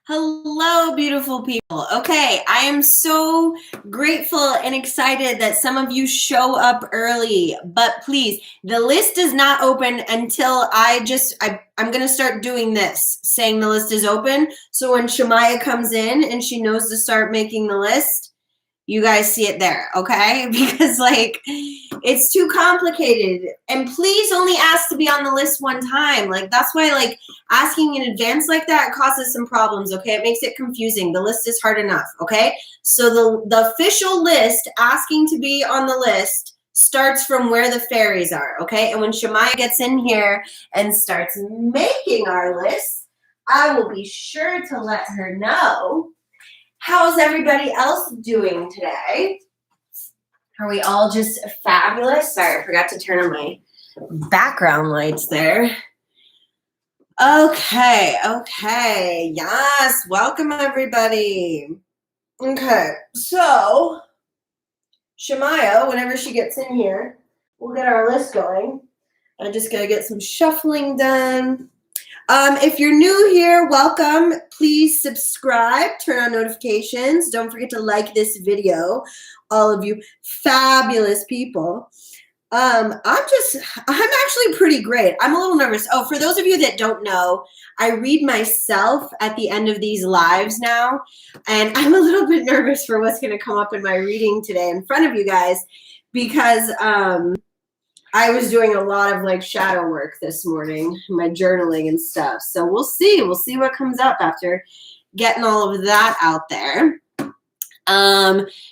Hello, beautiful people. Okay, I am so grateful and excited that some of you show up early, but please, the list is not open until I'm going to start doing this, saying the list is open. So when Shemaya comes in and she knows to start making the list, you guys see it there, okay? Because like, it's too complicated. And please only ask to be on the list one time. Like, that's why like asking in advance like that causes some problems, okay? It makes it confusing. The list is hard enough, okay? So the official list asking to be on the list starts from where the fairies are, okay? And when Shemaya gets in here and starts making our list, I will be sure to let her know. How's everybody else doing today? Are we all just fabulous? Sorry, I forgot to turn on my background lights there. Okay. Yes, welcome everybody. Okay, so Shemaya, whenever she gets in here, we'll get our list going. I just gotta get some shuffling done. If you're new here, welcome. Please subscribe, turn on notifications. Don't forget to like this video, all of you fabulous people. I'm actually pretty great. I'm a little nervous. Oh, for those of you that don't know, I read myself at the end of these lives now, and I'm a little bit nervous for what's going to come up in my reading today in front of you guys because I was doing a lot of like shadow work this morning, my journaling and stuff. So we'll see what comes up after getting all of that out there.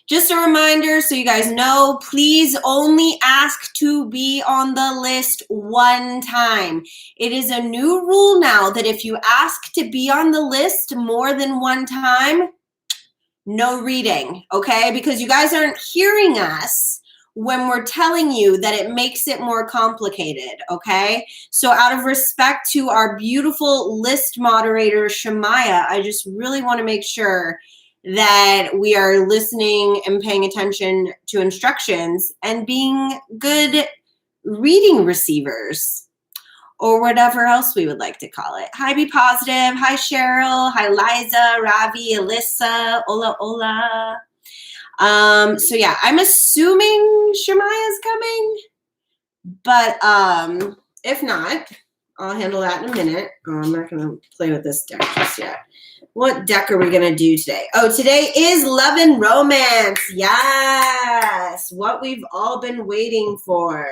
Just a reminder, so you guys know, please only ask to be on the list one time. It is a new rule now that if you ask to be on the list more than one time, no reading, okay? Because you guys aren't hearing us when we're telling you that it makes it more complicated, okay? So out of respect to our beautiful list moderator, Shemaya, I just really want to make sure that we are listening and paying attention to instructions and being good reading receivers, or whatever else we would like to call it. Hi, Be Positive. Hi, Cheryl. Hi, Liza, Ravi, Alyssa. Hola. So yeah, I'm assuming Shemaya's coming, but if not, I'll handle that in a minute. Oh, I'm not gonna play with this deck just yet. What deck are we gonna do today? Oh, today is Love and Romance. Yes, what we've all been waiting for.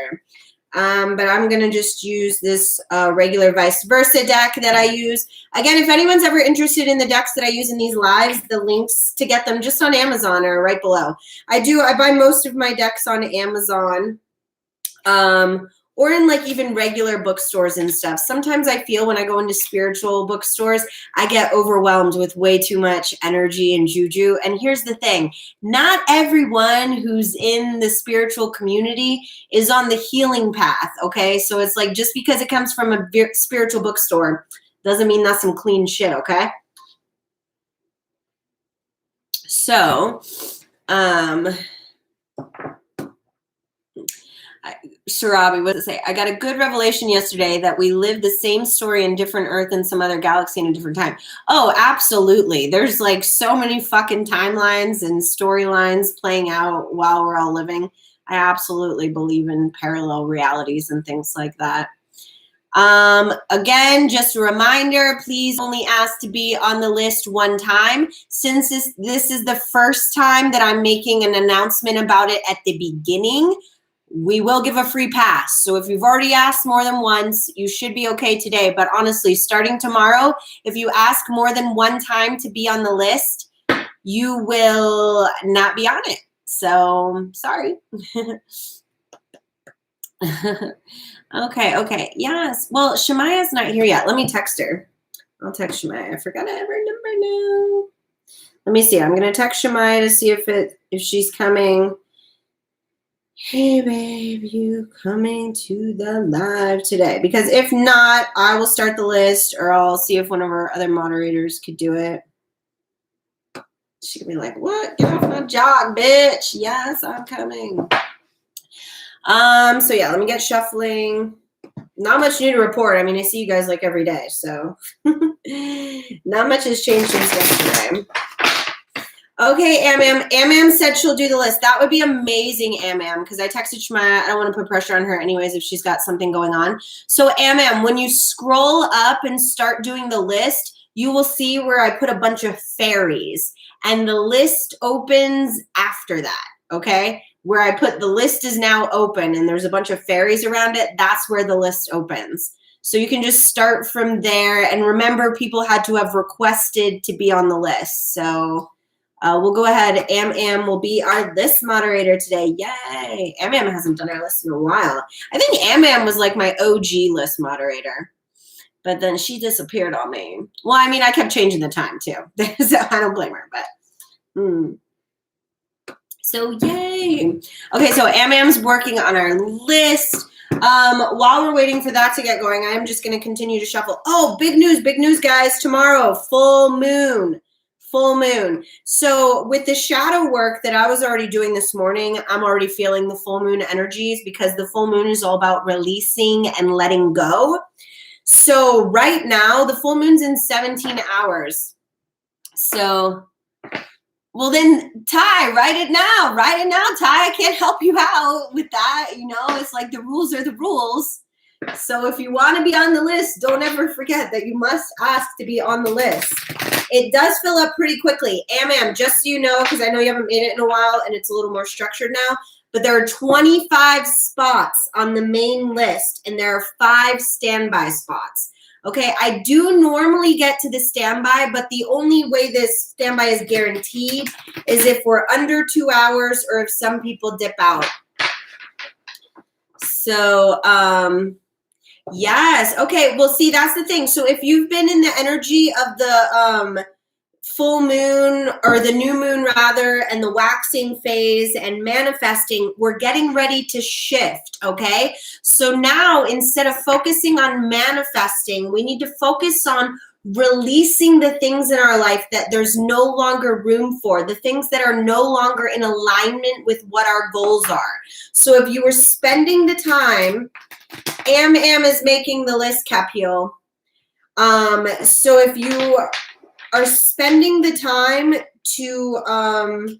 But I'm gonna just use this regular vice versa deck that I use. Again, if anyone's ever interested in the decks that I use in these lives, the links to get them just on Amazon are right below. I buy most of my decks on Amazon, or in like even regular bookstores and stuff. Sometimes I feel when I go into spiritual bookstores, I get overwhelmed with way too much energy and juju. And here's the thing, not everyone who's in the spiritual community is on the healing path, okay? So it's like, just because it comes from a spiritual bookstore doesn't mean that's some clean shit, okay? So, Sarabi, what does it say? I got a good revelation yesterday that we live the same story in different Earth and some other galaxy in a different time. Oh, absolutely. There's like so many fucking timelines and storylines playing out while we're all living. I absolutely believe in parallel realities and things like that. Again, just a reminder, please only ask to be on the list one time. Since this is the first time that I'm making an announcement about it at the beginning, we will give a free pass. So if you've already asked more than once, you should be okay today. But honestly, starting tomorrow, if you ask more than one time to be on the list, you will not be on it. So sorry. Okay. Yes. Well, Shemaya's not here yet. Let me text her. I'll text Shemaya. I forgot her number now. Let me see. I'm going to text Shemaya to see if she's coming. Hey, babe, you coming to the live today? Because if not, I will start the list, or I'll see if one of our other moderators could do it. She could be like, what? Get off my jog, bitch. Yes, I'm coming. So yeah, let me get shuffling. Not much new to report. I mean, I see you guys like every day, so. Not much has changed since yesterday. Okay, Am said she'll do the list. That would be amazing, Am, because I texted Shemaya. I don't want to put pressure on her anyways if she's got something going on. So Am, when you scroll up and start doing the list, you will see where I put a bunch of fairies. And the list opens after that, okay? Where I put the list is now open and there's a bunch of fairies around it, that's where the list opens. So you can just start from there. And remember, people had to have requested to be on the list. So we'll go ahead. Am will be our list moderator today. Yay. Am hasn't done our list in a while. I think Am was like my OG list moderator. But then she disappeared on me. Well, I mean, I kept changing the time too. So I don't blame her, but. So yay. Okay, so Am's working on our list. While we're waiting for that to get going, I'm just going to continue to shuffle. Oh, big news, guys. Tomorrow, full moon. Full moon. So with the shadow work that I was already doing this morning, I'm already feeling the full moon energies because the full moon is all about releasing and letting go. So right now, the full moon's in 17 hours. So, well then, Ty, write it now, Ty. I can't help you out with that. You know, it's like the rules are the rules. So if you want to be on the list, don't ever forget that you must ask to be on the list. It does fill up pretty quickly. Am, just so you know, because I know you haven't made it in a while and it's a little more structured now, but there are 25 spots on the main list and there are 5 standby spots. Okay, I do normally get to the standby, but the only way this standby is guaranteed is if we're under 2 hours or if some people dip out. So, yes. Okay, well, see, that's the thing. So if you've been in the energy of the full moon or the new moon rather and the waxing phase and manifesting, we're getting ready to shift, okay? So now instead of focusing on manifesting, we need to focus on releasing the things in our life that there's no longer room for, the things that are no longer in alignment with what our goals are. So if you were spending the time, Am is making the list, Capio. So if you are spending the time to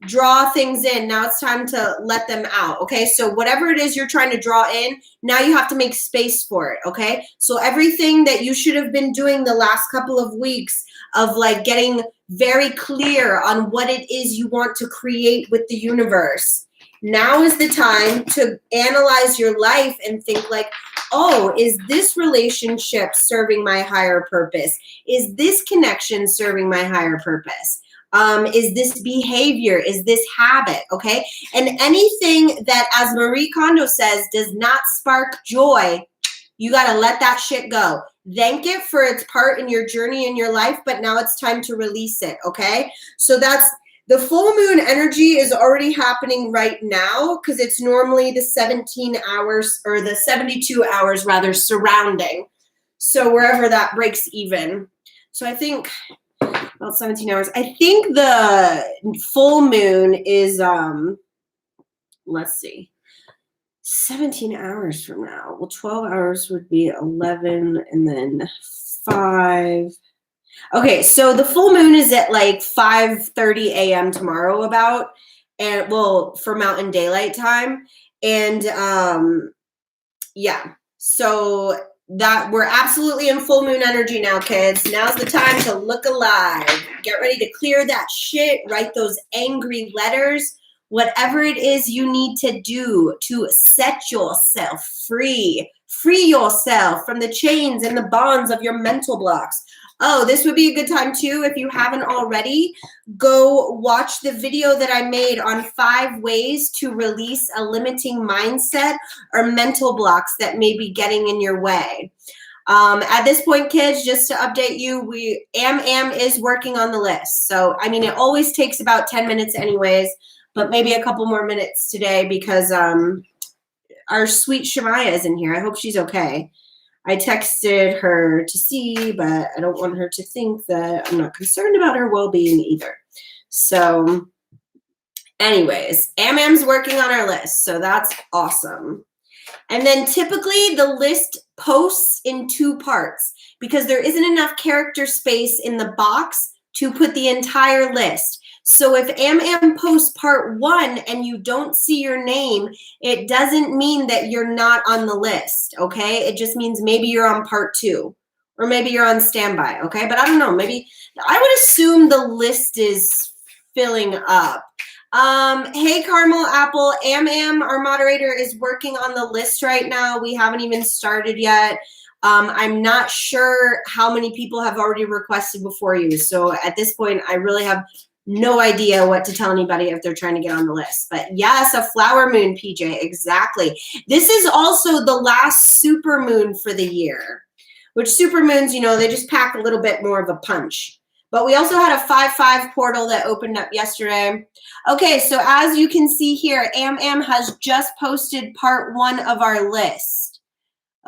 draw things in, now it's time to let them out, okay? So whatever it is you're trying to draw in, now you have to make space for it, okay? So everything that you should have been doing the last couple of weeks of like getting very clear on what it is you want to create with the universe, now is the time to analyze your life and think like, oh, is this relationship serving my higher purpose? Is this connection serving my higher purpose? Is this behavior? Is this habit? Okay. And anything that, as Marie Kondo says, does not spark joy, you got to let that shit go. Thank it for its part in your journey in your life, but now it's time to release it. Okay. So that's the full moon energy is already happening right now because it's normally the 17 hours or the 72 hours rather surrounding. So wherever that breaks even. So I think about 17 hours. I think the full moon is, let's see, 17 hours from now. Well, 12 hours would be 11 and then 5. Okay, so the full moon is at like 5:30 a.m. tomorrow about, and well, for Mountain Daylight Time. And yeah, so that we're absolutely in full moon energy now, kids. Now's the time to look alive. Get ready to clear that shit, write those angry letters, whatever it is you need to do to set yourself free. Free yourself from the chains and the bonds of your mental blocks. Oh, this would be a good time too, if you haven't already, go watch the video that I made on 5 ways to release a limiting mindset or mental blocks that may be getting in your way. At this point, kids, just to update you, Am is working on the list. So, I mean, it always takes about 10 minutes anyways, but maybe a couple more minutes today because our sweet Shemaya is in here. I hope she's okay. I texted her to see, but I don't want her to think that I'm not concerned about her well-being either. So anyways, Am's working on our list, so that's awesome. And then typically the list posts in 2 parts because there isn't enough character space in the box to put the entire list. So if Am posts part 1 and you don't see your name, it doesn't mean that you're not on the list, okay? It just means maybe you're on part 2 or maybe you're on standby, okay? But I don't know, maybe I would assume the list is filling up. Hey, Caramel Apple, Am, our moderator, is working on the list right now. We haven't even started yet. I'm not sure how many people have already requested before you. So at this point, I really have no idea what to tell anybody if they're trying to get on the list. But yes, a flower moon, PJ, exactly. This is also the last super moon for the year, which super moons, you know, they just pack a little bit more of a punch. But we also had a 5-5 portal that opened up yesterday. Okay, so as you can see here, Am has just posted part 1 of our list.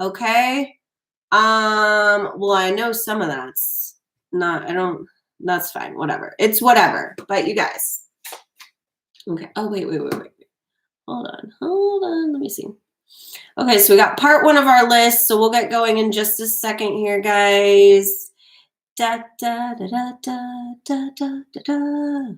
Okay. Well, I know some of that's not, that's fine, whatever. It's whatever, but you guys. Okay, oh, wait. Hold on, let me see. Okay, so we got part 1 of our list, so we'll get going in just a second here, guys. Da da da da da da da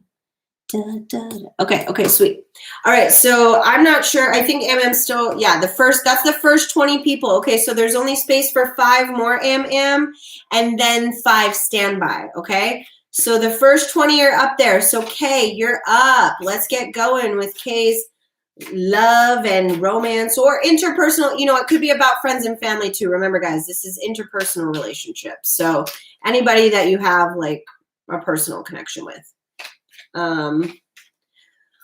da da. Okay, sweet. All right, so I'm not sure. I think Am still, yeah, that's the first 20 people. Okay, so there's only space for 5 more Am and then 5 standby, okay? So the first 20 are up there. So Kay, you're up. Let's get going with Kay's love and romance or interpersonal. You know, it could be about friends and family too. Remember, guys, this is interpersonal relationships. So anybody that you have like a personal connection with.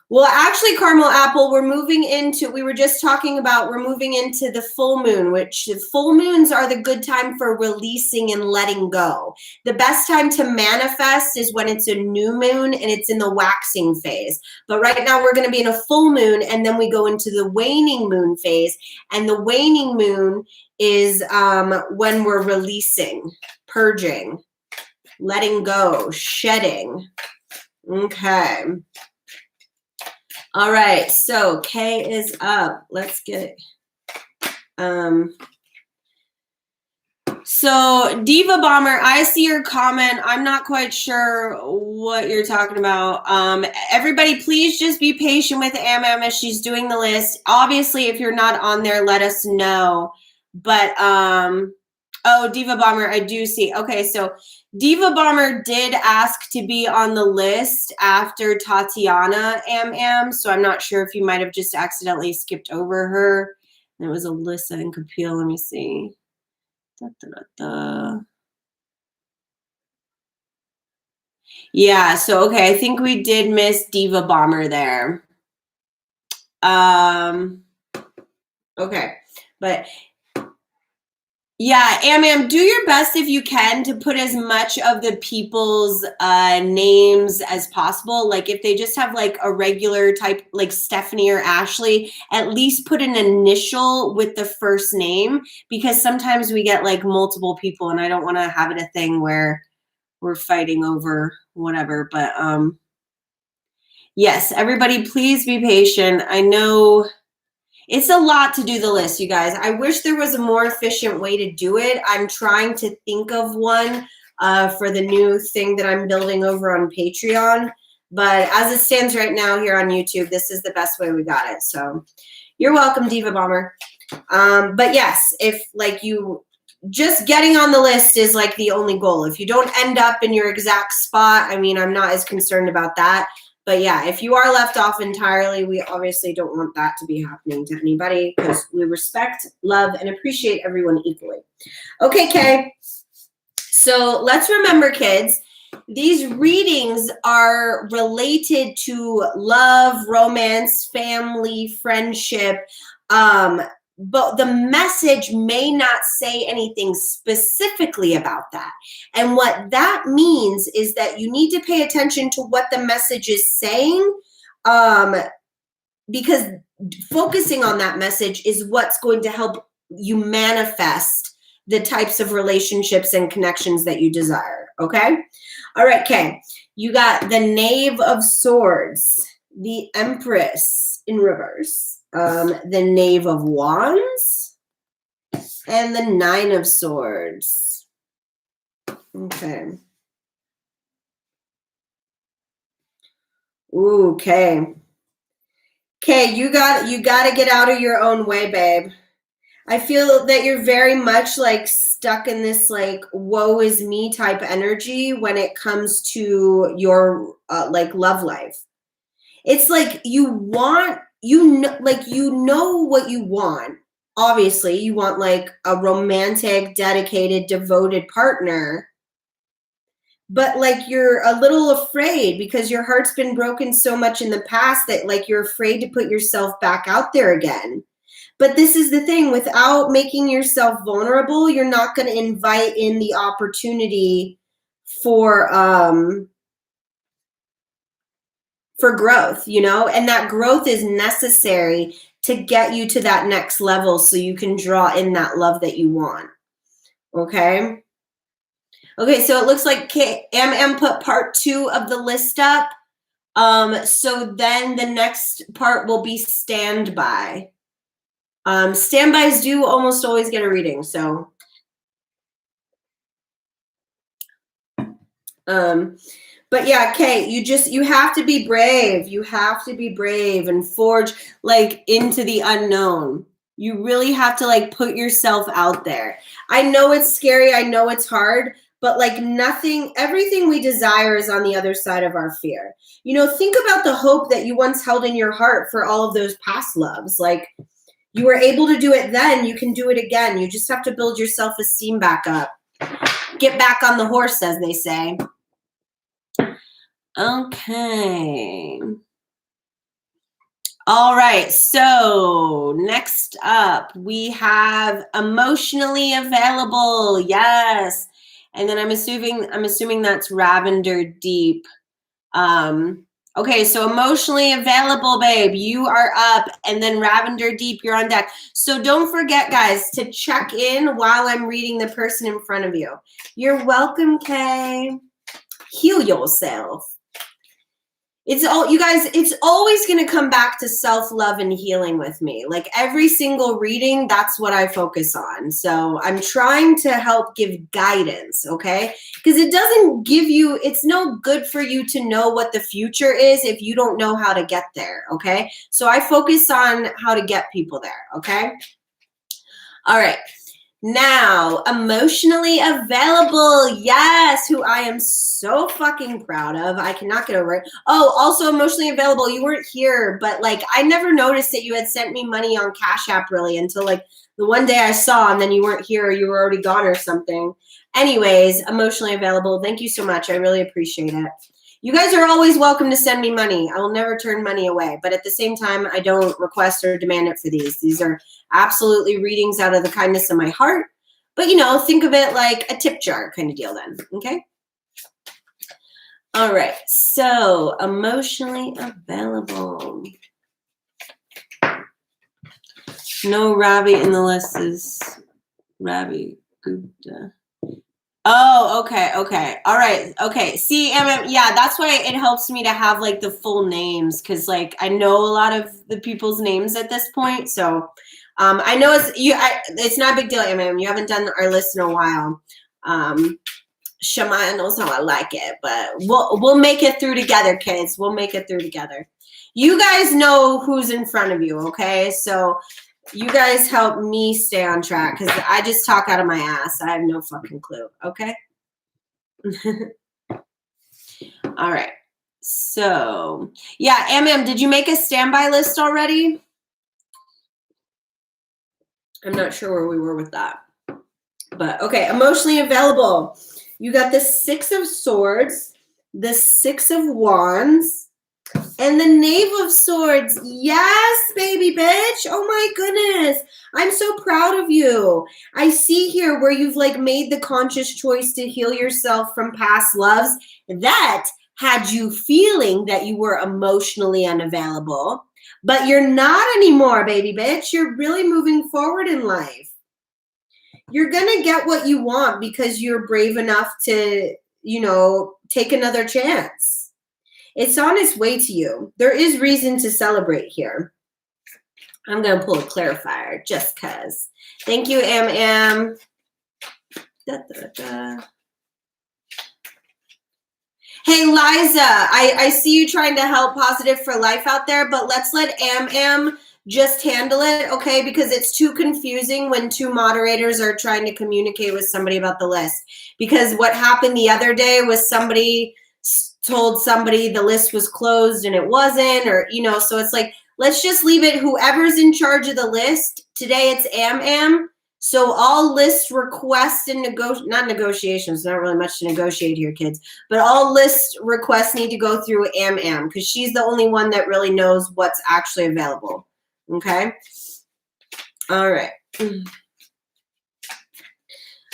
Well, actually, Caramel Apple, we were just talking about, we're moving into the full moon, which full moons are the good time for releasing and letting go. The best time to manifest is when it's a new moon and it's in the waxing phase. But right now we're going to be in a full moon and then we go into the waning moon phase. And the waning moon is when we're releasing, purging, letting go, shedding. Okay. All right, so Kay is up. Let's get it. So Diva Bomber, I see your comment. I'm not quite sure what you're talking about. Everybody, please just be patient with Am as she's doing the list. Obviously, if you're not on there, let us know. But oh, Diva Bomber, I do see. Okay, so Diva Bomber did ask to be on the list after Tatiana Am, so I'm not sure if you might have just accidentally skipped over her. And it was Alyssa and Kapil. Let me see. Yeah, so okay, I think we did miss Diva Bomber there. Okay, but yeah, Am, do your best if you can to put as much of the people's names as possible. Like if they just have like a regular type, like Stephanie or Ashley, at least put an initial with the first name, because sometimes we get like multiple people and I don't want to have it a thing where we're fighting over whatever. But yes, everybody, please be patient. I know it's a lot to do the list, you guys. I wish there was a more efficient way to do it. I'm trying to think of one for the new thing that I'm building over on Patreon. But as it stands right now here on YouTube, this is the best way we got it. So you're welcome, Diva Bomber. But yes, if like you just getting on the list is like the only goal. If you don't end up in your exact spot, I mean, I'm not as concerned about that. But yeah, if you are left off entirely, we obviously don't want that to be happening to anybody because we respect, love, and appreciate everyone equally. Okay, Kay. So let's remember, kids, these readings are related to love, romance, family, friendship, but the message may not say anything specifically about that. And what that means is that you need to pay attention to what the message is saying, because focusing on that message is what's going to help you manifest the types of relationships and connections that you desire, okay? All right, Kay, you got the Knave of Swords, the Empress in reverse, the Knave of Wands, And the 9 of Swords. Okay. Ooh, okay. Okay, you got to get out of your own way, babe. I feel that you're very much like stuck in this like woe is me type energy when it comes to your like love life. It's like you want like you know what you want. Obviously, you want like a romantic, dedicated, devoted partner. But like you're a little afraid because your heart's been broken so much in the past that like you're afraid to put yourself back out there again. But this is the thing, without making yourself vulnerable, you're not going to invite in the opportunity for growth, you know? And that growth is necessary to get you to that next level so you can draw in that love that you want. Okay? Okay, so it looks like MM put part 2 of the list up. So then the next part will be standby. Standbys do almost always get a reading, so but yeah, Kate, you have to be brave. You have to be brave and forge like into the unknown. You really have to like put yourself out there. I know it's scary, I know it's hard, but like everything we desire is on the other side of our fear. You know, think about the hope that you once held in your heart for all of those past loves. Like you were able to do it then, you can do it again. You just have to build your self-esteem back up. Get back on the horse, as they say. Okay. All right. So next up, we have emotionally available. Yes. And then I'm assuming that's Lavender Deep. Okay, so emotionally available, babe, you are up, and then Lavender Deep, you're on deck. So don't forget, guys, to check in while I'm reading the person in front of you. You're welcome, Kay. Heal yourself. It's always going to come back to self-love and healing with me. Like every single reading, that's what I focus on. So I'm trying to help give guidance, okay? Because it's no good for you to know what the future is if you don't know how to get there, okay? So I focus on how to get people there, okay? All right. Now, emotionally available. Yes, who I am so fucking proud of. I cannot get over it. Oh, also emotionally available. You weren't here, but like I never noticed that you had sent me money on CashApp really until like the one day I saw, and then you weren't here or you were already gone or something. Anyways, emotionally available. Thank you so much. I really appreciate it. You guys are always welcome to send me money. I will never turn money away, but at the same time, I don't request or demand it for these. These are absolutely readings out of the kindness of my heart. But, you know, think of it like a tip jar kind of deal then, okay? All right, so emotionally available. No Ravi in the list is Ravi Gupta. Oh, okay. All right. Okay. See, yeah, that's why it helps me to have like the full names because like I know a lot of the people's names at this point. So I know it's not a big deal, You haven't done our list in a while. Shamaya knows how I like it, but we'll make it through together, kids. We'll make it through together. You guys know who's in front of you, okay? So you guys help me stay on track because I just talk out of my ass. I have no fucking clue. Okay. All right. So yeah, did you make a standby list already? I'm not sure where we were with that. But okay, emotionally available. You got the 6 of Swords, the 6 of Wands, and the Knave of Swords. Yes, baby bitch. Oh my goodness. I'm so proud of you. I see here where you've like made the conscious choice to heal yourself from past loves that had you feeling that you were emotionally unavailable, but you're not anymore, baby bitch. You're really moving forward in life. You're going to get what you want because you're brave enough to, you know, take another chance. It's on its way to you. There is reason to celebrate here. I'm going to pull a clarifier just because. Thank you, Am. Da, da, da. Hey, Liza, I see you trying to help Positive for Life out there, but let's let Am just handle it, okay? Because it's too confusing when two moderators are trying to communicate with somebody about the list. Because what happened the other day was somebody told somebody the list was closed and it wasn't, or, so it's like, let's just leave it. Whoever's in charge of the list, today it's Am. So all list requests and not negotiations, not really much to negotiate here, kids, but all list requests need to go through Am because she's the only one that really knows what's actually available. Okay? All right.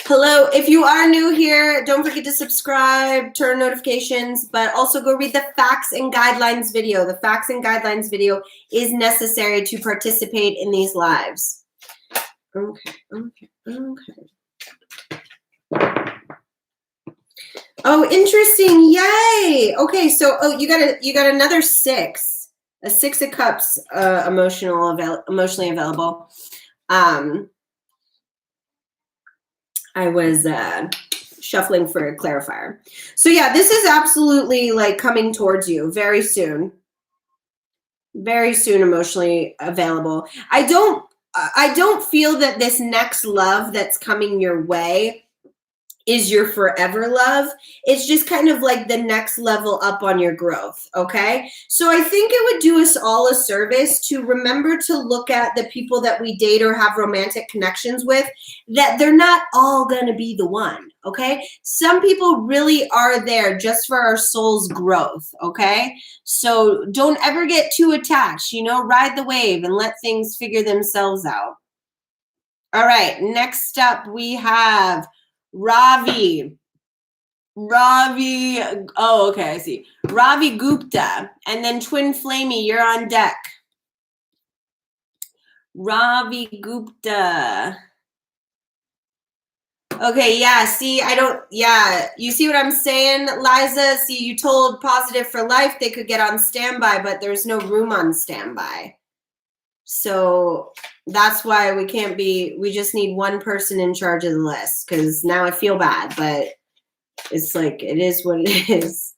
Hello, if you are new here, don't forget to subscribe, turn notifications, but also go read the FAQS and guidelines video. The FAQS and guidelines video is necessary to participate in these lives. Okay. Oh, interesting. Yay. Okay, so you got another 6. A 6 of Cups emotionally available. I was shuffling for a clarifier. So yeah, this is absolutely like coming towards you very soon. Very soon emotionally available. I don't feel that this next love that's coming your way is your forever love. It's just kind of like the next level up on your growth, okay? So I think it would do us all a service to remember to look at the people that we date or have romantic connections with, that they're not all gonna be the one, okay? Some people really are there just for our soul's growth, okay? So don't ever get too attached, ride the wave and let things figure themselves out. All right, next up we have Ravi, oh, okay, I see. Ravi Gupta, and then Twin Flamey, you're on deck. Ravi Gupta. Okay, yeah, see, you see what I'm saying, Liza? See, you told Positive for Life they could get on standby, but there's no room on standby. So that's why we just need one person in charge of the list, because now I feel bad, but it's like, it is what it is.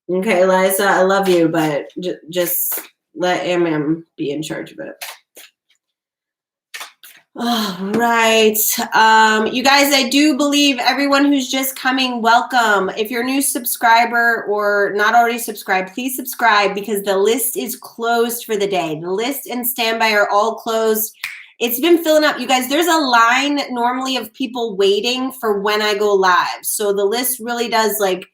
Okay, Liza, I love you, but just let Am be in charge of it. All right. You guys, I do believe everyone who's just coming, welcome. If you're a new subscriber or not already subscribed, please subscribe because the list is closed for the day. The list and standby are all closed. It's been filling up. You guys, there's a line normally of people waiting for when I go live. So the list really does like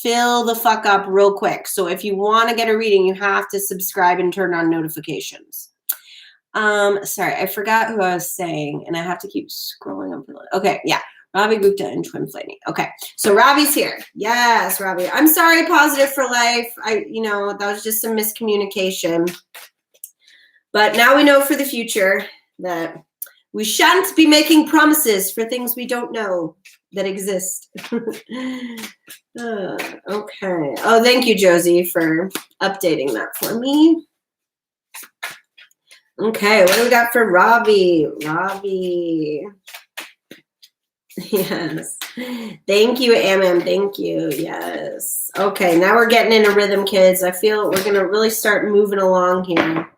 fill the fuck up real quick. So if you want to get a reading, you have to subscribe and turn on notifications. Sorry, I forgot who I was saying, and I have to keep scrolling up. Okay, yeah, Ravi Gupta and Twin Flamey. Okay, so Ravi's here. Yes, Ravi. I'm sorry, Positive for Life. That was just some miscommunication. But now we know for the future that we shan't be making promises for things we don't know that exist. Okay. Oh, thank you, Josie, for updating that for me. Okay, what do we got for Ravi? Ravi. Yes. Thank you, Am. Thank you. Yes. Okay, now we're getting in a rhythm, kids. I feel we're going to really start moving along here.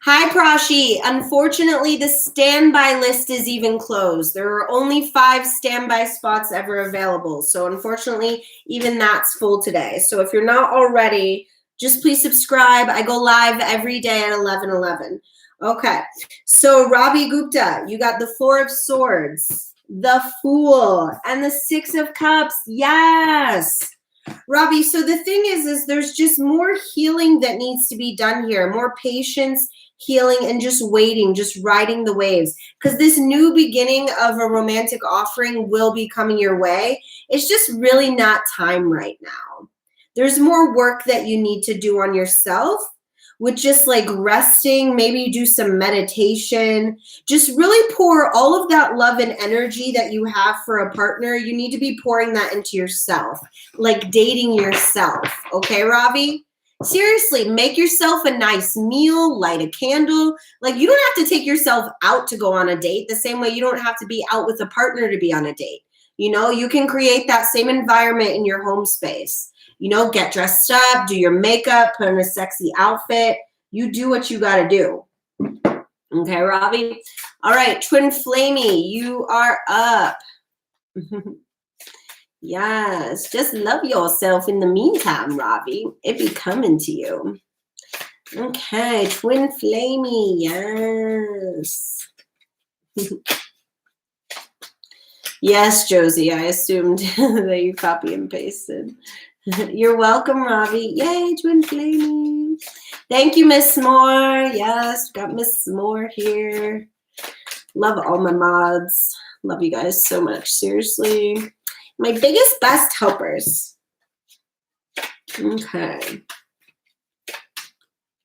Hi, Prashi. Unfortunately, the standby list is even closed. There are only 5 standby spots ever available. So unfortunately, even that's full today. So if you're not already, just please subscribe. I go live every day at 11:11. Okay, so Ravi Gupta, you got the 4 of Swords, the Fool, and the 6 of Cups. Yes, Ravi. So the thing is there's just more healing that needs to be done here. More patience, healing, and just waiting, just riding the waves. Because this new beginning of a romantic offering will be coming your way. It's just really not time right now. There's more work that you need to do on yourself with just like resting, maybe do some meditation, just really pour all of that love and energy that you have for a partner. You need to be pouring that into yourself, like dating yourself. Okay, Ravi? Seriously, make yourself a nice meal, light a candle. Like, you don't have to take yourself out to go on a date the same way you don't have to be out with a partner to be on a date. You know, you can create that same environment in your home space. You know, get dressed up, do your makeup, put on a sexy outfit. You do what you got to do. Okay, Robbie? All right, Twin Flamey, you are up. Yes, just love yourself in the meantime, Robbie. It be coming to you. Okay, Twin Flamey, yes. Yes, Josie, I assumed that you copy and pasted. You're welcome, Robbie. Yay, Twin Flamey. Thank you, Miss Moore. Yes, got Miss Moore here. Love all my mods. Love you guys so much, seriously. My biggest, best helpers. Okay.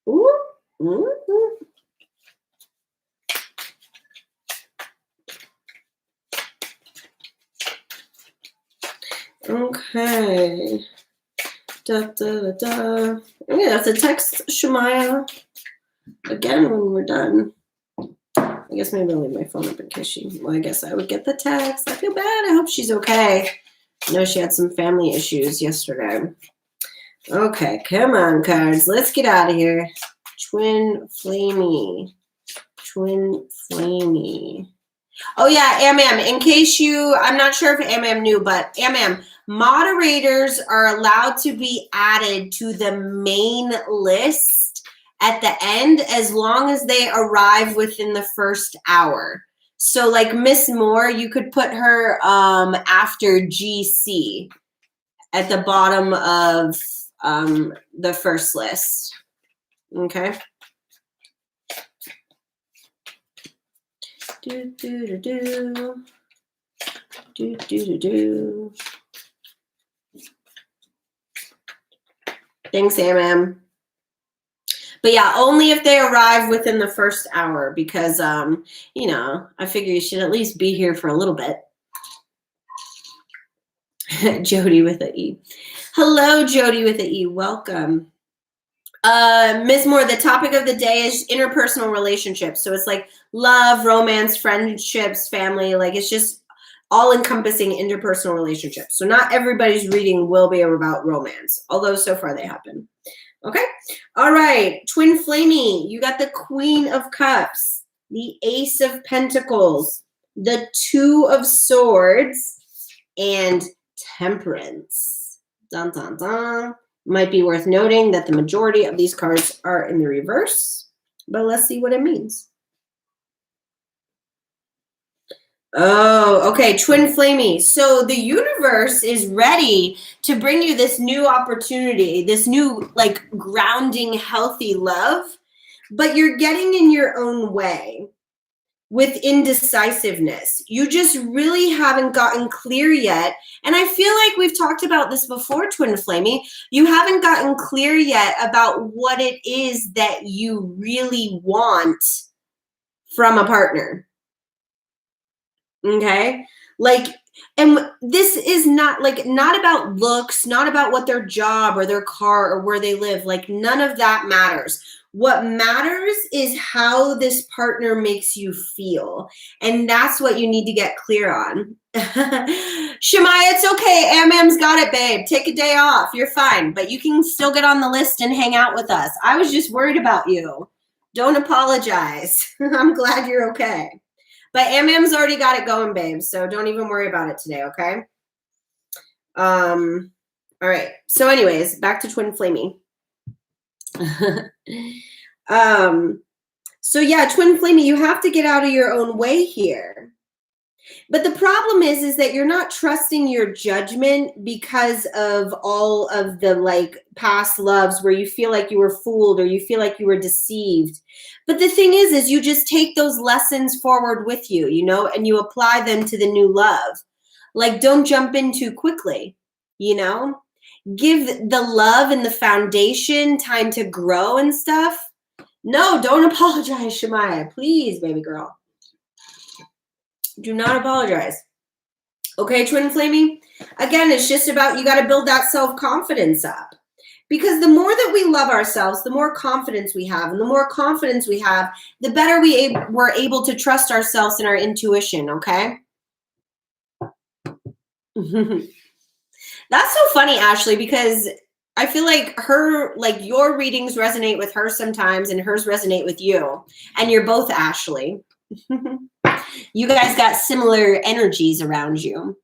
Ooh. Mm-hmm. Okay. Da, da, da, da. I'm gonna have to text Shemaya again when we're done. I guess maybe I'll leave my phone up in case she, well, I guess I would get the text. I feel bad. I hope she's okay. I know she had some family issues yesterday. Okay, come on, cards. Let's get out of here. Twin Flamey. Twin Flamey. Oh, yeah, Am, in case you, I'm not sure if Am knew, but Am, moderators are allowed to be added to the main list at the end as long as they arrive within the first hour. So like Miss Moore, you could put her after GC at the bottom of the first list. Okay. Do, do, do, do. Do, do, do, do. Thanks, Am. But yeah, only if they arrive within the first hour because, you know, I figure you should at least be here for a little bit. Jody with an E. Hello, Jody with an E. Welcome. Ms. Moore, the topic of the day is interpersonal relationships. So it's like love, romance, friendships, family. Like it's just all-encompassing interpersonal relationships. So not everybody's reading will be about romance, although so far they have been. Okay. All right. Twin Flamey, you got the Queen of Cups, the Ace of Pentacles, the Two of Swords, and Temperance. Dun, dun, dun. Might be worth noting that the majority of these cards are in the reverse, but let's see what it means. Oh, okay. Twin Flamey. So the universe is ready to bring you this new opportunity, this new like grounding, healthy love, but you're getting in your own way with indecisiveness. You just really haven't gotten clear yet. And I feel like we've talked about this before, Twin Flamey. You haven't gotten clear yet about what it is that you really want from a partner. Okay? Like, and this is not like, not about looks, not about what their job or their car or where they live. Like, none of that matters. What matters is how this partner makes you feel. And that's what you need to get clear on. Shemaya, it's okay. Am's got it, babe. Take a day off. You're fine. But you can still get on the list and hang out with us. I was just worried about you. Don't apologize. I'm glad you're okay. But Am's already got it going, babe. So don't even worry about it today, okay? All right. So anyways, back to Twin Flamey. So yeah, Twin Flamey, you have to get out of your own way here. But the problem is that you're not trusting your judgment because of all of the like past loves where you feel like you were fooled or you feel like you were deceived. But the thing is you just take those lessons forward with you, you know, and you apply them to the new love. Like, don't jump in too quickly, you know, give the love and the foundation time to grow and stuff. No, don't apologize, Shemaya. Please, baby girl. Do not apologize. Okay, Twin Flamey? Again, it's just about you got to build that self-confidence up. Because the more that we love ourselves, the more confidence we have. And the more confidence we have, the better we're able to trust ourselves and our intuition, okay? That's so funny, Ashley, because I feel like your readings resonate with her sometimes and hers resonate with you. And you're both Ashley. You guys got similar energies around you.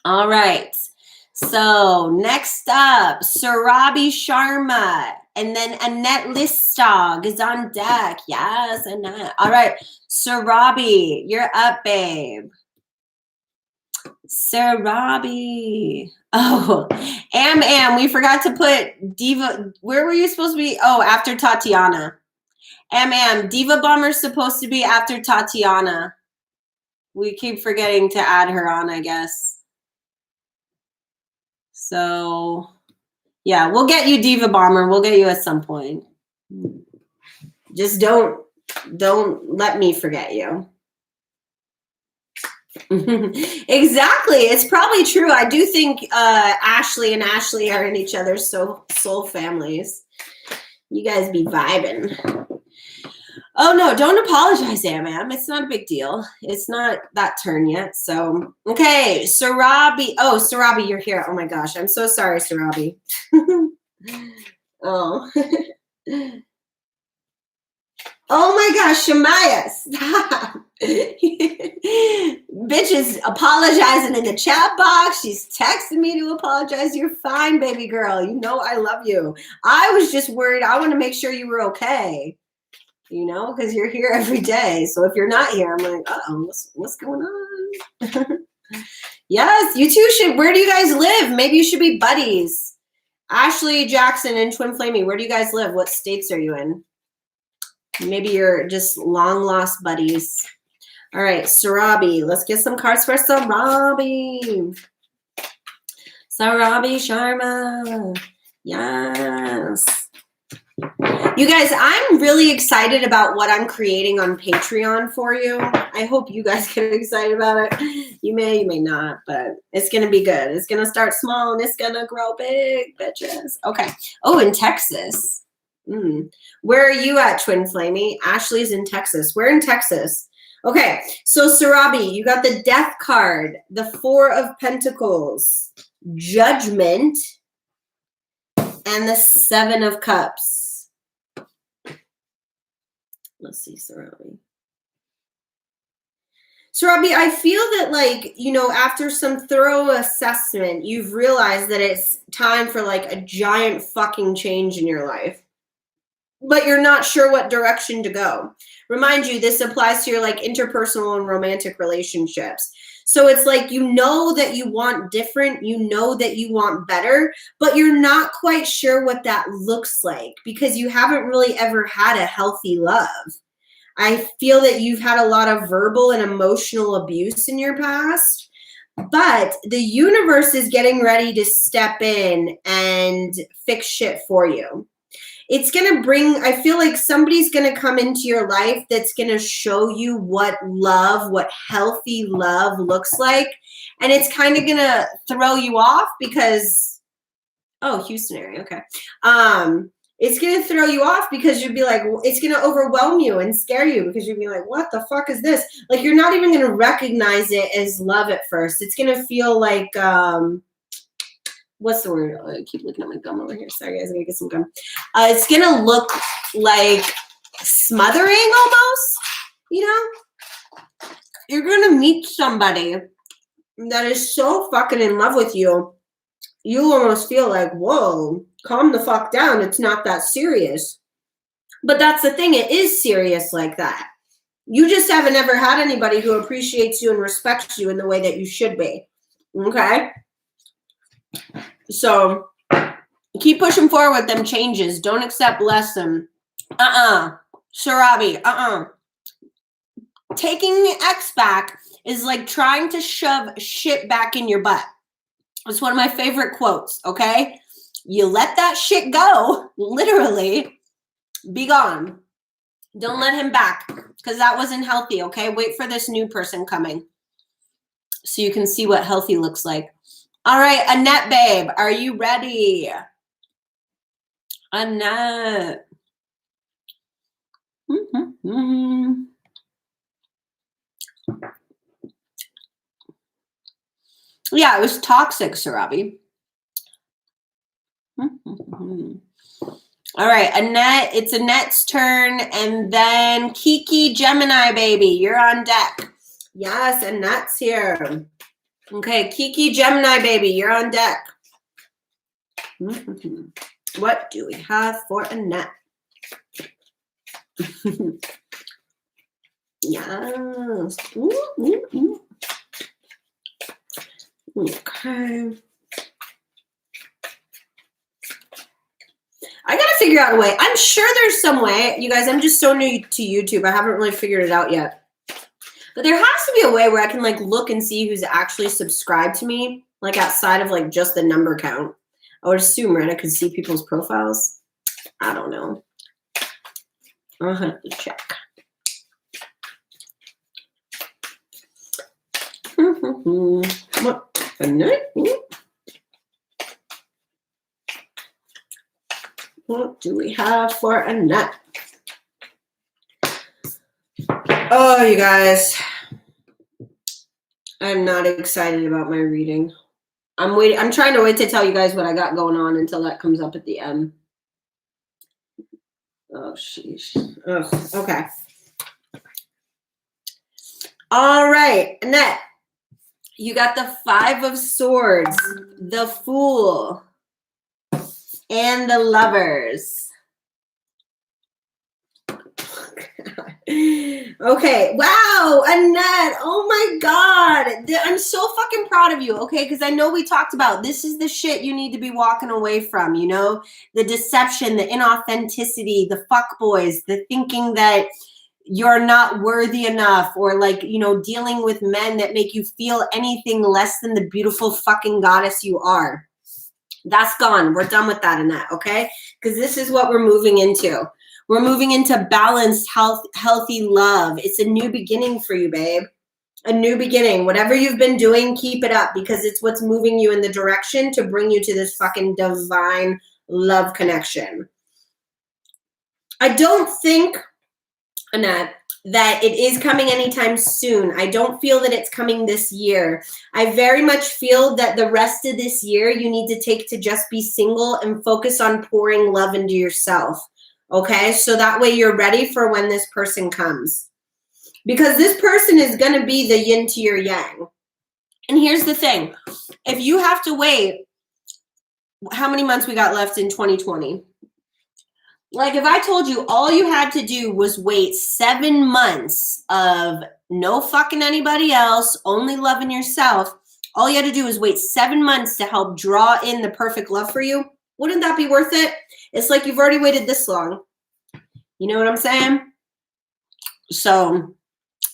All right. So next up, Surabhi Sharma. And then Annette Listog is on deck. Yes, Annette. All right. Surabhi, you're up, babe. Surabhi. Oh, Am, we forgot to put Diva. Where were you supposed to be? Oh, after Tatiana. Am, Diva Bomber's supposed to be after Tatiana. We keep forgetting to add her on, I guess. So, yeah, we'll get you, Diva Bomber. We'll get you at some point. Just don't let me forget you. Exactly. It's probably true. I do think Ashley and Ashley are in each other's soul families. You guys be vibing. Oh, no, don't apologize, Am. It's not a big deal. It's not that turn yet. So, okay, Surabhi. Oh, Surabhi, you're here. Oh, my gosh. I'm so sorry, Surabhi. Oh. Oh, my gosh, Shamaya, stop. Bitch is apologizing in the chat box. She's texting me to apologize. You're fine, baby girl. You know I love you. I was just worried. I want to make sure you were okay. You know, because you're here every day. So if you're not here, I'm like, uh-oh, what's going on? Yes, you two should. Where do you guys live? Maybe you should be buddies. Ashley Jackson and Twin Flamey, where do you guys live? What states are you in? Maybe you're just long lost buddies. All right, Surabhi. Let's get some cards for Surabhi. Surabhi Sharma. Yes. You guys, I'm really excited about what I'm creating on Patreon for you. I hope you guys get excited about it. You may not, but it's going to be good. It's going to start small and it's going to grow big, bitches. Okay. Oh, in Texas. Where are you at, Twin Flamey? Ashley's in Texas. Where in Texas? Okay. So, Surabhi, you got the Death card, the Four of Pentacles, Judgment, and the Seven of Cups. Let's see, Surabhi. Surabhi, I feel that, like, you know, after some thorough assessment, you've realized that it's time for, like, a giant fucking change in your life. But you're not sure what direction to go. Remind you, this applies to your, like, interpersonal and romantic relationships. So it's like, you know that you want different, you know that you want better, but you're not quite sure what that looks like because you haven't really ever had a healthy love. I feel that you've had a lot of verbal and emotional abuse in your past, but the universe is getting ready to step in and fix shit for you. It's going to bring, I feel like somebody's going to come into your life that's going to show you what love, what healthy love looks like. And it's kind of going to throw you off because, oh, Houston area. Okay. It's going to throw you off because you'd be like, it's going to overwhelm you and scare you because you'd be like, what the fuck is this? Like, you're not even going to recognize it as love at first. It's going to feel like, what's the word? I keep looking at my gum over here. Sorry, guys. I'm going to get some gum. It's going to look like smothering almost, you know? You're going to meet somebody that is so fucking in love with you. You almost feel like, whoa, calm the fuck down. It's not that serious. But that's the thing. It is serious like that. You just haven't ever had anybody who appreciates you and respects you in the way that you should be. Okay? So keep pushing forward with them changes. Don't accept less than. Surabhi, Taking X back is like trying to shove shit back in your butt. It's one of my favorite quotes, okay? You let that shit go, literally, be gone. Don't let him back because that wasn't healthy, okay? Wait for this new person coming so you can see what healthy looks like. All right, Annette, babe, are you ready? Annette. Mm-hmm. Yeah, it was toxic, Sarabi. Mm-hmm. All right, Annette, it's Annette's turn, and then Kiki Gemini baby, you're on deck. Yes, Annette's here. Okay, Kiki Gemini baby, you're on deck. Mm-hmm. What do we have for Annette? Yes. Mm-hmm. Okay. I gotta figure out a way. I'm sure there's some way. You guys, I'm just so new to YouTube. I haven't really figured it out yet. But there has to be a way where I can like look and see who's actually subscribed to me, like outside of like just the number count. I would assume, right? I could see people's profiles. I don't know. I'll have to check. What? What do we have for Annette? Oh, you guys. I'm not excited about my reading. I'm waiting. I'm trying to wait to tell you guys what I got going on until that comes up at the end. Oh, sheesh. Ugh. Okay. All right, Annette. You got the 5 of Swords, the Fool, and the Lovers. Okay. Wow, Annette. Oh my God. I'm so fucking proud of you. Okay. Because I know we talked about this is the shit you need to be walking away from, you know, the deception, the inauthenticity, the fuckboys, the thinking that you're not worthy enough, or like, you know, dealing with men that make you feel anything less than the beautiful fucking goddess you are. That's gone. We're done with that, Annette. Okay. Because this is what we're moving into. We're moving into balanced, healthy love. It's a new beginning for you, babe. A new beginning. Whatever you've been doing, keep it up, because it's what's moving you in the direction to bring you to this fucking divine love connection. I don't think, Annette, that it is coming anytime soon. I don't feel that it's coming this year. I very much feel that the rest of this year you need to take to just be single and focus on pouring love into yourself. Okay, so that way you're ready for when this person comes. Because this person is going to be the yin to your yang. And here's the thing. If you have to wait, how many months we got left in 2020? Like if I told you all you had to do was wait 7 months of no fucking anybody else, only loving yourself, all you had to do was wait 7 months to help draw in the perfect love for you, wouldn't that be worth it? It's like you've already waited this long. You know what I'm saying? So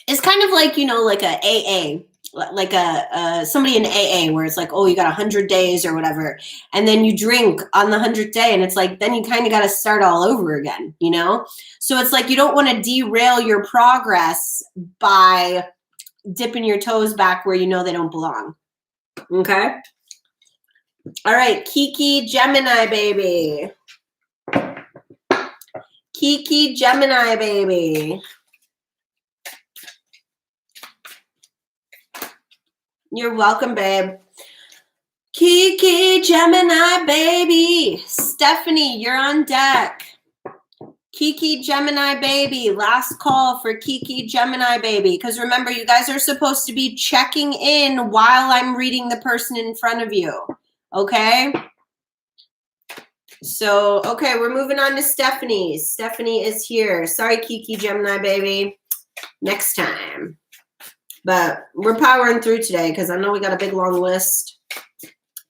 it's kind of like, you know, like a AA, like a somebody in AA where it's like, oh, you got 100 days or whatever. And then you drink on the 100th day and it's like, then you kind of got to start all over again, you know? So it's like, you don't want to derail your progress by dipping your toes back where you know they don't belong. Okay. All right. Kiki Gemini baby. Kiki Gemini baby. You're welcome, babe. Kiki Gemini baby. Stephanie, you're on deck. Kiki Gemini baby. Last call for Kiki Gemini baby. Because remember, you guys are supposed to be checking in while I'm reading the person in front of you. Okay? So, okay, we're moving on to Stephanie. Stephanie is here. Sorry, Kiki Gemini baby. Next time. But we're powering through today because I know we got a big long list.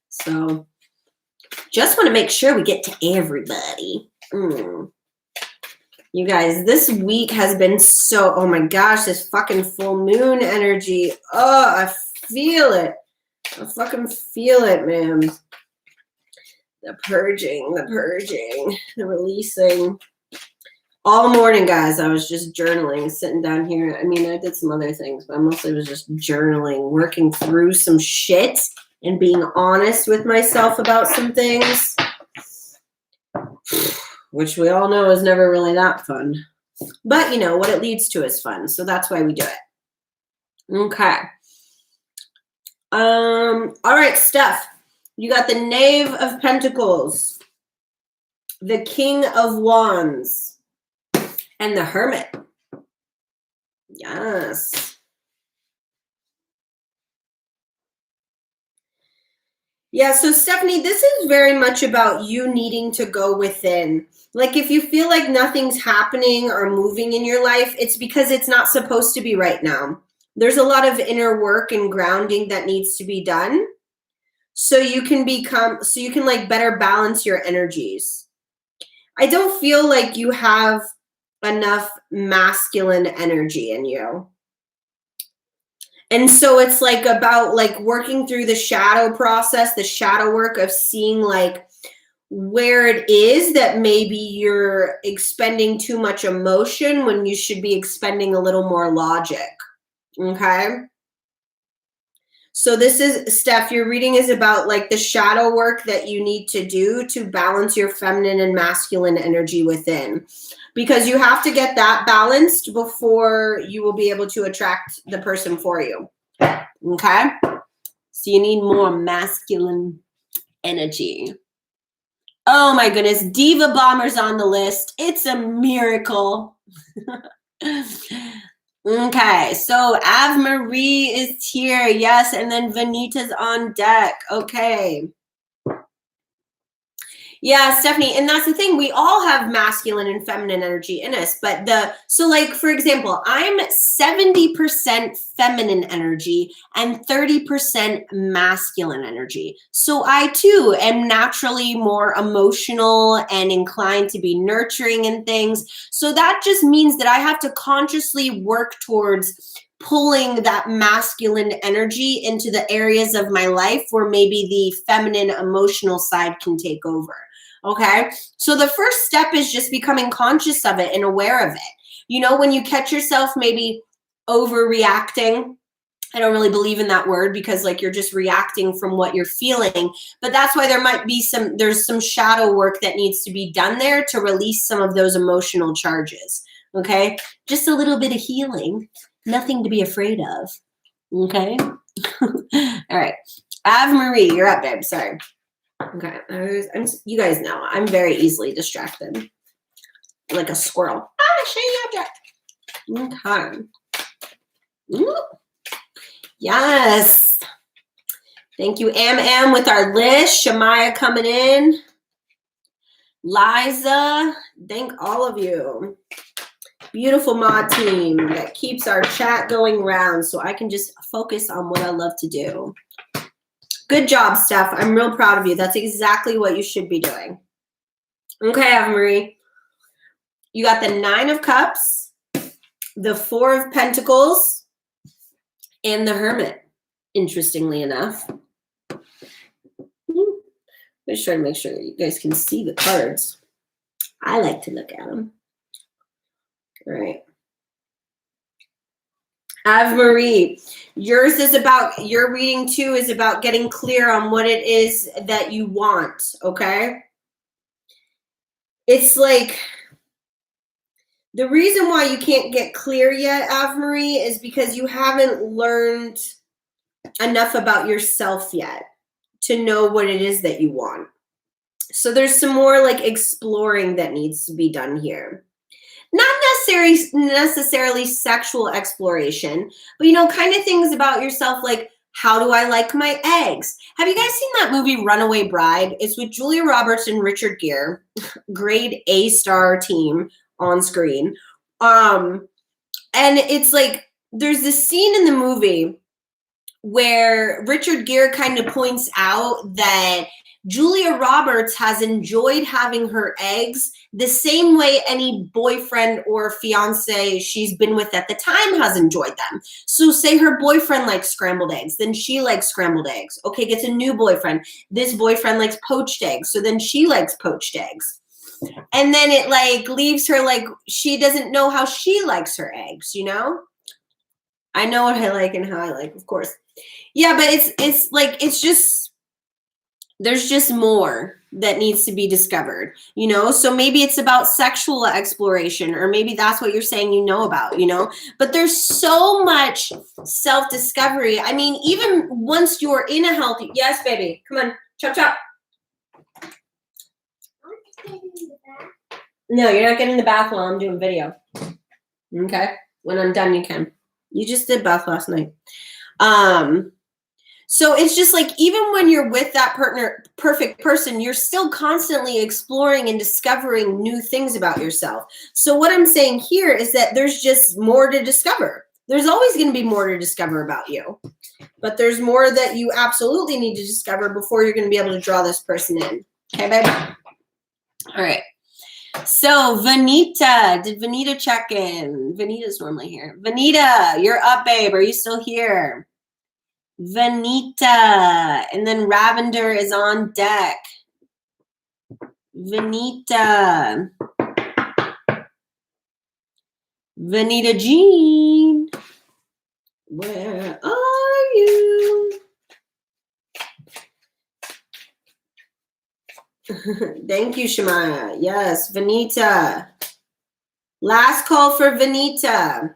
So just want to make sure we get to everybody. You guys, this week has been so, oh my gosh, this fucking full moon energy. Oh, I feel it. I fucking feel it, man. The purging, the releasing. All morning, guys, I was just journaling, sitting down here. I mean, I did some other things, but I mostly was just journaling, working through some shit and being honest with myself about some things. which we all know is never really that fun. But, you know, what it leads to is fun. So that's why we do it. Okay. All right, Steph. You got the Knave of Pentacles, the King of Wands, and the Hermit. Yes. Yeah, so Stephanie, this is very much about you needing to go within. Like if you feel like nothing's happening or moving in your life, it's because it's not supposed to be right now. There's a lot of inner work and grounding that needs to be done. So you can like better balance your energies. I don't feel like you have enough masculine energy in you. And so it's like about like working through the shadow process, the shadow work of seeing like where it is that maybe you're expending too much emotion when you should be expending a little more logic. Okay. So this is, Steph, your reading is about like the shadow work that you need to do to balance your feminine and masculine energy within, because you have to get that balanced before you will be able to attract the person for you. Okay. So you need more masculine energy. Oh my goodness. Diva Bomber's on the list. It's a miracle. Okay, so Ave Marie is here. Yes, and then Vanita's on deck. Okay. Yeah, Stephanie, and that's the thing. We all have masculine and feminine energy in us, but so like, for example, I'm 70% feminine energy and 30% masculine energy. So I too am naturally more emotional and inclined to be nurturing and things. So that just means that I have to consciously work towards pulling that masculine energy into the areas of my life where maybe the feminine emotional side can take over. Okay. So the first step is just becoming conscious of it and aware of it. You know, when you catch yourself maybe overreacting, I don't really believe in that word because like you're just reacting from what you're feeling, but that's why there's some shadow work that needs to be done there to release some of those emotional charges. Okay. Just a little bit of healing, nothing to be afraid of. Okay. All right. Ave Marie, you're up, babe. Sorry. Okay, you guys know I'm very easily distracted, like a squirrel. Shiny object. Okay. Ooh. Yes. Thank you, Am with our list. Shamaya coming in. Liza, thank all of you. Beautiful mod team that keeps our chat going round so I can just focus on what I love to do. Good job, Steph. I'm real proud of you. That's exactly what you should be doing. Okay, Ave Marie. You got the 9 of Cups, the 4 of Pentacles, and the Hermit, interestingly enough. I'm just trying to make sure that you guys can see the cards. I like to look at them. All right. Ave Marie, your reading too is about getting clear on what it is that you want, okay? It's like the reason why you can't get clear yet, Ave Marie, is because you haven't learned enough about yourself yet to know what it is that you want. So there's some more like exploring that needs to be done here. Not necessarily sexual exploration, but, you know, kind of things about yourself like, how do I like my eggs? Have you guys seen that movie Runaway Bride? It's with Julia Roberts and Richard Gere, grade A star team on screen. And it's like, there's this scene in the movie where Richard Gere kind of points out that Julia Roberts has enjoyed having her eggs the same way any boyfriend or fiance she's been with at the time has enjoyed them. So say her boyfriend likes scrambled eggs, then she likes scrambled eggs. Okay, gets a new boyfriend. This boyfriend likes poached eggs, so then she likes poached eggs. And then it like leaves her like she doesn't know how she likes her eggs, you know? I know what I like and how I like, of course. Yeah, but it's like, it's just, There's just more that needs to be discovered, you know? So maybe it's about sexual exploration, or maybe that's what you're saying you know about, you know? But there's so much self-discovery. I mean, even once you're in a healthy, yes, baby, come on, chop, chop. No, you're not getting in the bath while I'm doing video. Okay? When I'm done, you can. You just did bath last night. So it's just like, even when you're with that perfect person, you're still constantly exploring and discovering new things about yourself. So what I'm saying here is that there's just more to discover. There's always going to be more to discover about you, but there's more that you absolutely need to discover before you're going to be able to draw this person in. Okay, babe? All right. So Vanita, did Vanita check in? Vanita's normally here. Vanita, you're up, babe. Are you still here? Vanita, and then Ravender is on deck. Vanita. Vanita Jean, where are you? Thank you, Shemaya. Yes, Vanita. Last call for Vanita.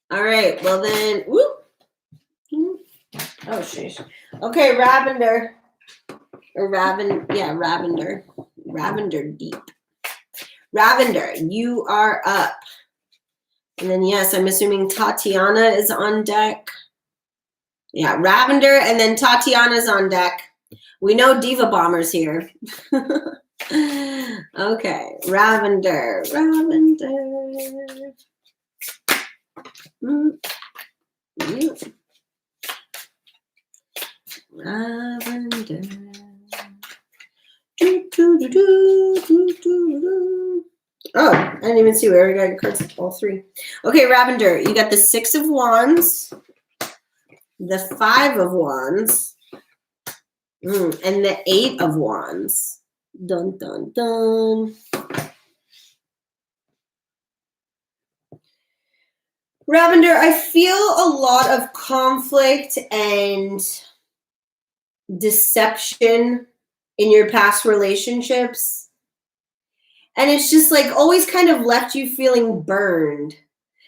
All right, well then, whoop. Oh, sheesh. Okay, Ravender. Or Ravender. Ravender deep. Ravender, you are up. And then, yes, I'm assuming Tatiana is on deck. Yeah, Ravender, and then Tatiana's on deck. We know Diva Bomber's here. Okay, Ravender. Ravender. Oh, I didn't even see. We already got your cards, all three. Okay, Ravender, you got the 6 of Wands, the 5 of Wands, and the 8 of Wands. Dun, dun, dun. Ravender, I feel a lot of conflict and deception in your past relationships. And it's just like always kind of left you feeling burned.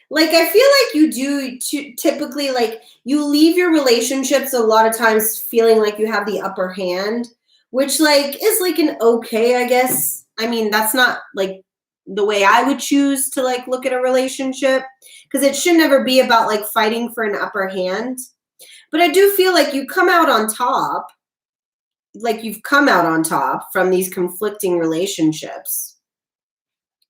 Like, I feel like you do typically, like, you leave your relationships a lot of times feeling like you have the upper hand, which, like, is like an okay, I guess. I mean, that's not like the way I would choose to, like, look at a relationship, because it should never be about, like, fighting for an upper hand. But I do feel like you come out on top, like you've come out on top from these conflicting relationships.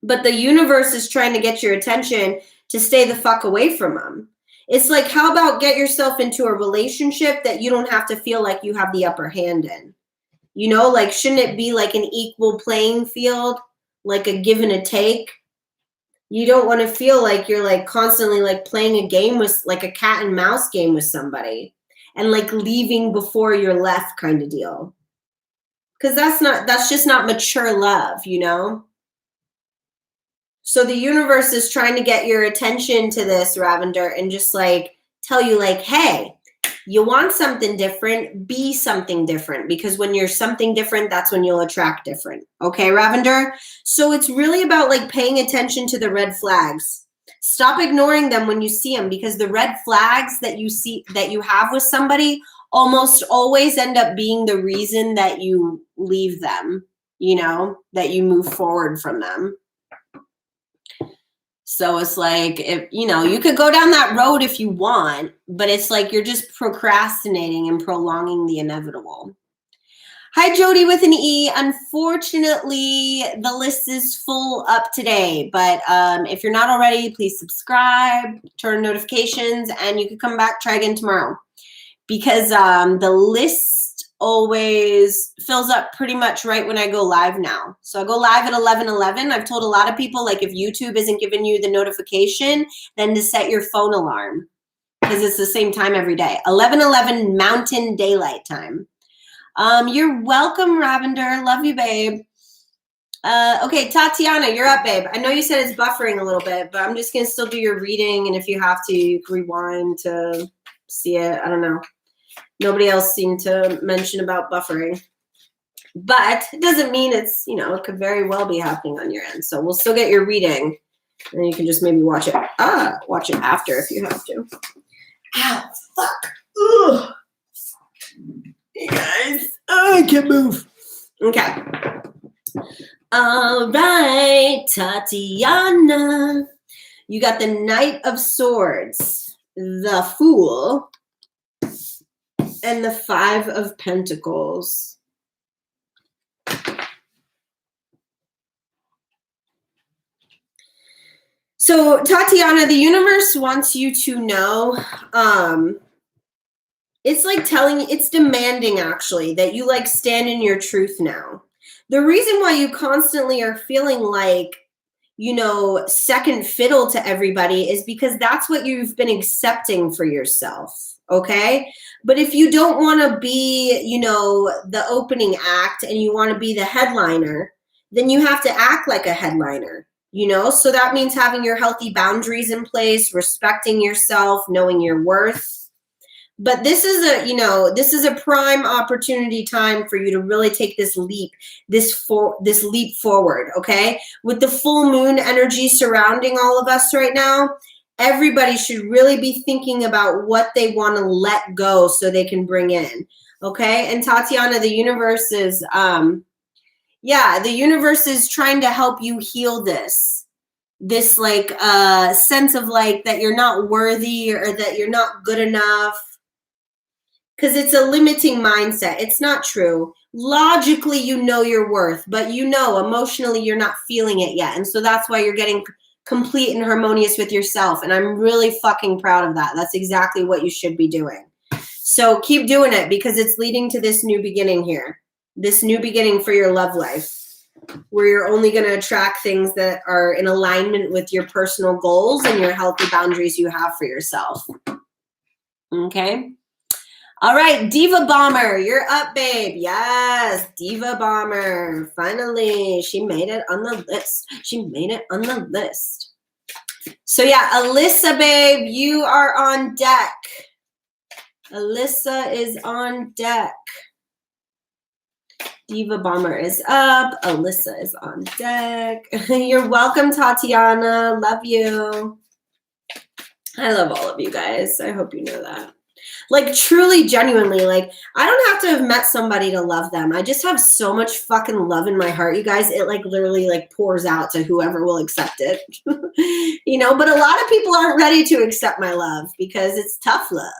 But the universe is trying to get your attention to stay the fuck away from them. It's like, how about get yourself into a relationship that you don't have to feel like you have the upper hand in? You know, like, shouldn't it be like an equal playing field, like a give and a take? You don't want to feel like you're like constantly like playing a game with, like, a cat and mouse game with somebody and like leaving before you're left kind of deal. Because that's just not mature love, you know? So the universe is trying to get your attention to this, Ravender, and just like tell you, like, hey, you want something different, be something different, because when you're something different, that's when you'll attract different. Okay, Ravender? So it's really about like paying attention to the red flags. Stop ignoring them when you see them, because the red flags that you see, that you have with somebody, almost always end up being the reason that you leave them, you know, that you move forward from them. So it's like, if you know, you could go down that road if you want, but it's like you're just procrastinating and prolonging the inevitable. Hi, Jody with an E. Unfortunately, the list is full up today, but if you're not already, please subscribe, turn notifications, and you can come back, try again tomorrow, because the list always fills up pretty much right when I go live now. So I go live at 11:11. I've told a lot of people, like, if YouTube isn't giving you the notification, then to set your phone alarm, because it's the same time every day. 11:11 Mountain Daylight Time. You're welcome, Ravender. Love you, babe. Okay, Tatiana, you're up, babe. I know you said it's buffering a little bit, but I'm just going to still do your reading, and if you have to, you can rewind to see it. I don't know. Nobody else seemed to mention about buffering. But it doesn't mean it's, it could very well be happening on your end. So we'll still get your reading. And you can just maybe watch it after if you have to. Ow, fuck. Ugh. You guys. Oh, I can't move. Okay. All right, Tatiana. You got the Knight of Swords, the Fool, and the Five of Pentacles. So, Tatiana, the universe wants you to know, it's like it's demanding actually that you like stand in your truth now. The reason why you constantly are feeling like, second fiddle to everybody is because that's what you've been accepting for yourself. Okay. But if you don't want to be, the opening act and you want to be the headliner, then you have to act like a headliner. So that means having your healthy boundaries in place, respecting yourself, knowing your worth. But this is a prime opportunity time for you to really take this leap, this leap forward, okay? With the full moon energy surrounding all of us right now, everybody should really be thinking about what they want to let go so they can bring in, okay? And Tatiana, the universe is the universe is trying to help you heal this like sense of like that you're not worthy or that you're not good enough, because it's a limiting mindset. It's not true. Logically, your worth, but emotionally you're not feeling it yet. And so that's why you're getting complete and harmonious with yourself. And I'm really fucking proud of that. That's exactly what you should be doing. So keep doing it because it's leading to this new beginning here. This new beginning for your love life, where you're only going to attract things that are in alignment with your personal goals and your healthy boundaries you have for yourself. Okay. All right. Diva Bomber, you're up, babe. Yes. Diva Bomber. Finally, she made it on the list. So yeah, Alyssa, babe, you are on deck. Alyssa is on deck. Diva Bomber is up. Alyssa is on deck. You're welcome, Tatiana. Love you. I love all of you guys. I hope you know that. Like, truly, genuinely, like, I don't have to have met somebody to love them. I just have so much fucking love in my heart, you guys. It, like, literally, like, pours out to whoever will accept it. But a lot of people aren't ready to accept my love because it's tough love.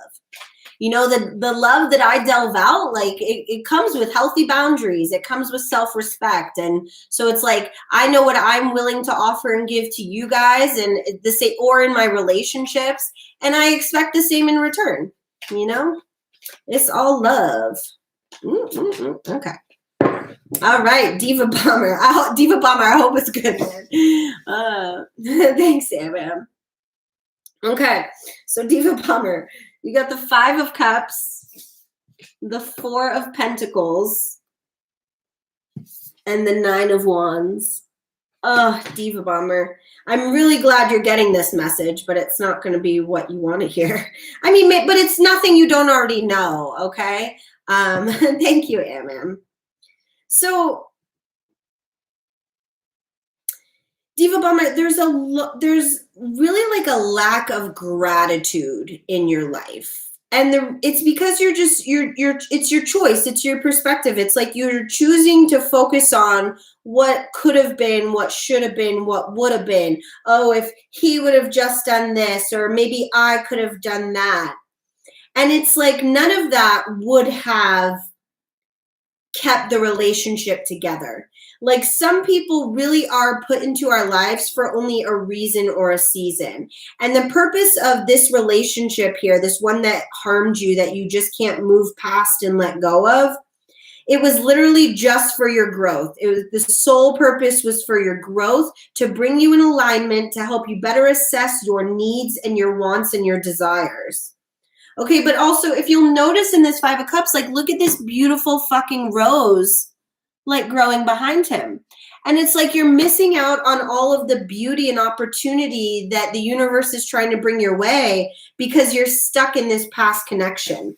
The love that I delve out, like it comes with healthy boundaries. It comes with self-respect. And so it's like, I know what I'm willing to offer and give to you guys and the same, or in my relationships. And I expect the same in return. It's all love. Okay. All right. Diva Bomber. I hope it's good, man. Thanks, Sam. Okay. So Diva Bomber. You got the 5 of Cups, the 4 of Pentacles, and the 9 of Wands. Oh, Diva Bomber. I'm really glad you're getting this message, but it's not going to be what you want to hear. I mean, but it's nothing you don't already know, okay? Thank you, Am. So, Diva Bomber, there's really like a lack of gratitude in your life. And it's because it's your choice. It's your perspective. It's like you're choosing to focus on what could have been, what should have been, what would have been. Oh, if he would have just done this, or maybe I could have done that. And it's like none of that would have kept the relationship together. Like, some people really are put into our lives for only a reason or a season. And the purpose of this relationship here, this one that harmed you, that you just can't move past and let go of, it was literally just for your growth. The sole purpose was for your growth, to bring you in alignment, to help you better assess your needs and your wants and your desires. Okay, but also, if you'll notice in this 5 of Cups, like, look at this beautiful fucking rose, like, growing behind him. And it's like you're missing out on all of the beauty and opportunity that the universe is trying to bring your way because you're stuck in this past connection.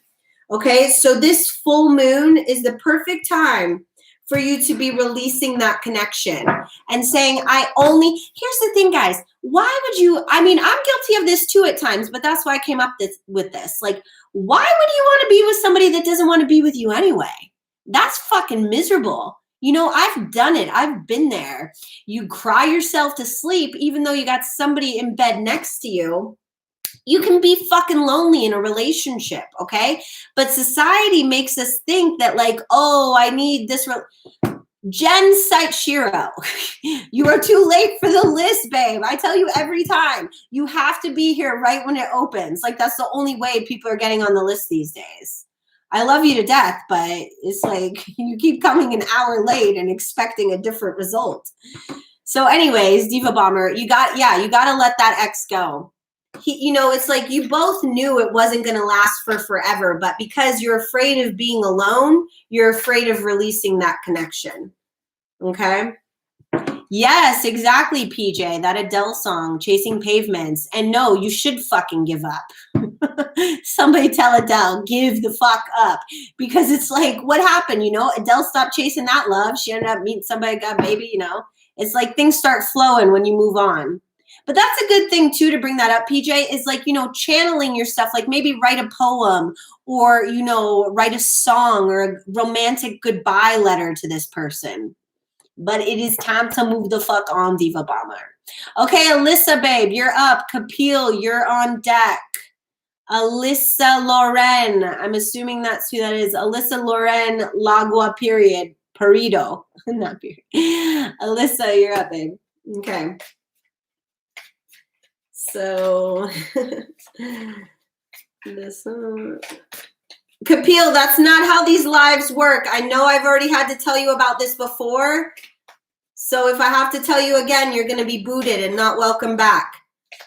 Okay, so this full moon is the perfect time for you to be releasing that connection and saying, here's the thing, guys, why would you, I'm guilty of this too at times, but that's why I came up with this. Like, why would you want to be with somebody that doesn't want to be with you anyway? That's fucking miserable. I've done it. I've been there. You cry yourself to sleep, even though you got somebody in bed next to you. You can be fucking lonely in a relationship, okay? But society makes us think that like, oh, I need this. Jen Shiro, you are too late for the list, babe. I tell you every time, you have to be here right when it opens. Like, that's the only way people are getting on the list these days. I love you to death, but it's like you keep coming an hour late and expecting a different result. So anyways, Diva Bomber, you got to let that ex go. It's like you both knew it wasn't going to last for forever, but because you're afraid of being alone, you're afraid of releasing that connection. Okay? Yes, exactly, PJ. That Adele song, Chasing Pavements. And no, you should fucking give up. Somebody tell Adele, give the fuck up. Because it's like, what happened? Adele stopped chasing that love. She ended up meeting somebody, got a baby, It's like things start flowing when you move on. But that's a good thing too to bring that up, PJ, is like, channeling your stuff, like maybe write a poem or, write a song or a romantic goodbye letter to this person. But it is time to move the fuck on, Diva Bomber. Okay, Alyssa, babe, you're up. Kapil, you're on deck. Alyssa Loren, I'm assuming that's who that is. Alyssa Loren Lagua, period. Parido, not period. Alyssa, you're up, babe. Okay. So, this Kapil, that's not how these lives work. I know I've already had to tell you about this before. So if I have to tell you again, you're going to be booted and not welcome back.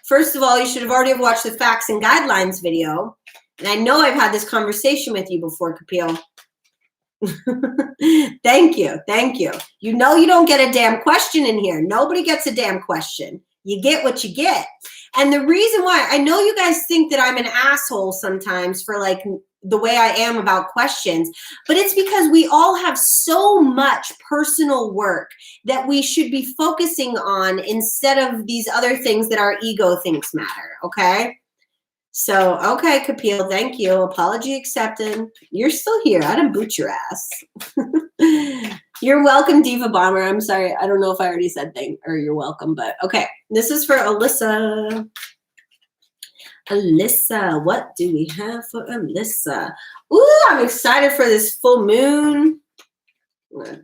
First of all, you should have already watched the FAQS and Guidelines video. And I know I've had this conversation with you before, Kapil. Thank you. Thank you. You don't get a damn question in here. Nobody gets a damn question. You get what you get. And the reason why, I know you guys think that I'm an asshole sometimes for like the way I am about questions, but it's because we all have so much personal work that we should be focusing on instead of these other things that our ego thinks matter, okay? So, okay, Kapil, thank you. Apology accepted. You're still here. I didn't boot your ass. You're welcome, Diva Bomber. I'm sorry. I don't know if I already said you're welcome, but okay. This is for Alyssa. Alyssa, what do we have for Alyssa? Ooh, I'm excited for this full moon. I'm gonna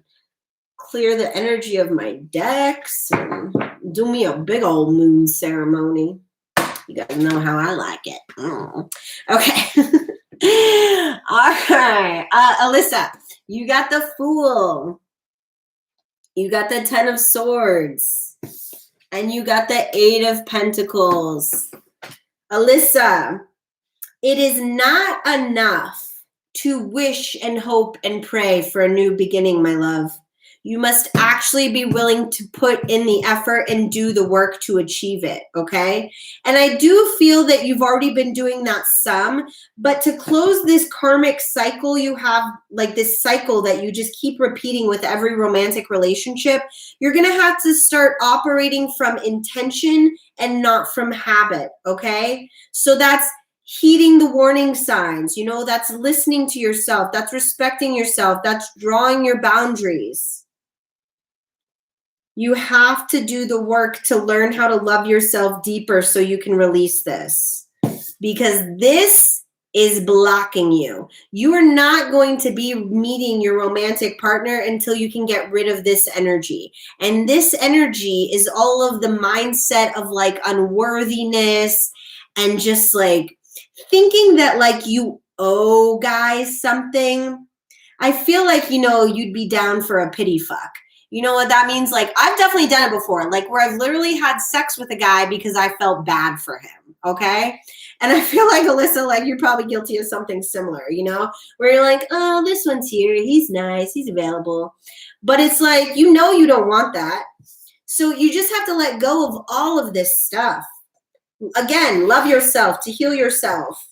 clear the energy of my decks and do me a big old moon ceremony. You guys know how I like it. Okay. All right. Alyssa, you got the Fool. You got the 10 of Swords. And you got the 8 of Pentacles. Alyssa, it is not enough to wish and hope and pray for a new beginning, my love. You must actually be willing to put in the effort and do the work to achieve it, okay? And I do feel that you've already been doing that some, but to close this karmic cycle, you have like this cycle that you just keep repeating with every romantic relationship. You're gonna have to start operating from intention and not from habit, okay? So that's heeding the warning signs, that's listening to yourself, that's respecting yourself, that's drawing your boundaries. You have to do the work to learn how to love yourself deeper so you can release this, because this is blocking you. You are not going to be meeting your romantic partner until you can get rid of this energy. And this energy is all of the mindset of like unworthiness and just like thinking that like you owe guys something. I feel like, you'd be down for a pity fuck. You know what that means? Like, I've definitely done it before, like where I've literally had sex with a guy because I felt bad for him, okay? And I feel like, Alyssa, like you're probably guilty of something similar, where you're like, oh, this one's here. He's nice. He's available. But it's like, you don't want that. So you just have to let go of all of this stuff. Again, love yourself, to heal yourself.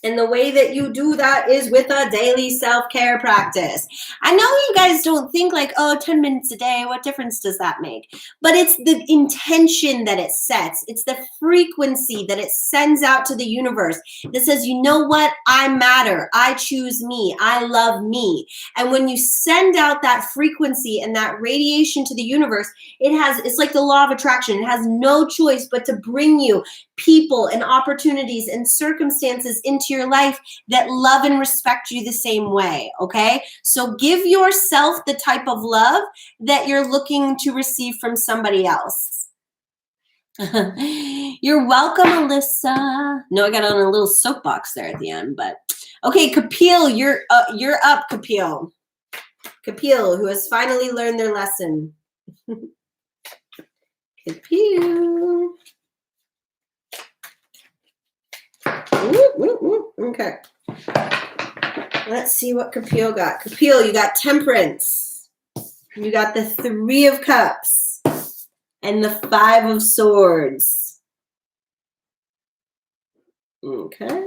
And the way that you do that is with a daily self-care practice. I know you guys don't think like, oh, 10 minutes a day, what difference does that make? But it's the intention that it sets. It's the frequency that it sends out to the universe that says, you know what? I matter. I choose me. I love me. And when you send out that frequency and that radiation to the universe, it's like the law of attraction. It has no choice but to bring you people and opportunities and circumstances into your life that love and respect you the same way, okay? So give yourself the type of love that you're looking to receive from somebody else. You're welcome, Alyssa. No, I got on a little soapbox there at the end, but okay, Kapil, you're up, Kapil. Kapil, who has finally learned their lesson. Kapil. Okay. Let's see what Kapil got. Kapil, you got Temperance. You got the 3 of Cups and the 5 of Swords. Okay.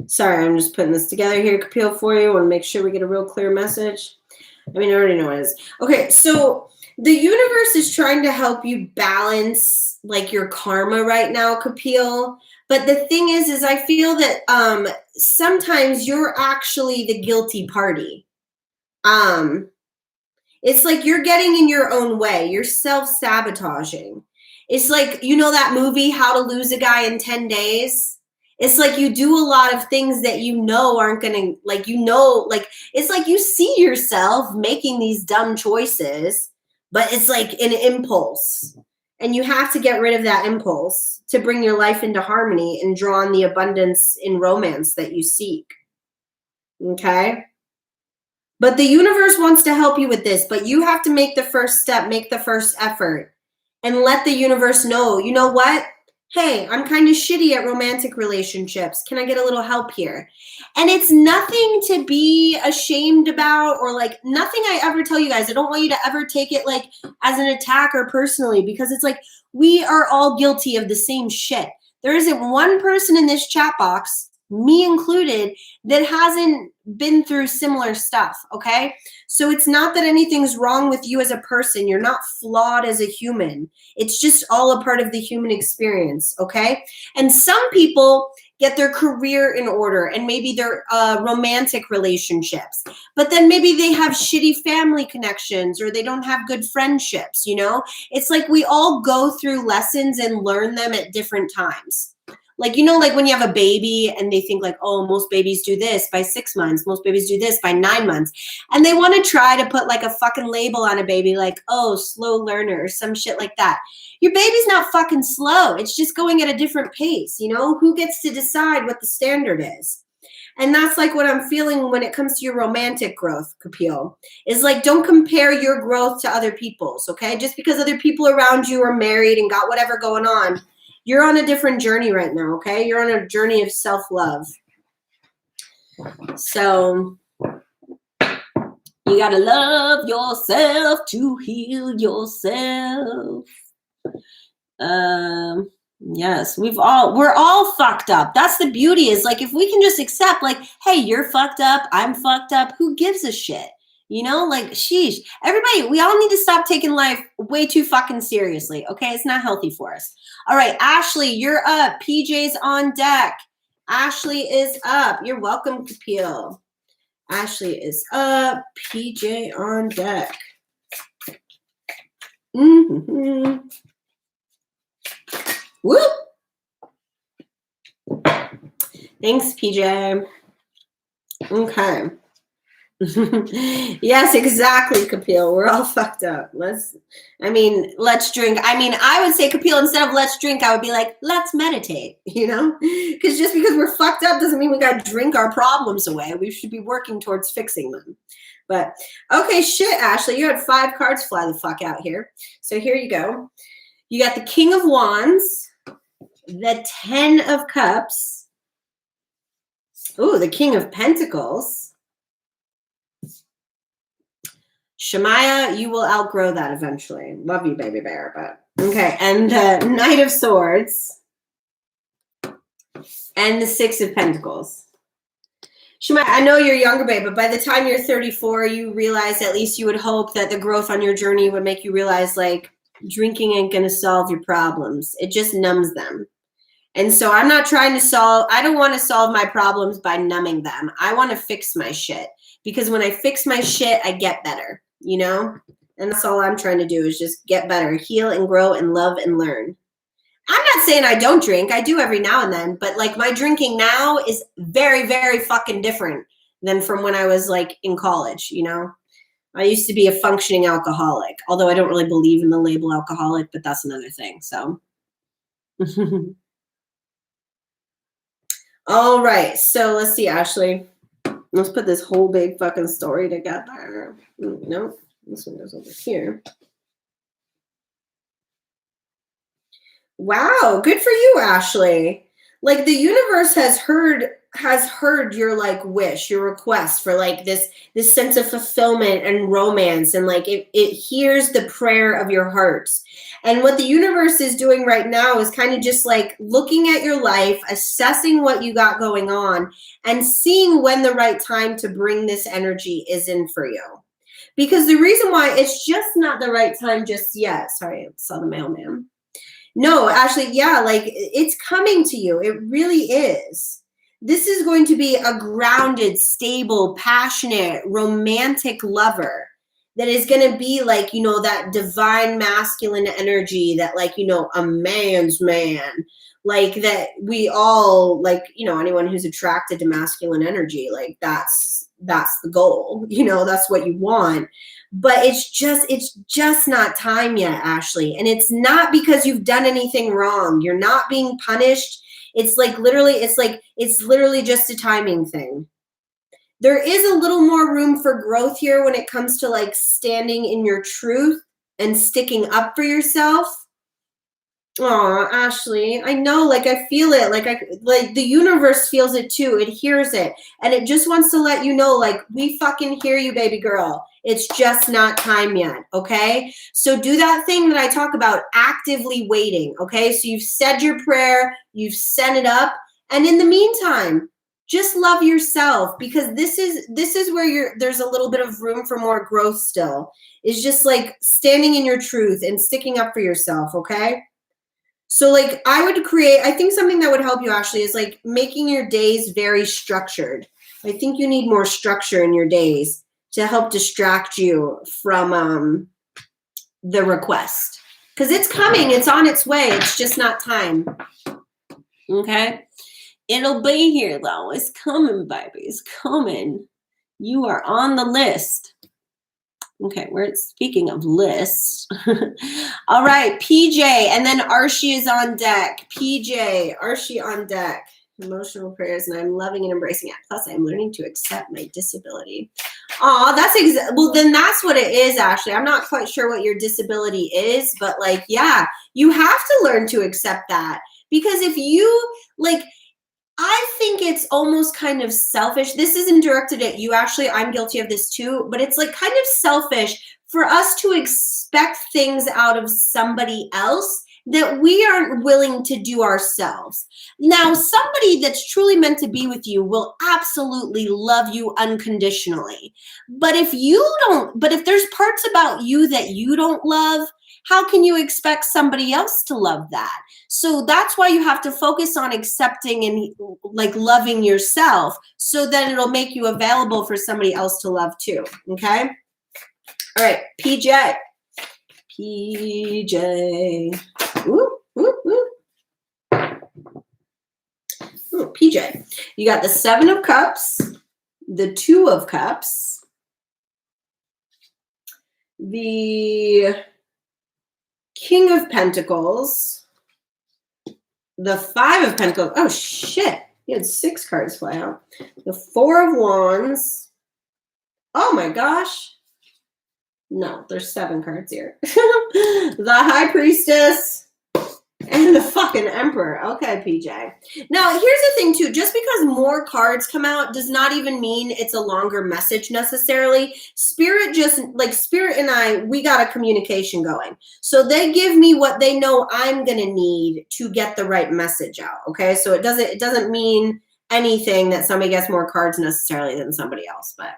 Sorry, I'm just putting this together here, Kapil, for you. I want to make sure we get a real clear message. I mean, I already know what it is. Okay, so the universe is trying to help you balance like your karma right now, Kapil. But the thing is I feel that sometimes you're actually the guilty party. It's like you're getting in your own way. You're self-sabotaging. It's like, you know that movie, How to Lose a Guy in 10 Days? It's like you do a lot of things that you know aren't going to, like, you know, like, it's like you see yourself making these dumb choices, but it's like an impulse. And you have to get rid of that impulse to bring your life into harmony and draw on the abundance in romance that you seek. Okay? But the universe wants to help you with this, but you have to make the first step, make the first effort, and let the universe know, you know what? Hey, I'm kind of shitty at romantic relationships. Can I get a little help here? And it's nothing to be ashamed about, or like nothing I ever tell you guys. I don't want you to ever take it like as an attack or personally, because it's like we are all guilty of the same shit. There isn't one person in this chat box, me included, that hasn't been through similar stuff, okay? So it's not that anything's wrong with you as a person. You're not flawed as a human. It's just all a part of the human experience, okay? And some people get their career in order and maybe their romantic relationships, but then maybe they have shitty family connections or they don't have good friendships, you know? It's like we all go through lessons and learn them at different times. Like, you know, like when you have a baby and they think like, oh, most babies do this by 6 months. Most babies do this by 9 months. And they want to try to put like a fucking label on a baby like, oh, slow learner or some shit like that. Your baby's not fucking slow. It's just going at a different pace, you know? Who gets to decide what the standard is? And that's like what I'm feeling when it comes to your romantic growth, Kapil. Is like, don't compare your growth to other people's, okay? Just because other people around you are married and got whatever going on, you're on a different journey right now, okay? You're on a journey of self-love. So you gotta love yourself to heal yourself. Yes, we're all fucked up. That's the beauty, is like, if we can just accept like, hey, you're fucked up, I'm fucked up, who gives a shit? You know, like, sheesh. Everybody, we all need to stop taking life way too fucking seriously, okay? It's not healthy for us. All right, Ashley, you're up. PJ's on deck. Ashley is up. You're welcome, Kapil. Ashley is up. PJ on deck. Mm-hmm. Whoop. Thanks, PJ. Okay. Yes, exactly, Kapil. We're all fucked up. Let's drink. I would say, Kapil, instead of let's drink, I would be like, let's meditate, you know? Because just because we're fucked up doesn't mean we got to drink our problems away. We should be working towards fixing them. But, okay, shit, Ashley, you had 5 cards fly the fuck out here. So here you go. You got the King of Wands, the 10 of Cups. Ooh, the King of Pentacles. Shemaya, you will outgrow that eventually. Love you, baby bear. But okay. And Knight of Swords. And the Six of Pentacles. Shemaya, I know you're younger, babe, but by the time you're 34, you realize, at least you would hope, that the growth on your journey would make you realize, like, drinking ain't going to solve your problems. It just numbs them. And so I'm not trying to I don't want to solve my problems by numbing them. I want to fix my shit. Because when I fix my shit, I get better, you know? And that's all I'm trying to do, is just get better, heal and grow and love and learn. I'm not saying I don't drink. I do every now and then. But, like, my drinking now is very, very fucking different than from when I was, like, in college, you know? I used to be a functioning alcoholic, although I don't really believe in the label alcoholic, but that's another thing, so. All right, so let's see, Ashley. Let's put this whole big fucking story together. No, this one goes over here. Wow, good for you, Ashley. Like, the universe has heard your, like, wish, your request for, like, this sense of fulfillment and romance, and, like, it hears the prayer of your heart. And what the universe is doing right now is kind of just, like, looking at your life, assessing what you got going on, and seeing when the right time to bring this energy is in for you. Because the reason why it's just not the right time just yet. Sorry, I saw the mailman. No, actually, yeah, like, it's coming to you. It really is. This is going to be a grounded, stable, passionate, romantic lover that is going to be, like, you know, that divine masculine energy that, like, you know, a man's man, like, that we all, like, you know, anyone who's attracted to masculine energy, like, that's the goal, you know, that's what you want. But it's just not time yet, Ashley. And it's not because you've done anything wrong. You're not being punished. It's literally just a timing thing. There is a little more room for growth here when it comes to, like, standing in your truth and sticking up for yourself. Oh, Ashley, I know, like, I feel it. Like the universe feels it too. It hears it. And it just wants to let you know, like, we fucking hear you, baby girl. It's just not time yet, okay? So do that thing that I talk about, actively waiting, okay? So you've said your prayer, you've sent it up, and in the meantime, just love yourself, because this is where there's a little bit of room for more growth still. It's just, like, standing in your truth and sticking up for yourself, okay? So, like, I think something that would help you, Ashley, is, like, making your days very structured. I think you need more structure in your days to help distract you from the request. Because it's coming. It's on its way. It's just not time. Okay? It'll be here, though. It's coming, baby. It's coming. You are on the list. Okay, we're speaking of lists. All right, PJ, and then Archie is on deck. PJ, Archie on deck. Emotional prayers, and I'm loving and embracing it. Plus, I'm learning to accept my disability. Oh, well, then that's what it is, Ashley. I'm not quite sure what your disability is, but, like, yeah, you have to learn to accept that. Because if you, like, I think it's almost kind of selfish. This isn't directed at you, Ashley. I'm guilty of this too, but it's, like, kind of selfish for us to expect things out of somebody else that we aren't willing to do ourselves. Now, somebody that's truly meant to be with you will absolutely love you unconditionally. But if there's parts about you that you don't love, how can you expect somebody else to love that? So that's why you have to focus on accepting and, like, loving yourself, so that it'll make you available for somebody else to love too. Okay? All right, PJ. Ooh, ooh, ooh. Ooh, PJ. You got the 7 of Cups, the 2 of Cups, the King of Pentacles, the 5 of Pentacles. Oh, shit. You had 6 cards fly out. The 4 of Wands. Oh, my gosh. No, there's 7 cards here. The High Priestess. And the fucking Emperor. Okay, PJ. Now, here's the thing, too. Just because more cards come out does not even mean it's a longer message necessarily. Spirit Spirit and I, we got a communication going. So they give me what they know I'm going to need to get the right message out, okay? So it doesn't mean anything that somebody gets more cards necessarily than somebody else, but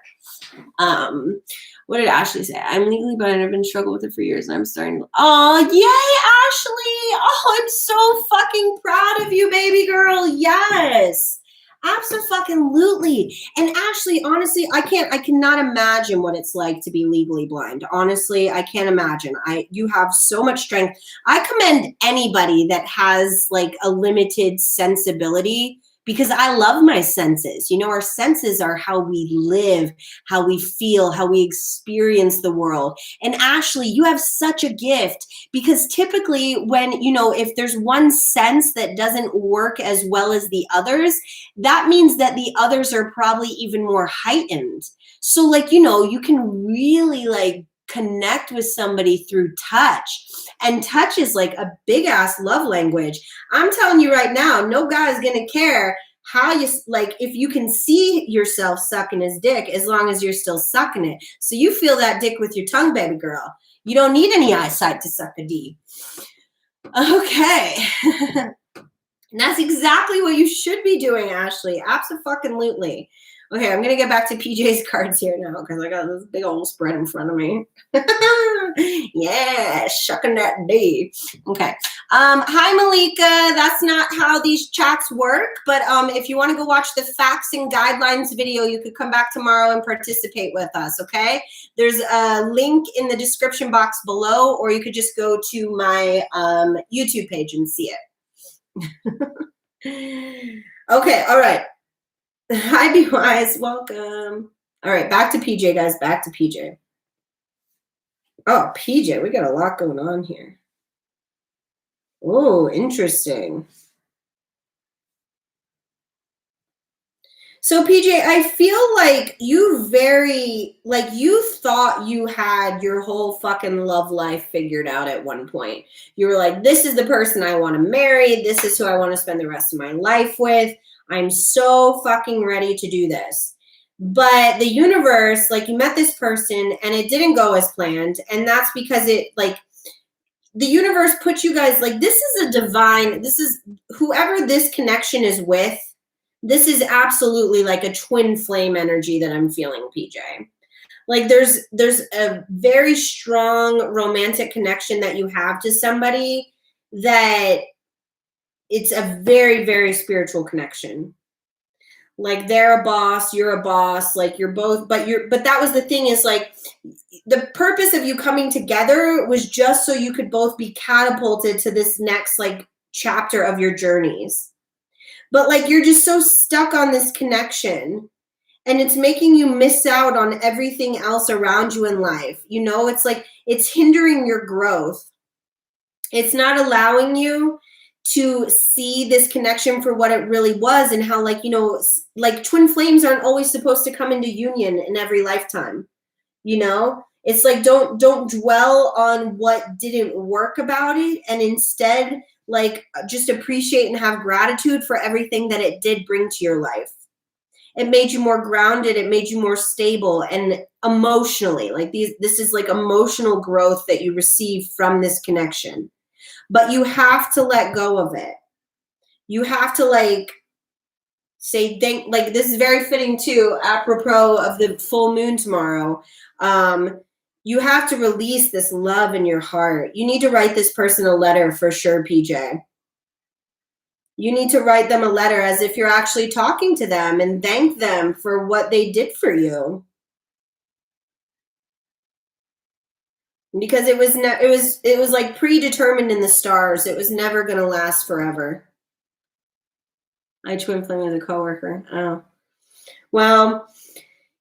what did Ashley say? I'm legally blind. I've been struggling with it for years and I'm starting to, oh, yay, Ashley. Oh, I'm so fucking proud of you, baby girl. Yes. Absolutely. And Ashley, honestly, I cannot imagine what it's like to be legally blind. Honestly, I can't imagine. You have so much strength. I commend anybody that has like a limited sensibility, because I love my senses. You know, our senses are how we live, how we feel, how we experience the world. And Ashley, you have such a gift, because typically when, you know, if there's one sense that doesn't work as well as the others, that means that the others are probably even more heightened. So like, you know, you can really like connect with somebody through touch. And touch is like a big ass love language. I'm telling you right now, no guy is going to care how you, like, if you can see yourself sucking his dick, as long as you're still sucking it. So you feel that dick with your tongue, baby girl. You don't need any eyesight to suck a D. Okay. And that's exactly what you should be doing, Ashley. Absolutely. Okay, I'm going to get back to PJ's cards here now, because I got this big old spread in front of me. Yeah, shucking that D. Okay. Hi, Malika. That's not how these chats work, but if you want to go watch the facts and guidelines video, you could come back tomorrow and participate with us, okay? There's a link in the description box below, or you could just go to my YouTube page and see it. Okay, all right. Hi, Be Wise. Welcome. All right, back to PJ, guys. Back to PJ. Oh, PJ, we got a lot going on here. Oh, interesting. So, PJ, I feel like you thought you had your whole fucking love life figured out at one point. You were like, this is the person I want to marry. This is who I want to spend the rest of my life with. I'm so fucking ready to do this. But the universe, like, you met this person and it didn't go as planned. And that's because the universe put you guys, like, this is whoever this connection is with, this is absolutely like a twin flame energy that I'm feeling, PJ. Like there's a very strong romantic connection that you have to somebody, that it's a very, very spiritual connection. Like they're a boss, you're a boss, like you're both, but that was the thing, is like the purpose of you coming together was just so you could both be catapulted to this next like chapter of your journeys. But like you're just so stuck on this connection, and it's making you miss out on everything else around you in life. You know, it's like it's hindering your growth. It's not allowing you to see this connection for what it really was, and how, like, you know, like twin flames aren't always supposed to come into union in every lifetime. You know, it's like don't dwell on what didn't work about it, and instead like just appreciate and have gratitude for everything that it did bring to your life. It made you more grounded, it made you more stable, and emotionally, like this is like emotional growth that you receive from this connection. But you have to let go of it. You have to like say thank, like this is very fitting too, apropos of the full moon tomorrow. You have to release this love in your heart. You need to write this person a letter for sure, PJ. You need to write them a letter as if you're actually talking to them and thank them for what they did for you. Because it was like predetermined in the stars. It was never going to last forever. I twin flame with a coworker. Oh, well,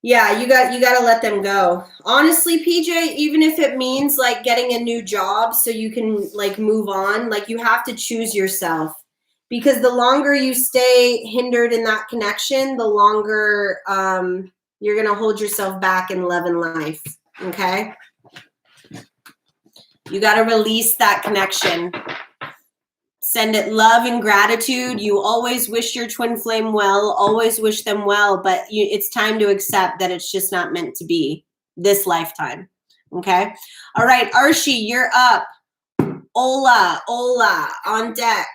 yeah, you got to let them go. Honestly, PJ, even if it means like getting a new job so you can like move on, like you have to choose yourself. Because the longer you stay hindered in that connection, the longer you're going to hold yourself back in love and life. Okay? You got to release that connection. Send it love and gratitude. You always wish your twin flame well, always wish them well, but it's time to accept that it's just not meant to be this lifetime. Okay? All right, Archie, you're up. Ola, on deck.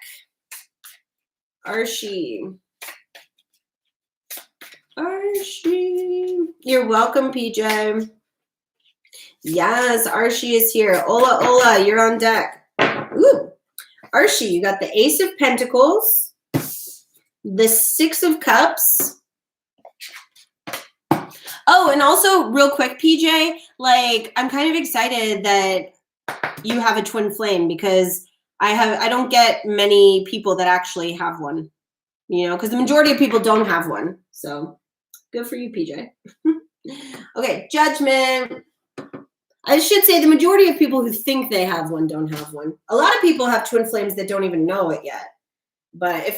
Archie. You're welcome, PJ. Yes, Archie is here. Ola, you're on deck. Ooh. Archie, you got the Ace of Pentacles, the Six of Cups. Oh, and also real quick, PJ, like I'm kind of excited that you have a twin flame because I don't get many people that actually have one, you know, because the majority of people don't have one. So good for you, PJ. Okay, Judgment. I should say the majority of people who think they have one don't have one. A lot of people have twin flames that don't even know it yet. But if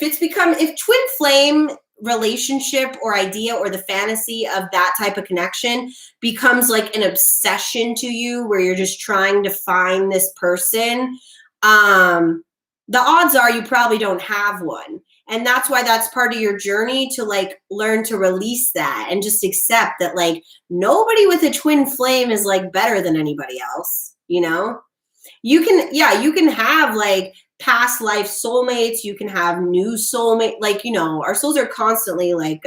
twin flame relationship or idea or the fantasy of that type of connection becomes like an obsession to you where you're just trying to find this person, the odds are you probably don't have one. And that's why that's part of your journey to like learn to release that and just accept that like nobody with a twin flame is like better than anybody else, you know? You can have like past life soulmates, you can have new soulmate, like, you know, our souls are constantly like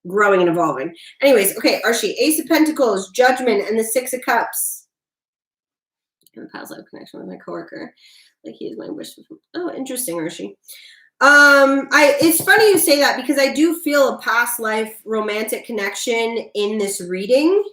growing and evolving. Anyways, okay, Archie, Ace of Pentacles, Judgment, and the Six of Cups. And a past life connection with my coworker. Like he is my wish. Oh, interesting, Archie. It's funny you say that because I do feel a past life romantic connection in this reading.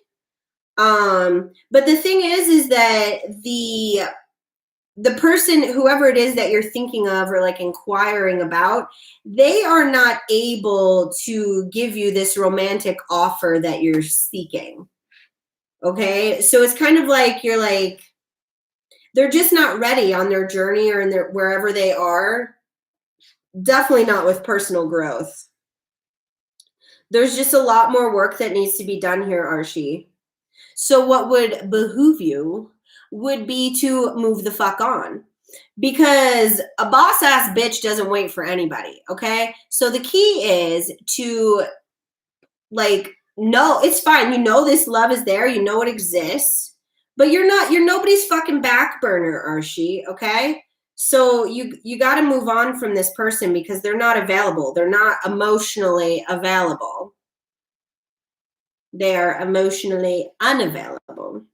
But the thing is that the person, whoever it is that you're thinking of or like inquiring about, they are not able to give you this romantic offer that you're seeking. Okay. So it's kind of like, you're like, they're just not ready on their journey or in their, wherever they are. Definitely not with personal growth. There's just a lot more work that needs to be done here, Archie. So what would behoove you would be to move the fuck on, because a boss ass bitch doesn't wait for anybody. Okay. So the key is to like, no, it's fine. You know, this love is there. You know, it exists, but you're nobody's fucking back burner, Archie. Okay. So you got to move on from this person because they're not available. They're not emotionally available. They are emotionally unavailable.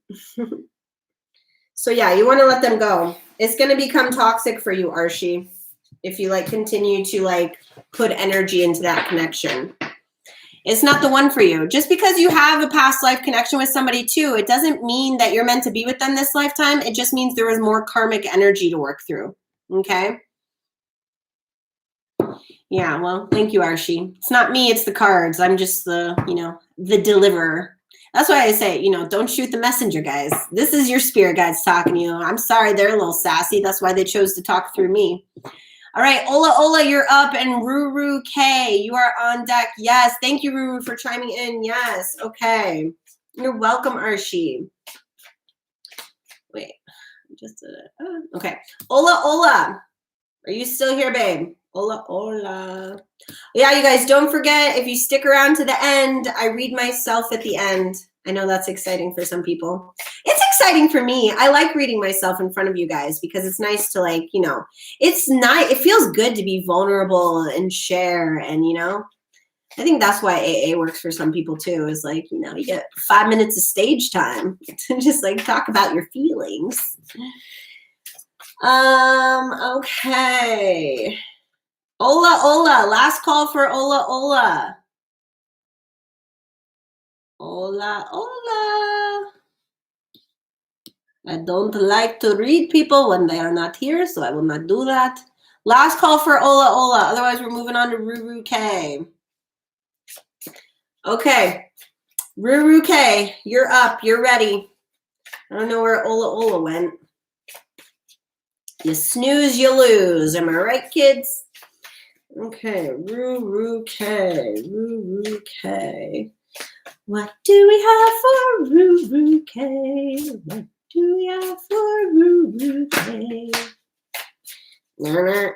So yeah, you want to let them go. It's going to become toxic for you, Archie, if you like continue to like put energy into that connection. It's not the one for you. Just because you have a past life connection with somebody too, it doesn't mean that you're meant to be with them this lifetime. It just means there is more karmic energy to work through. Okay? Yeah, well, thank you, Archie. It's not me, it's the cards. I'm just the, you know, the deliverer. That's why I say, you know, don't shoot the messenger, guys. This is your spirit guides talking to you. I'm sorry they're a little sassy. That's why they chose to talk through me. All right, Ola, you're up, and Ruru K, you are on deck. Yes, thank you, Ruru, for chiming in. Yes, okay. You're welcome, Archie. Wait, just okay. Ola, are you still here, babe? Ola. Yeah, you guys, don't forget, if you stick around to the end, I read myself at the end. I know that's exciting for some people. It's exciting for me. I like reading myself in front of you guys because it's nice to, like, you know, it's nice. It feels good to be vulnerable and share. And, you know, I think that's why AA works for some people too, is like, you know, you get 5 minutes of stage time to just like talk about your feelings. Okay. Ola, last call for Ola. Ola. I don't like to read people when they are not here, so I will not do that. Last call for Ola. Otherwise, we're moving on to Ruru K. Okay. Ruru K, you're up. You're ready. I don't know where Ola went. You snooze, you lose. Am I right, kids? Okay, Ruru K. What do we have for Ruru K? What do we have for Ruru K? Okay.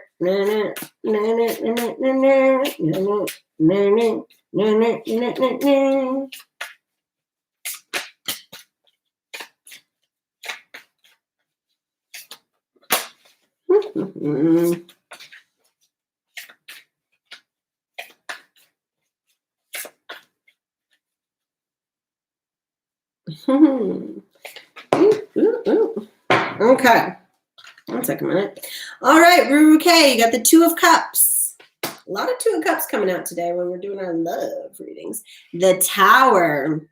I'll take a minute. All right, Ruru K, you got the Two of Cups. A lot of Two of Cups coming out today when we're doing our love readings. The Tower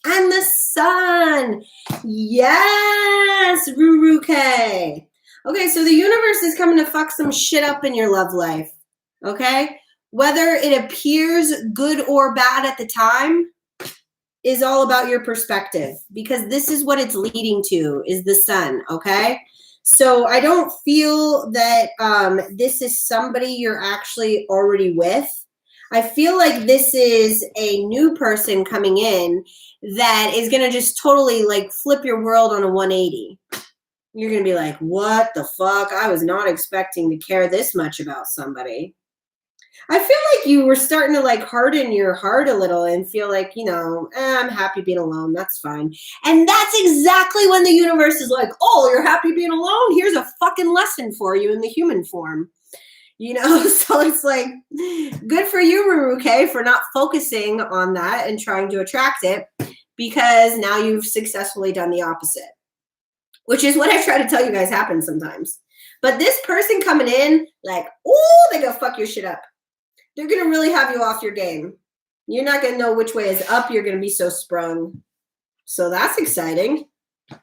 and the Sun. Yes, Ruru K. Okay, so the universe is coming to fuck some shit up in your love life. Okay? Whether it appears good or bad at the time is all about your perspective, because this is what it's leading to, is the Sun, okay? So I don't feel that this is somebody you're actually already with. I feel like this is a new person coming in that is going to just totally like flip your world on a 180. You're going to be like, what the fuck? I was not expecting to care this much about somebody. I feel like you were starting to like harden your heart a little and feel like, I'm happy being alone. That's fine. And that's exactly when the universe is like, oh, you're happy being alone? Here's a fucking lesson for you in the human form. So it's like, good for you, Ruru K, for not focusing on that and trying to attract it, because now you've successfully done the opposite, which is what I try to tell you guys happens sometimes. But this person coming in like, oh, they go fuck your shit up. They're going to really have you off your game. You're not going to know which way is up. You're going to be so sprung. So that's exciting.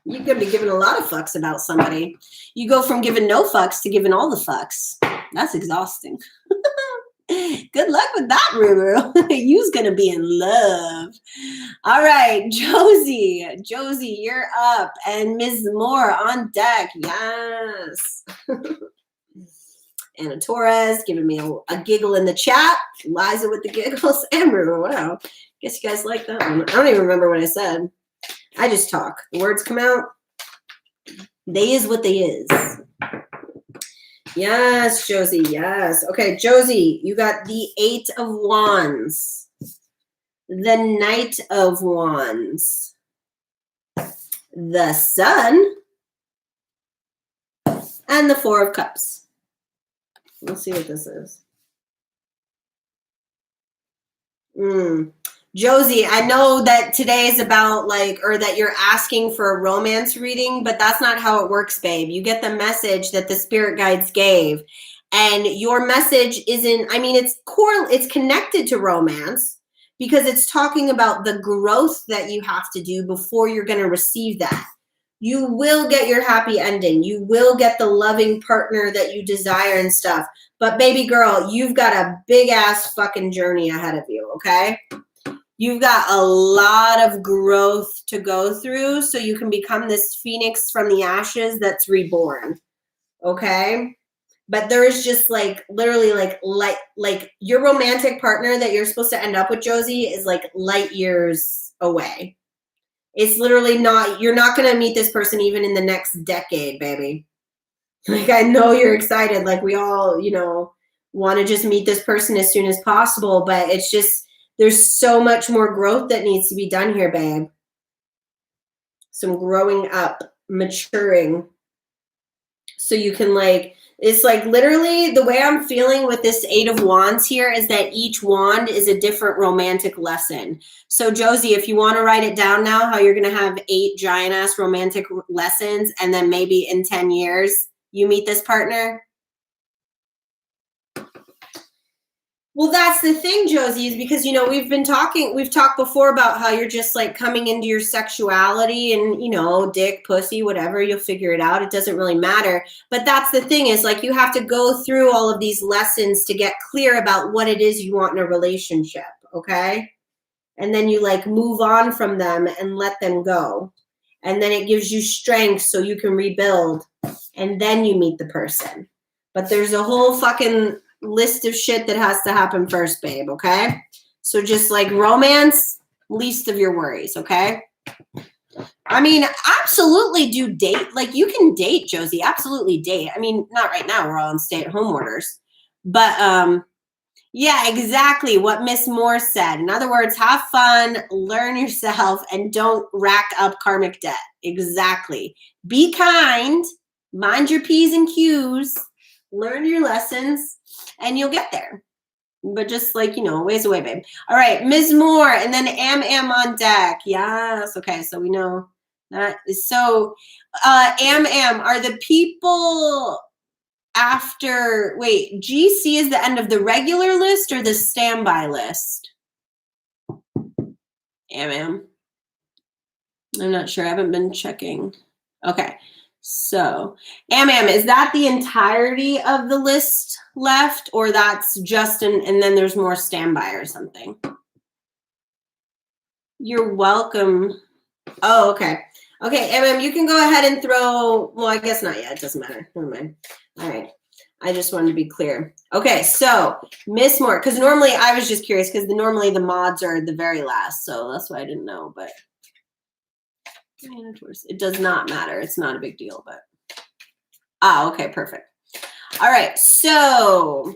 You're going to be giving a lot of fucks about somebody. You go from giving no fucks to giving all the fucks. That's exhausting. Good luck with that, Ruru. You's going to be in love. All right, Josie. Josie, you're up. And Ms. Moore on deck. Yes. Anna Torres giving me a giggle in the chat. Liza with the giggles. And Ruru, wow. Guess you guys like that one. I don't even remember what I said. I just talk. The words come out. They is what they is. Yes, Josie. Yes. Okay, Josie, you got the 8 of Wands. The Knight of Wands. The Sun. And the 4 of Cups. Let's see what this is. Josie, I know that today is about or that you're asking for a romance reading, but that's not how it works, babe. You get the message that the spirit guides gave, and your message isn't, it's connected to romance because it's talking about the growth that you have to do before you're going to receive that. You will get your happy ending. You will get the loving partner that you desire and stuff. But baby girl, you've got a big ass fucking journey ahead of you, okay? You've got a lot of growth to go through so you can become this phoenix from the ashes that's reborn, okay? But there is just literally your romantic partner that you're supposed to end up with, Josie, is light years away. It's literally not, you're not going to meet this person even in the next decade, baby. I know you're excited. We all, want to just meet this person as soon as possible, but it's just, there's so much more growth that needs to be done here, babe. Some growing up, maturing. So you can it's literally the way I'm feeling with this 8 of Wands here is that each wand is a different romantic lesson. So Josie, if you want to write it down now, how you're going to have 8 giant ass romantic lessons, and then maybe in 10 years, you meet this partner. Well, that's the thing, Josie, is because, we've talked before about how you're just coming into your sexuality and, dick, pussy, whatever, you'll figure it out. It doesn't really matter. But that's the thing is you have to go through all of these lessons to get clear about what it is you want in a relationship. Okay. And then you move on from them and let them go. And then it gives you strength so you can rebuild, and then you meet the person. But there's a whole fucking list of shit that has to happen first, babe, okay? So just romance, least of your worries, okay? I mean, absolutely do date. Like, you can date, Josie. Absolutely date. I mean, not right now. We're all on stay-at-home orders. But yeah, exactly what Miss Moore said. In other words, have fun, learn yourself, and don't rack up karmic debt. Exactly. Be kind, mind your P's and Q's, learn your lessons, and you'll get there. But just like, ways away, babe. All right, Ms. Moore, and then Am on deck. Yes. Okay, so we know that. So, Am, are the people after, wait, GC is the end of the regular list or the standby list? Am. I'm not sure. I haven't been checking. Okay. So, Am, is that the entirety of the list left, or that's just and then there's more standby or something? You're welcome. Oh, okay. Okay, Am, you can go ahead and throw, well, I guess not yet. It doesn't matter. Never mind. All right. I just wanted to be clear. Okay, so Miss Moore, because normally I was just curious because normally the mods are the very last, so that's why I didn't know, but it does not matter. It's not a big deal, but okay, perfect. All right, so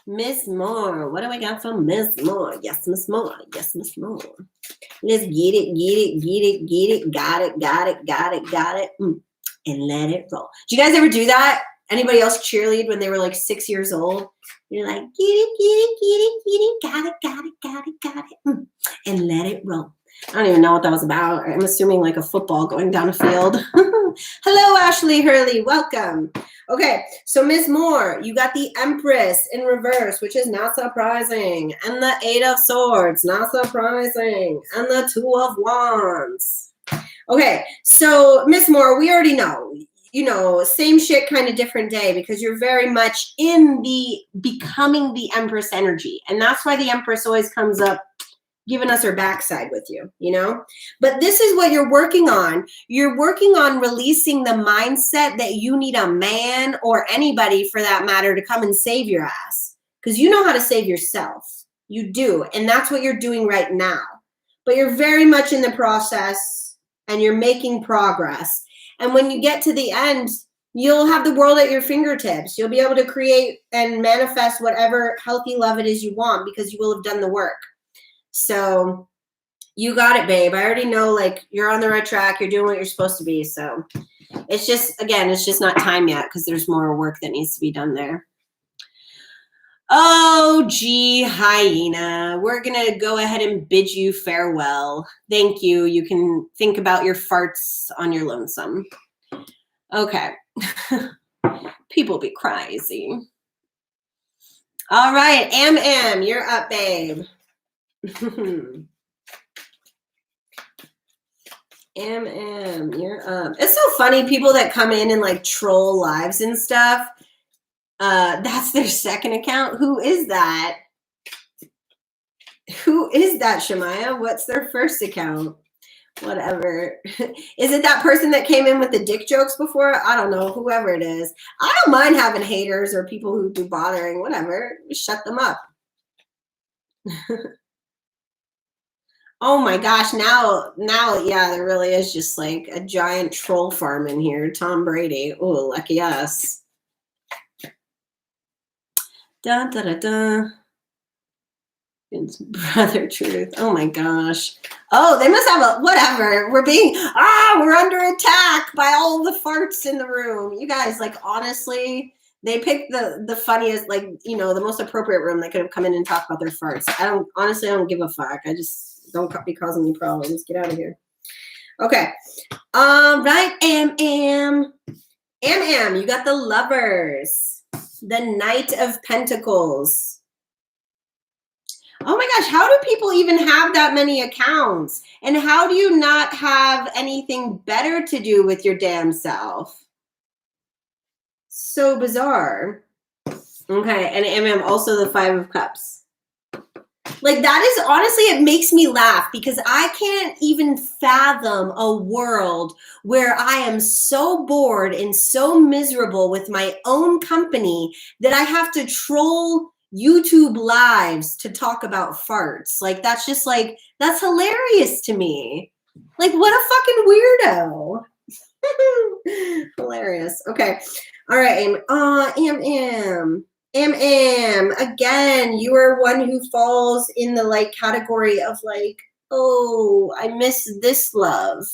Miss Moore, what do I got from Miss Moore? Yes, Miss Moore. Yes, Miss Moore. Let's get it. Got it. And let it roll. Do you guys ever do that? Anybody else cheerlead when they were like 6 years old? You're like, get it. Got it. And let it roll. I don't even know what that was about. I'm assuming like a football going down a field. Hello, Ashley Hurley. Welcome. Okay, so Ms. Moore, you got the Empress in reverse, which is not surprising. And the Eight of Swords, not surprising. And the Two of Wands. Okay, so Ms. Moore, we already know. Same shit, kind of different day, because you're very much in the becoming the Empress energy. And that's why the Empress always comes up giving us her backside with you, But this is what you're working on. You're working on releasing the mindset that you need a man or anybody for that matter to come and save your ass. Because you know how to save yourself. You do. And that's what you're doing right now. But you're very much in the process and you're making progress. And when you get to the end, you'll have the world at your fingertips. You'll be able to create and manifest whatever healthy love it is you want because you will have done the work. So you got it, babe. I already know, like, you're on the right track. You're doing what you're supposed to be. So it's just, again, it's just not time yet because there's more work that needs to be done there. Oh, gee, hyena. We're going to go ahead and bid you farewell. Thank you. You can think about your farts on your lonesome. Okay. People be crazy. All right. Am, you're up, babe. Am, you're up. It's so funny, people that come in and like troll lives and stuff. That's their second account. Who is that? Who is that, Shemaya? What's their first account? Whatever. Is it that person that came in with the dick jokes before? I don't know. Whoever it is. I don't mind having haters or people who do bothering. Whatever. Just shut them up. Oh my gosh, now, yeah, there really is just like a giant troll farm in here. Tom Brady. Oh, lucky us. Dun, dun, dun, dun. It's brother truth. Oh my gosh. Oh, they must have whatever. We're under attack by all the farts in the room. You guys, like, honestly, they picked the funniest, like, the most appropriate room they could have come in and talk about their farts. I don't give a fuck. I just don't be causing me problems. Get out of here. Okay. Right. Am, you got the Lovers. The Knight of Pentacles. Oh my gosh, how do people even have that many accounts? And how do you not have anything better to do with your damn self? So bizarre. Okay, and Am, also the Five of Cups. Like, that is, honestly, it makes me laugh because I can't even fathom a world where I am so bored and so miserable with my own company that I have to troll YouTube lives to talk about farts. Like, that's just like, that's hilarious to me. Like, what a fucking weirdo. Hilarious. Okay. All right, Am. Again, you are one who falls in the like category of like, oh, I miss this love.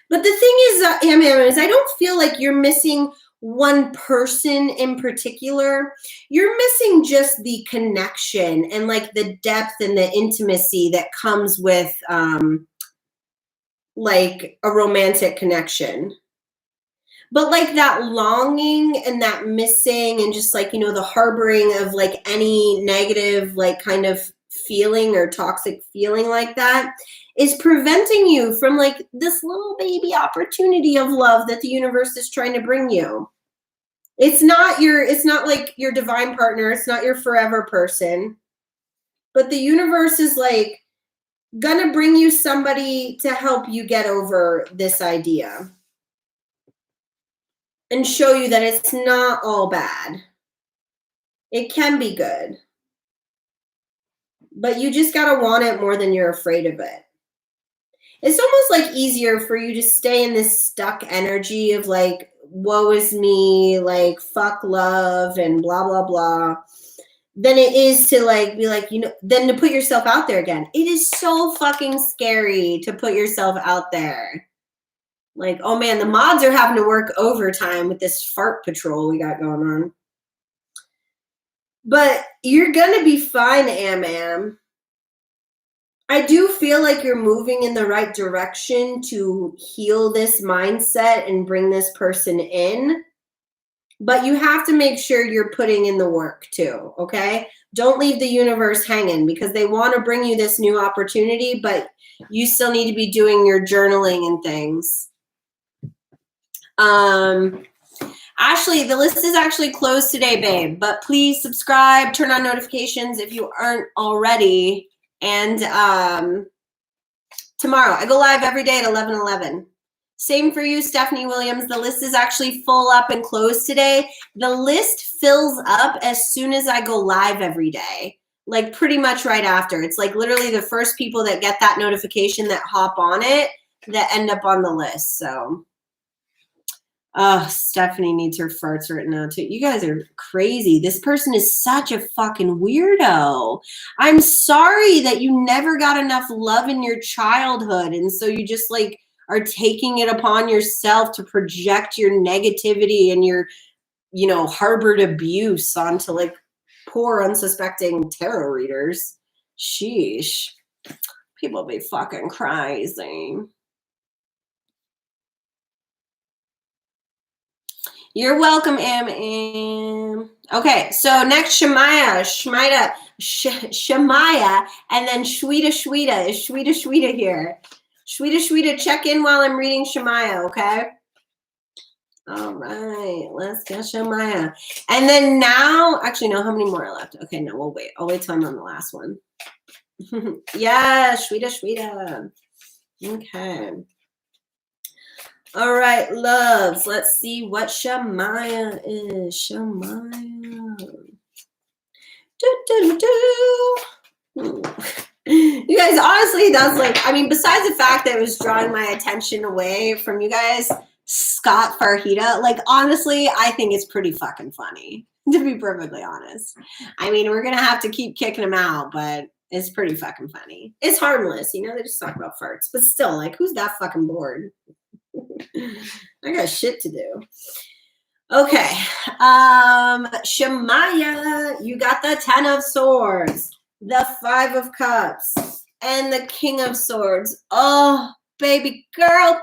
But the thing is, Am, is I don't feel like you're missing one person in particular. You're missing just the connection and like the depth and the intimacy that comes with like a romantic connection. But like that longing and that missing and just like, you know, the harboring of like any negative, like kind of feeling or toxic feeling like that is preventing you from like this little baby opportunity of love that the universe is trying to bring you. It's not like your divine partner. It's not your forever person, but the universe is like gonna bring you somebody to help you get over this idea and show you that it's not all bad. It can be good. But you just got to want it more than you're afraid of it. It's almost like easier for you to stay in this stuck energy of like, woe is me, like fuck love and blah, blah, blah, than it is to like be like, you know, then to put yourself out there again. It is so fucking scary to put yourself out there. Like, oh man, the mods are having to work overtime with this fart patrol we got going on. But you're going to be fine, Am. I do feel like you're moving in the right direction to heal this mindset and bring this person in. But you have to make sure you're putting in the work too, okay? Don't leave the universe hanging because they want to bring you this new opportunity, but you still need to be doing your journaling and things. Ashley, the list is actually closed today, babe, but please subscribe, turn on notifications if you aren't already. And tomorrow, I go live every day at 11:11. Same for you, Stephanie Williams. The list is actually full up and closed today. The list fills up as soon as I go live every day, like pretty much right after. It's like literally the first people that get that notification that hop on it that end up on the list. So Stephanie needs her farts written out too. You guys are crazy. This person is such a fucking weirdo. I'm sorry that you never got enough love in your childhood. And so you just like are taking it upon yourself to project your negativity and your, you know, harbored abuse onto like poor unsuspecting tarot readers. Sheesh. People be fucking crazy. You're welcome, Am. Okay, so next Shemaya, and then Shweta. Is Shweta here? Shweta, check in while I'm reading Shemaya, okay? All right, let's get Shemaya. And then now, actually, no, how many more are left? Okay, no, we'll wait. I'll wait till I'm on the last one. Yeah, Shweta. Okay. All right, loves. Let's see what Shemaya is. Shemaya. You guys, honestly, that's like, I mean, besides the fact that it was drawing my attention away from you guys, Scott Farhita, like, honestly, I think it's pretty fucking funny, to be perfectly honest. I mean, we're going to have to keep kicking him out, but it's pretty fucking funny. It's harmless, you know, they just talk about farts, but still, like, who's that fucking bored? I got shit to do. Okay. Shemaya, you got the 10 of Swords, the 5 of Cups, and the King of Swords. Oh, baby girl.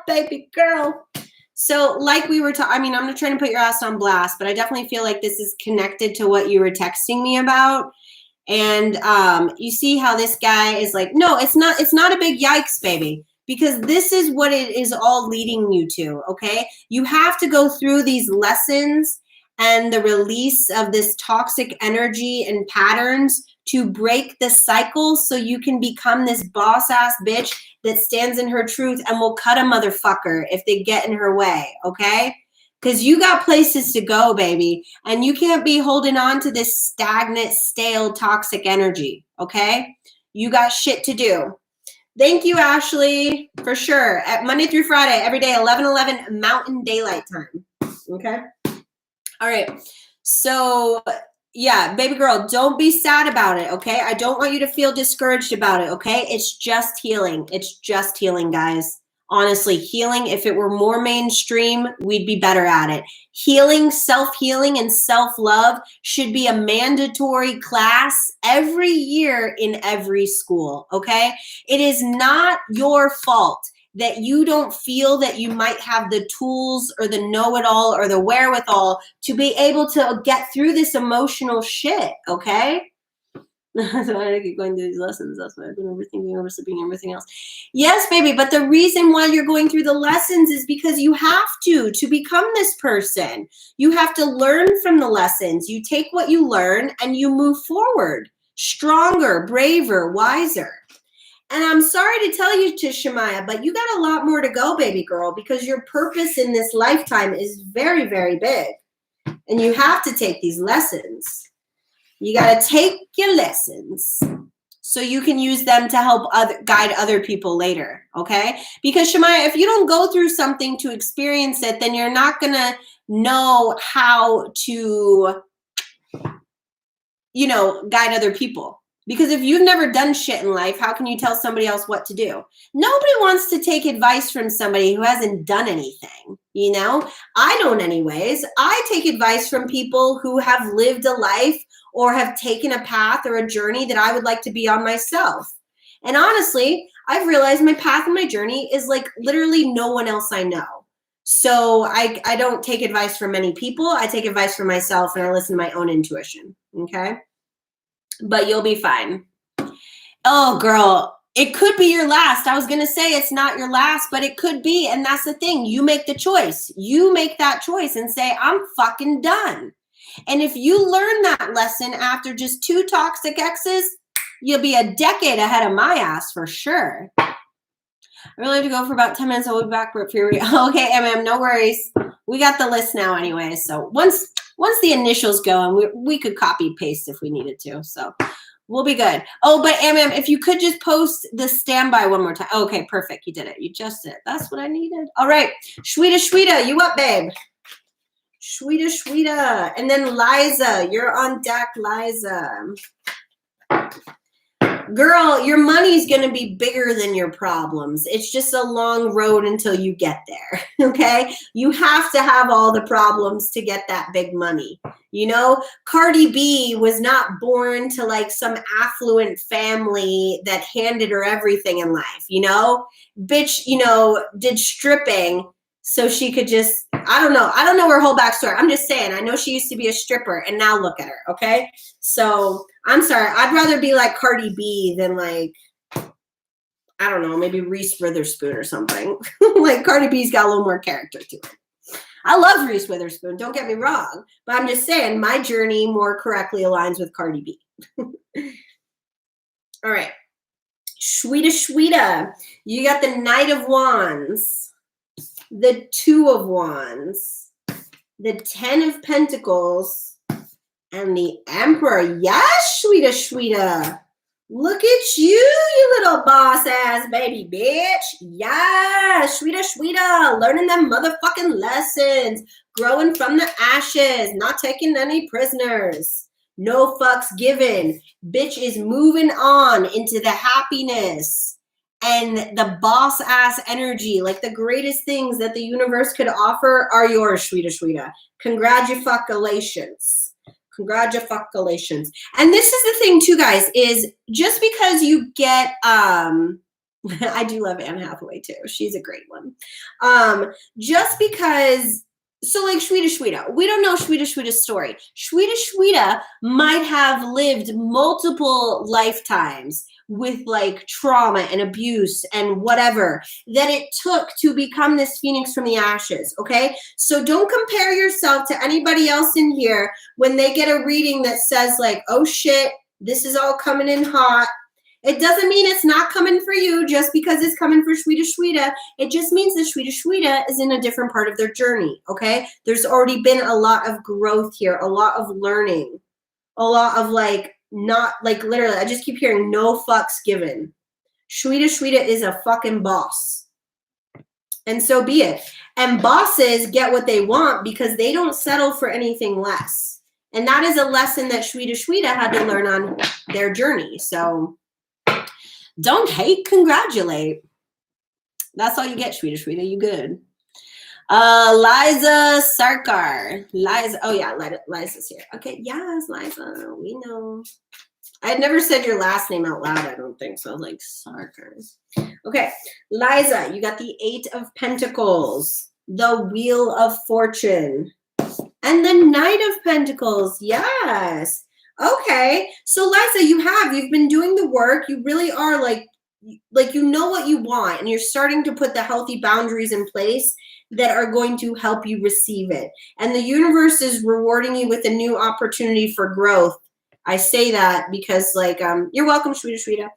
So like we were talking, I mean, I'm not trying to put your ass on blast, but I definitely feel like this is connected to what you were texting me about. And you see how this guy is like, no, it's not a big yikes, baby. Because this is what it is all leading you to, okay? You have to go through these lessons and the release of this toxic energy and patterns to break the cycle so you can become this boss-ass bitch that stands in her truth and will cut a motherfucker if they get in her way, okay? Because you got places to go, baby, and you can't be holding on to this stagnant, stale, toxic energy, okay? You got shit to do. Thank you, Ashley, for sure. At Monday through Friday, every day, 11:11 Mountain Daylight Time. Okay? All right. So, yeah, baby girl, don't be sad about it, okay? I don't want you to feel discouraged about it, okay? It's just healing. It's just healing, guys. Honestly, healing, if it were more mainstream, we'd be better at it. Healing, self-healing, and self-love should be a mandatory class every year in every school, okay? It is not your fault that you don't feel that you might have the tools or the know-it-all or the wherewithal to be able to get through this emotional shit, okay? That's why I keep going through these lessons. That's why I've been overthinking, oversleeping, and everything else. Yes, baby, but the reason why you're going through the lessons is because you have to become this person. You have to learn from the lessons. You take what you learn and you move forward, stronger, braver, wiser. And I'm sorry to tell you, Shemaya, but you got a lot more to go, baby girl, because your purpose in this lifetime is very, very big. And you have to take these lessons. You got to take your lessons so you can use them to help guide other people later, okay? Because Shemaya, if you don't go through something to experience it, then you're not going to know how to, guide other people. Because if you've never done shit in life, how can you tell somebody else what to do? Nobody wants to take advice from somebody who hasn't done anything, I don't anyways. I take advice from people who have lived a life or have taken a path or a journey that I would like to be on myself. And honestly, I've realized my path and my journey is like literally no one else I know. So I don't take advice from many people. I take advice from myself and I listen to my own intuition, okay? But you'll be fine. Oh, girl, it could be your last. I was going to say it's not your last, but it could be. And that's the thing. You make the choice. You make that choice and say, I'm fucking done. And if you learn that lesson after just 2 toxic exes, you'll be a decade ahead of my ass for sure. I really have to go for about 10 minutes. I'll be back for a period. Okay, MM, no worries. We got the list now anyway. So once the initials go, and we could copy paste if we needed to. So we'll be good. Oh, but MM, if you could just post the standby one more time. Okay, perfect. You did it. You just did it. That's what I needed. All right. Shweta, you up, babe? Shweta. And then Liza, you're on deck, Liza. Girl, your money's going to be bigger than your problems. It's just a long road until you get there, okay? You have to have all the problems to get that big money. Cardi B was not born to like some affluent family that handed her everything in life, Bitch, did stripping so she could just, I don't know her whole backstory. I'm just saying, I know she used to be a stripper and now look at her, okay? So I'm sorry, I'd rather be like Cardi B than like, I don't know, maybe Reese Witherspoon or something. Like Cardi B's got a little more character to it. I love Reese Witherspoon, don't get me wrong, but I'm just saying my journey more correctly aligns with Cardi B. All right, Shweta, you got the Knight of Wands, the 2 of Wands, the 10 of Pentacles, and the Emperor. Yes, Shweta. Look at you little boss ass baby bitch. Yes, Shweta. Learning them motherfucking lessons. Growing from the ashes. Not taking any prisoners. No fucks given. Bitch is moving on into the happiness and the boss ass energy. Like the greatest things that the universe could offer are yours, Shweta. Congratulations. Congratulations. And this is the thing too, guys, is just because you get, I do love Anne Hathaway too. She's a great one. Just because, so like Shweta, we don't know Shweta's story. Shweta might have lived multiple lifetimes with like trauma and abuse and whatever that it took to become this phoenix from the ashes, okay? So don't compare yourself to anybody else in here when they get a reading that says like, oh shit, this is all coming in hot. It doesn't mean it's not coming for you just because it's coming for Shweta. It just means that Shweta is in a different part of their journey, okay? There's already been a lot of growth here, a lot of learning, a lot of like, not like literally, I just keep hearing no fucks given. Shweta is a fucking boss. And so be it. And bosses get what they want because they don't settle for anything less. And that is a lesson that Shweta had to learn on their journey. So don't hate, congratulate. That's all you get, Shweta. You good. Liza Sarkar. Liza. Oh, yeah. Liza's here. Okay. Yes, Liza. We know. I had never said your last name out loud, I don't think. So I was like, Sarkar. Okay. Liza, you got the 8 of Pentacles, the Wheel of Fortune, and the Knight of Pentacles. Yes. Okay. So Liza, you've been doing the work. You really are like you know what you want, and you're starting to put the healthy boundaries in place that are going to help you receive it. And the universe is rewarding you with a new opportunity for growth. I say that because you're welcome, Shweta.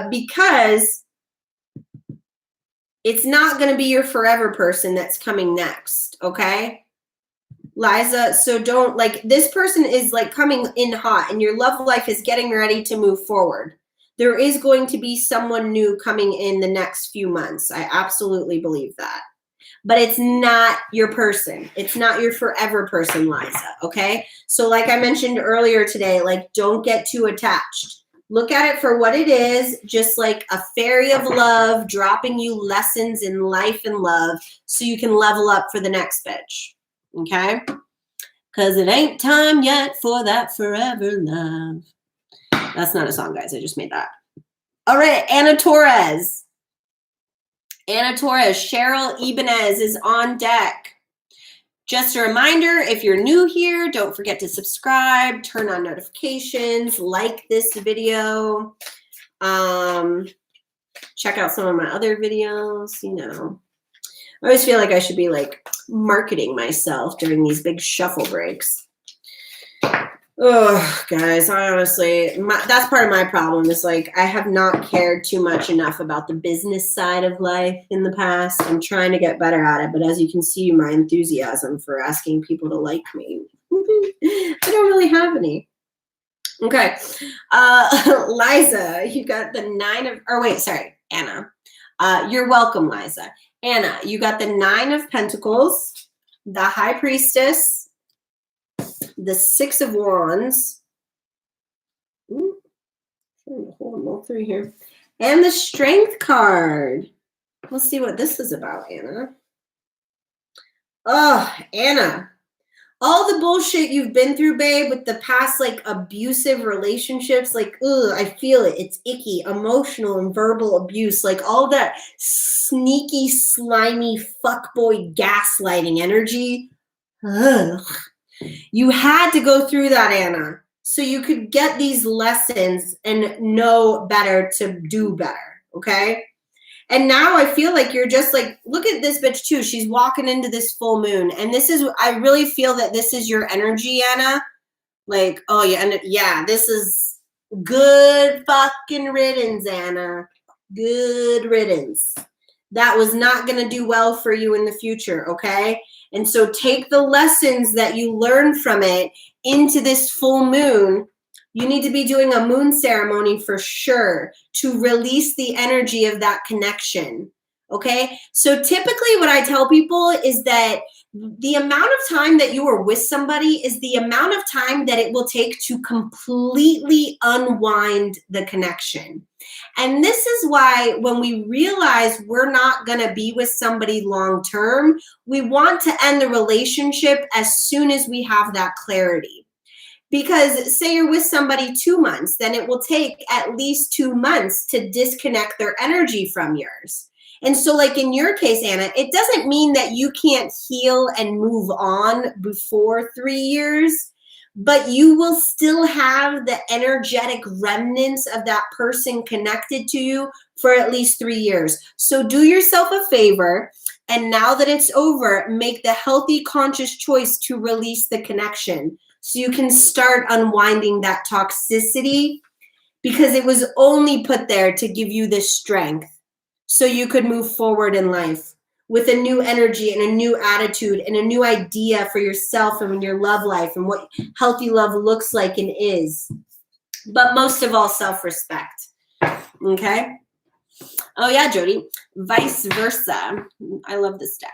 Because it's not going to be your forever person that's coming next. Okay, Liza. So don't this person is coming in hot, and your love life is getting ready to move forward. There is going to be someone new coming in the next few months. I absolutely believe that. But it's not your person. It's not your forever person, Liza, okay? So like I mentioned earlier today, don't get too attached. Look at it for what it is, just like a fairy of love dropping you lessons in life and love so you can level up for the next bitch, okay? Because it ain't time yet for that forever love. That's not a song, guys. I just made that. All right, Anna Torres. Cheryl Ibanez is on deck. Just a reminder, if you're new here, don't forget to subscribe, turn on notifications, like this video. Check out some of my other videos, I always feel like I should be marketing myself during these big shuffle breaks. Oh, guys, I honestly, that's part of my problem is I have not cared too much enough about the business side of life in the past. I'm trying to get better at it, but as you can see, my enthusiasm for asking people to like me, I don't really have any. Okay, Liza, you got the 9 of, Anna. You're welcome, Liza. Anna, you got the 9 of Pentacles, the High Priestess, the 6 of Wands. Ooh, hold them all 3 here. And the Strength card. We'll see what this is about, Anna. Oh, Anna. All the bullshit you've been through, babe, with the past, abusive relationships, I feel it. It's icky, emotional and verbal abuse, all that sneaky, slimy, fuckboy gaslighting energy. Ugh. You had to go through that, Anna, so you could get these lessons and know better to do better, okay? And now I feel like you're just look at this bitch too. She's walking into this full moon. And I really feel that this is your energy, Anna. Oh, yeah, this is good fucking riddance, Anna. Good riddance. That was not going to do well for you in the future, okay? And so take the lessons that you learned from it into this full moon. You need to be doing a moon ceremony for sure to release the energy of that connection, okay? So typically what I tell people is that the amount of time that you are with somebody is the amount of time that it will take to completely unwind the connection. And this is why when we realize we're not going to be with somebody long term, we want to end the relationship as soon as we have that clarity. Because say you're with somebody 2 months, then it will take at least 2 months to disconnect their energy from yours. And so in your case, Anna, it doesn't mean that you can't heal and move on before 3 years, but you will still have the energetic remnants of that person connected to you for at least 3 years. So do yourself a favor, and now that it's over, make the healthy, conscious choice to release the connection so you can start unwinding that toxicity, because it was only put there to give you this strength so you could move forward in life with a new energy and a new attitude and a new idea for yourself and your love life and what healthy love looks like and is. But most of all, self-respect. Okay? Oh yeah, Jody. Vice versa. I love this deck.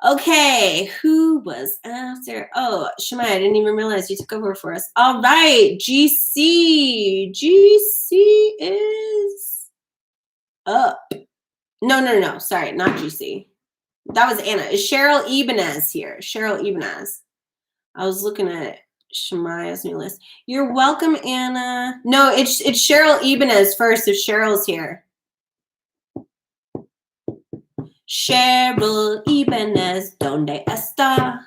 Okay, who was after? Oh, Shemai, I didn't even realize you took over for us. All right, GC. GC is up. No. Sorry, not GC. That was Anna. Is Cheryl Ibanez here? Cheryl Ibanez. I was looking at Shemaya's new list. You're welcome, Anna. No, it's Cheryl Ibanez first if Cheryl's here. Cheryl Ibanez, ¿dónde está?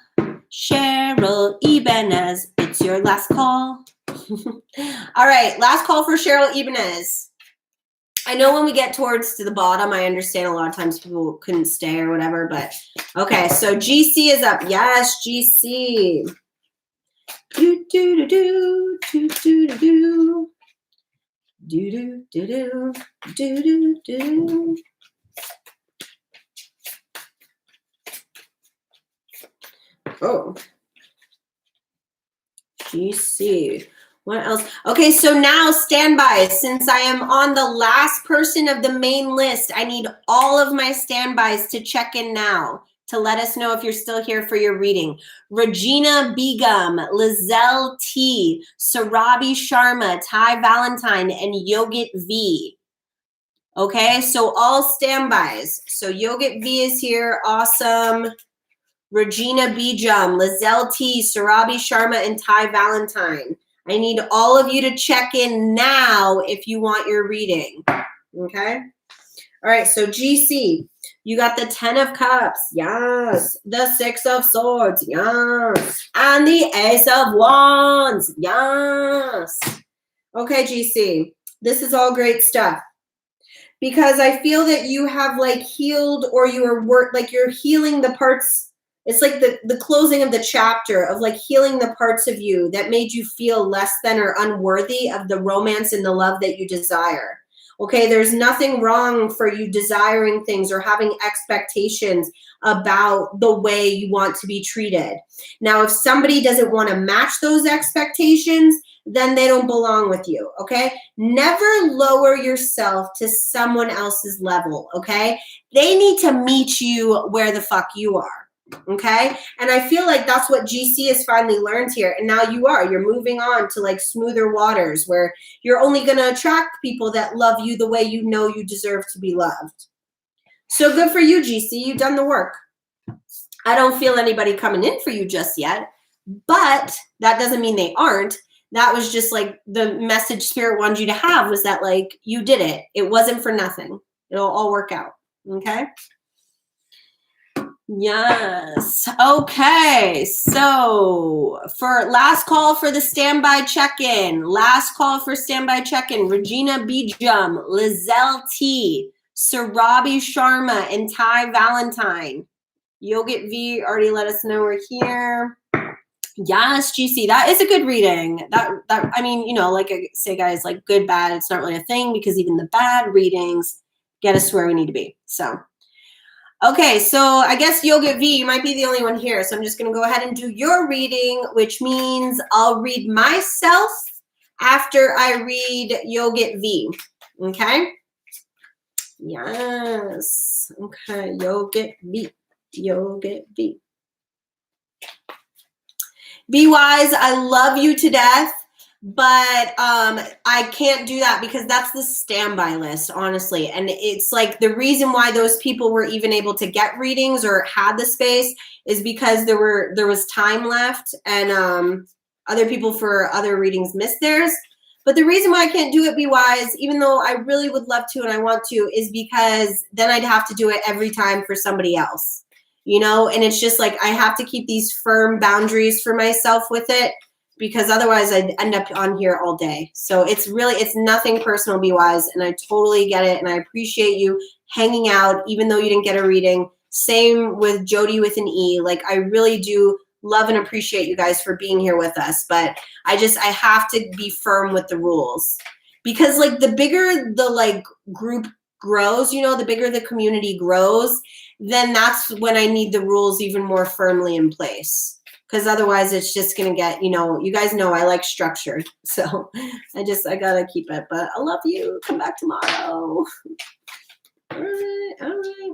Cheryl Ibanez, it's your last call. All right, last call for Cheryl Ibanez. I know when we get towards to the bottom, I understand a lot of times people couldn't stay or whatever, but okay, so GC is up. Yes, GC. Do do do do do do do do do do do do do. Oh, GC. What else? Okay, so now standby. Since I am on the last person of the main list, I need all of my standbys to check in now to let us know if you're still here for your reading. Regina Begum, Lizelle T, Sarabi Sharma, Ty Valentine, and Yogit V. Okay, so all standbys. So Yogit V is here. Awesome. Regina Bijam, Lizelle T, Sarabi Sharma, and Ty Valentine. I need all of you to check in now if you want your reading. Okay? All right, so GC, you got the 10 of Cups. Yes. The 6 of Swords. Yes. And the Ace of Wands. Yes. Okay, GC, this is all great stuff. Because I feel that you have like healed, or you are you're healing the parts. It's like the closing of the chapter of like healing the parts of you that made you feel less than or unworthy of the romance and the love that you desire. Okay, there's nothing wrong for you desiring things or having expectations about the way you want to be treated. Now, if somebody doesn't want to match those expectations, then they don't belong with you, okay? Never lower yourself to someone else's level, okay? They need to meet you where the fuck you are. Okay, and I feel like that's what GC has finally learned here, and now you're moving on to like smoother waters where you're only going to attract people that love you the way you know you deserve to be loved. So good for you, GC. You've done the work. I don't feel anybody coming in for you just yet, but that doesn't mean they aren't. That was just like the message Spirit wanted you to have, was that like you did it. It wasn't for nothing. It'll all work out. Okay. Yes. Okay. So for last call for the standby check-in, Regina Bijam, Lizelle T, Sarabi Sharma, and Ty Valentine. Yogit V already let us know we're here. Yes, GC, that is a good reading. That I mean, you know, like I say, guys, like good, bad, it's not really a thing, because even the bad readings get us where we need to be. So okay, so I guess Yoga V, you might be the only one here. So I'm just going to go ahead and do your reading, which means I'll read myself after I read Yogit V. Okay? Yes. Okay, Yogit V. Yogit V. Be wise, I love you to death. But I can't do that because that's the standby list, honestly. And it's like the reason why those people were even able to get readings or had the space is because there was time left, and other people for other readings missed theirs. But the reason why I can't do it, Be Wise, even though I really would love to and I want to, is because then I'd have to do it every time for somebody else, you know? And it's just like I have to keep these firm boundaries for myself with it, because otherwise I'd end up on here all day. So it's nothing personal, Be Wise, and I totally get it, and I appreciate you hanging out even though you didn't get a reading. Same with Jody with an E. Like, I really do love and appreciate you guys for being here with us, but I have to be firm with the rules, because like the bigger the like group grows, you know, the bigger the community grows, then that's when I need the rules even more firmly in place. because otherwise it's just going to get, you guys know I like structure. So I got to keep it. But I love you. Come back tomorrow. All right.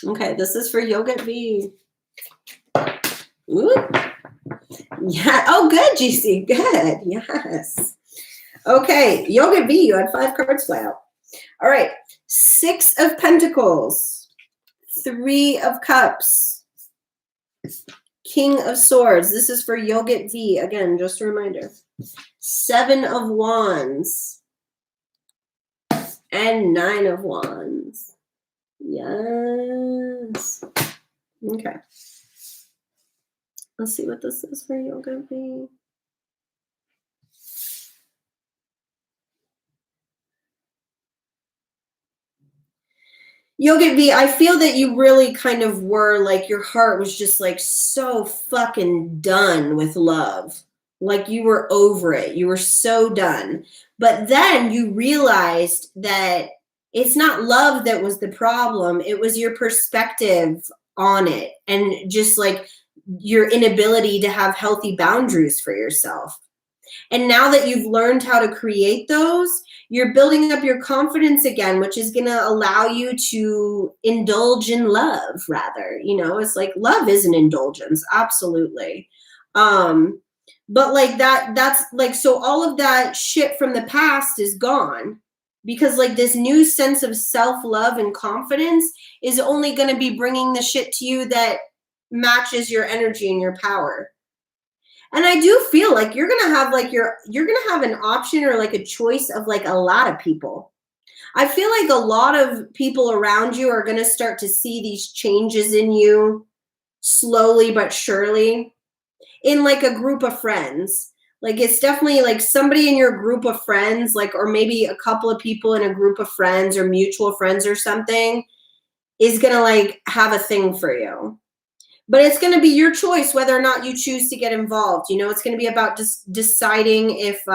Okay, this is for Yoga V. Ooh. Yeah. Oh, good, GC. Good. Yes. Okay, Yoga V, you had 5 cards fly out. All right. 6 of Pentacles. 3 of Cups. King of Swords. This is for Yoga V. Again, just a reminder. 7 of Wands. And 9 of Wands. Yes. Okay. Let's see what this is for Yoga V. Yoga V, I feel that you really kind of were like, your heart was just like so fucking done with love. Like you were over it. You were so done. But then you realized that it's not love that was the problem. It was your perspective on it and just like your inability to have healthy boundaries for yourself. And now that you've learned how to create those, you're building up your confidence again, which is going to allow you to indulge in love rather. It's like love is an indulgence. Absolutely. But like that's like, so all of that shit from the past is gone because like this new sense of self-love and confidence is only going to be bringing the shit to you that matches your energy and your power. And I do feel like you're going to have like you're going to have an option or like a choice of like a lot of people. I feel like a lot of people around you are going to start to see these changes in you slowly but surely in like a group of friends. Like it's definitely like somebody in your group of friends, like, or maybe a couple of people in a group of friends or mutual friends or something is going to like have a thing for you. But it's going to be your choice whether or not you choose to get involved. It's going to be about just deciding if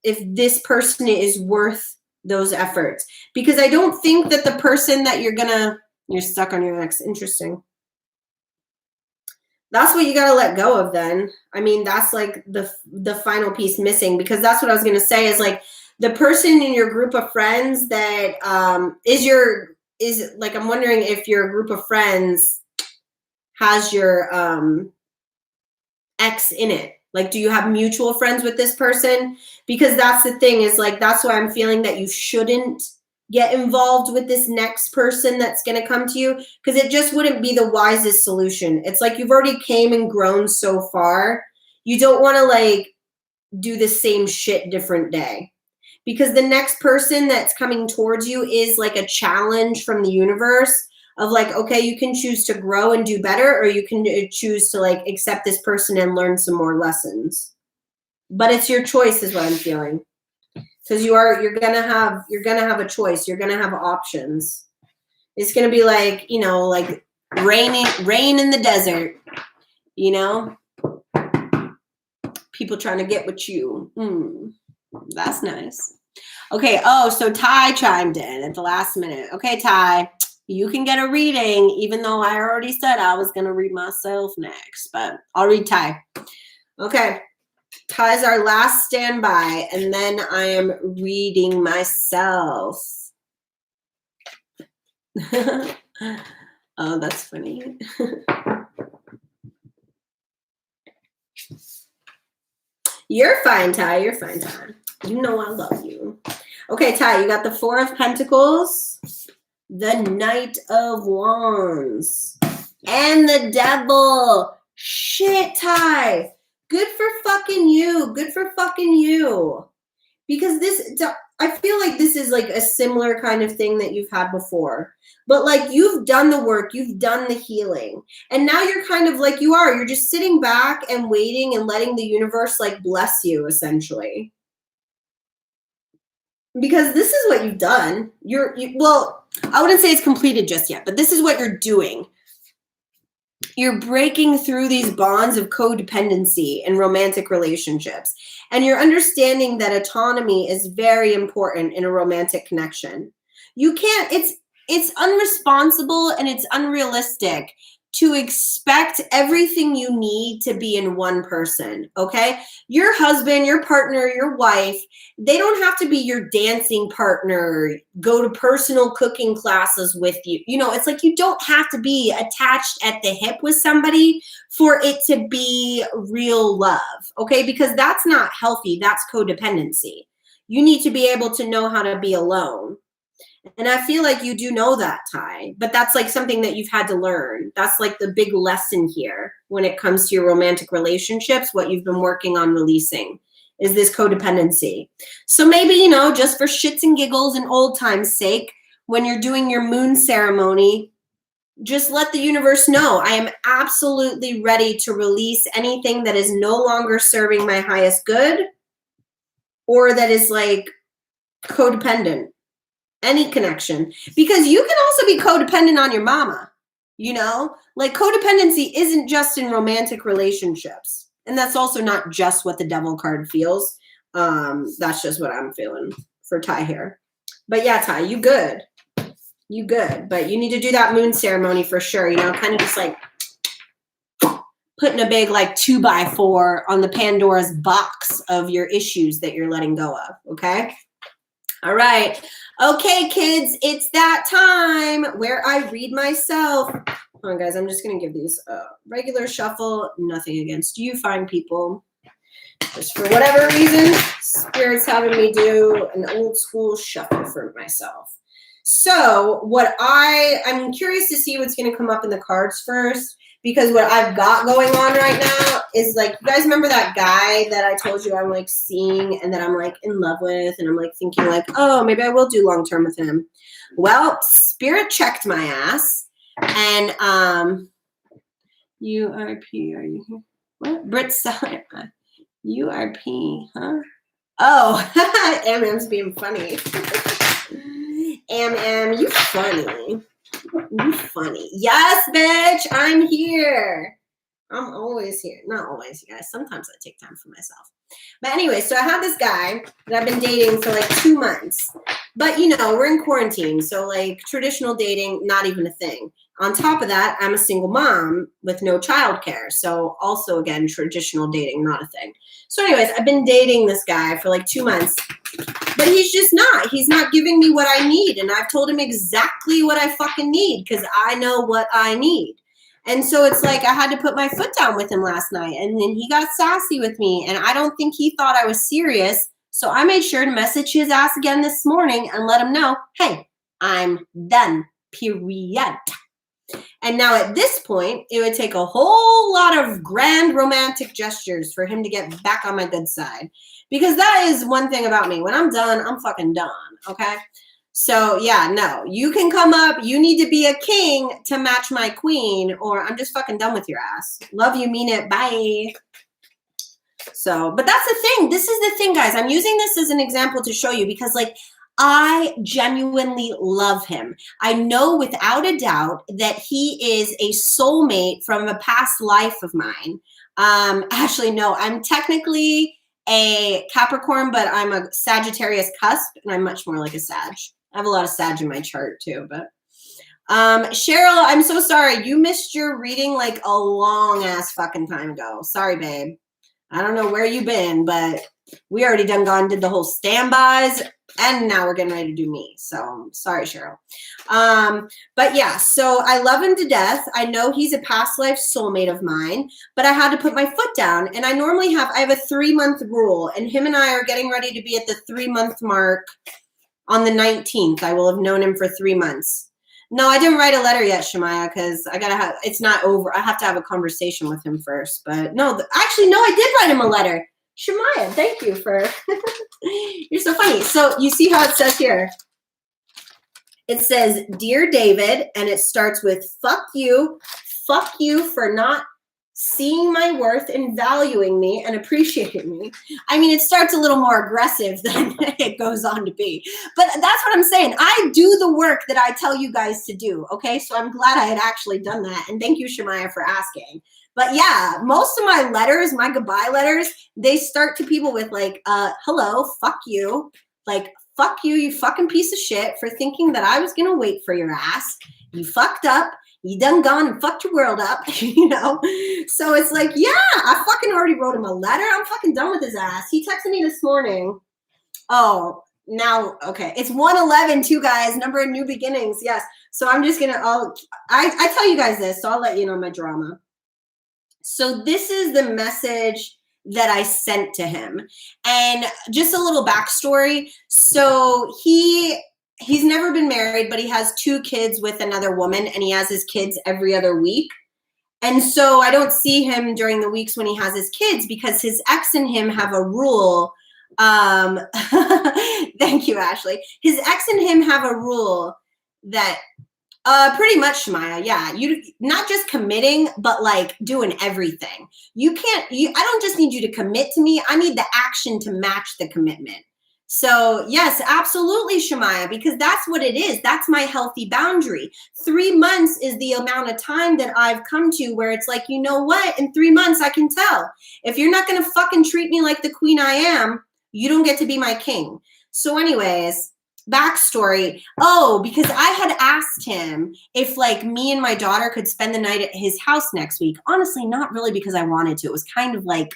this person is worth those efforts. Because I don't think that the person that you're stuck on your ex. Interesting. That's what you got to let go of then. I mean, that's like the final piece missing, because that's what I was going to say is like the person in your group of friends that is like, I'm wondering if your group of friends has your ex in it. Like, do you have mutual friends with this person? Because that's the thing is like, that's why I'm feeling that you shouldn't get involved with this next person that's going to come to you, because it just wouldn't be the wisest solution. It's like you've already came and grown so far. You don't want to like do the same shit different day. Because the next person that's coming towards you is like a challenge from the universe of like, okay, you can choose to grow and do better, or you can choose to like accept this person and learn some more lessons. But it's your choice is what I'm feeling. Because you're gonna have a choice. You're gonna have options. It's gonna be like, like rain in the desert, people trying to get with you. That's nice. Okay. Oh, so Ty chimed in at the last minute. Okay, Ty, you can get a reading, even though I already said I was going to read myself next, but I'll read Ty. Okay. Ty's our last standby, and then I am reading myself. Oh, that's funny. You're fine, Ty. You're fine, Ty. You know I love you. Okay, Ty, you got the 4 of Pentacles, the Knight of Wands, and the Devil. Shit, Ty. Good for fucking you. Good for fucking you. Because I feel like this is like a similar kind of thing that you've had before. But like you've done the work, you've done the healing. And now you're kind of like you're just sitting back and waiting and letting the universe like bless you essentially. Because this is what you've done. Well, I wouldn't say it's completed just yet, but this is what you're doing. You're breaking through these bonds of codependency in romantic relationships. And you're understanding that autonomy is very important in a romantic connection. You can't, it's unresponsible and it's unrealistic to expect everything you need to be in one person, okay? Your husband, your partner, your wife, they don't have to be your dancing partner, go to personal cooking classes with you. You know, it's like you don't have to be attached at the hip with somebody for it to be real love, okay? Because that's not healthy. That's codependency. You need to be able to know how to be alone. And I feel like you do know that, Ty, but that's like something that you've had to learn. That's like the big lesson here when it comes to your romantic relationships, what you've been working on releasing is this codependency. So maybe, you know, just for shits and giggles and old times' sake, when you're doing your moon ceremony, just let the universe know I am absolutely ready to release anything that is no longer serving my highest good or that is like codependent. Any connection, because you can also be codependent on your mama, you know, like codependency isn't just in romantic relationships. And that's also not just what the devil card feels. That's just what I'm feeling for Ty here. But yeah, Ty, you good, but you need to do that moon ceremony for sure. You know, kind of just like putting a big like 2x4 on the Pandora's box of your issues that you're letting go of. Okay. All right. Okay, kids, it's that time where I read myself. Hold on, guys. I'm just going to give these a regular shuffle. Nothing against you, fine people. Just for whatever reason, Spirit's having me do an old school shuffle for myself. So I'm curious to see what's going to come up in the cards first, because what I've got going on right now is like, you guys remember that guy that I told you I'm like seeing and that I'm like in love with, and I'm like thinking like, oh, maybe I will do long term with him. Well, Spirit checked my ass, and URP, are you here? What? Brit Seller, URP, huh? Oh, MM's being funny. You funny. You funny. Yes, bitch, I'm here. I'm always here. Not always, you guys. Sometimes I take time for myself. But anyway, so I have this guy that I've been dating for like 2 months. But, you know, we're in quarantine. So, like, traditional dating, not even a thing. On top of that, I'm a single mom with no childcare. So, also, again, traditional dating, not a thing. So, anyways, I've been dating this guy for like 2 months. But he's not giving me what I need. And I've told him exactly what I fucking need because I know what I need. And so it's like I had to put my foot down with him last night. And then he got sassy with me. And I don't think he thought I was serious. So I made sure to message his ass again this morning and let him know, hey, I'm done, period. And now at this point, it would take a whole lot of grand romantic gestures for him to get back on my good side. Because that is one thing about me. When I'm done, I'm fucking done, okay? So, yeah, no. You can come up. You need to be a king to match my queen, or I'm just fucking done with your ass. Love you, mean it, bye. So, but that's the thing. This is the thing, guys. I'm using this as an example to show you because, like, I genuinely love him. I know without a doubt that he is a soulmate from a past life of mine. Actually, no, I'm technically a Capricorn, but I'm a Sagittarius cusp, and I'm much more like a Sag. I have a lot of Sag in my chart too, but Cheryl, I'm so sorry. You missed your reading like a long ass fucking time ago. Sorry, babe. I don't know where you've been, but we already did the whole standbys, and now we're getting ready to do me. So sorry, Cheryl. But yeah, so I love him to death. I know he's a past life soulmate of mine, but I had to put my foot down. And I have a 3-month rule, and him and I are getting ready to be at the 3-month mark on the 19th. I will have known him for 3 months. No, I didn't write a letter yet, Shemaya, because it's not over. I have to have a conversation with him first. But no, actually, no, I did write him a letter. Shemaya, thank you for, you're so funny. So you see how it says here? It says, Dear David, and it starts with, fuck you for not seeing my worth and valuing me and appreciating me. I mean, it starts a little more aggressive than it goes on to be. But that's what I'm saying. I do the work that I tell you guys to do, okay? So I'm glad I had actually done that. And thank you, Shemaya, for asking. But yeah, most of my letters, my goodbye letters, they start to people with like, hello, fuck you. Like, fuck you, you fucking piece of shit for thinking that I was going to wait for your ass. You fucked up. You done gone and fucked your world up, you know? So it's like, yeah, I fucking already wrote him a letter. I'm fucking done with his ass. He texted me this morning. Oh, now, okay. It's 111 too, guys. Number of new beginnings. Yes. So I'm just going to, I tell you guys this, so I'll let you know my drama. So this is the message that I sent to him. And just a little backstory. So he's never been married, but he has 2 kids with another woman, and he has his kids every other week. And so I don't see him during the weeks when he has his kids because his ex and him have a rule. Thank you, Ashley. His ex and him have a rule that pretty much, Shemaya. Yeah, you not just committing, but like doing everything. I don't just need you to commit to me. I need the action to match the commitment. So yes, absolutely, Shemaya, because that's what it is. That's my healthy boundary. 3 months is the amount of time that I've come to where it's like, you know what? In 3 months, I can tell. If you're not going to fucking treat me like the queen I am, you don't get to be my king. So anyways, backstory. Oh, because I had asked him if like me and my daughter could spend the night at his house next week. Honestly, not really because I wanted to. It was kind of like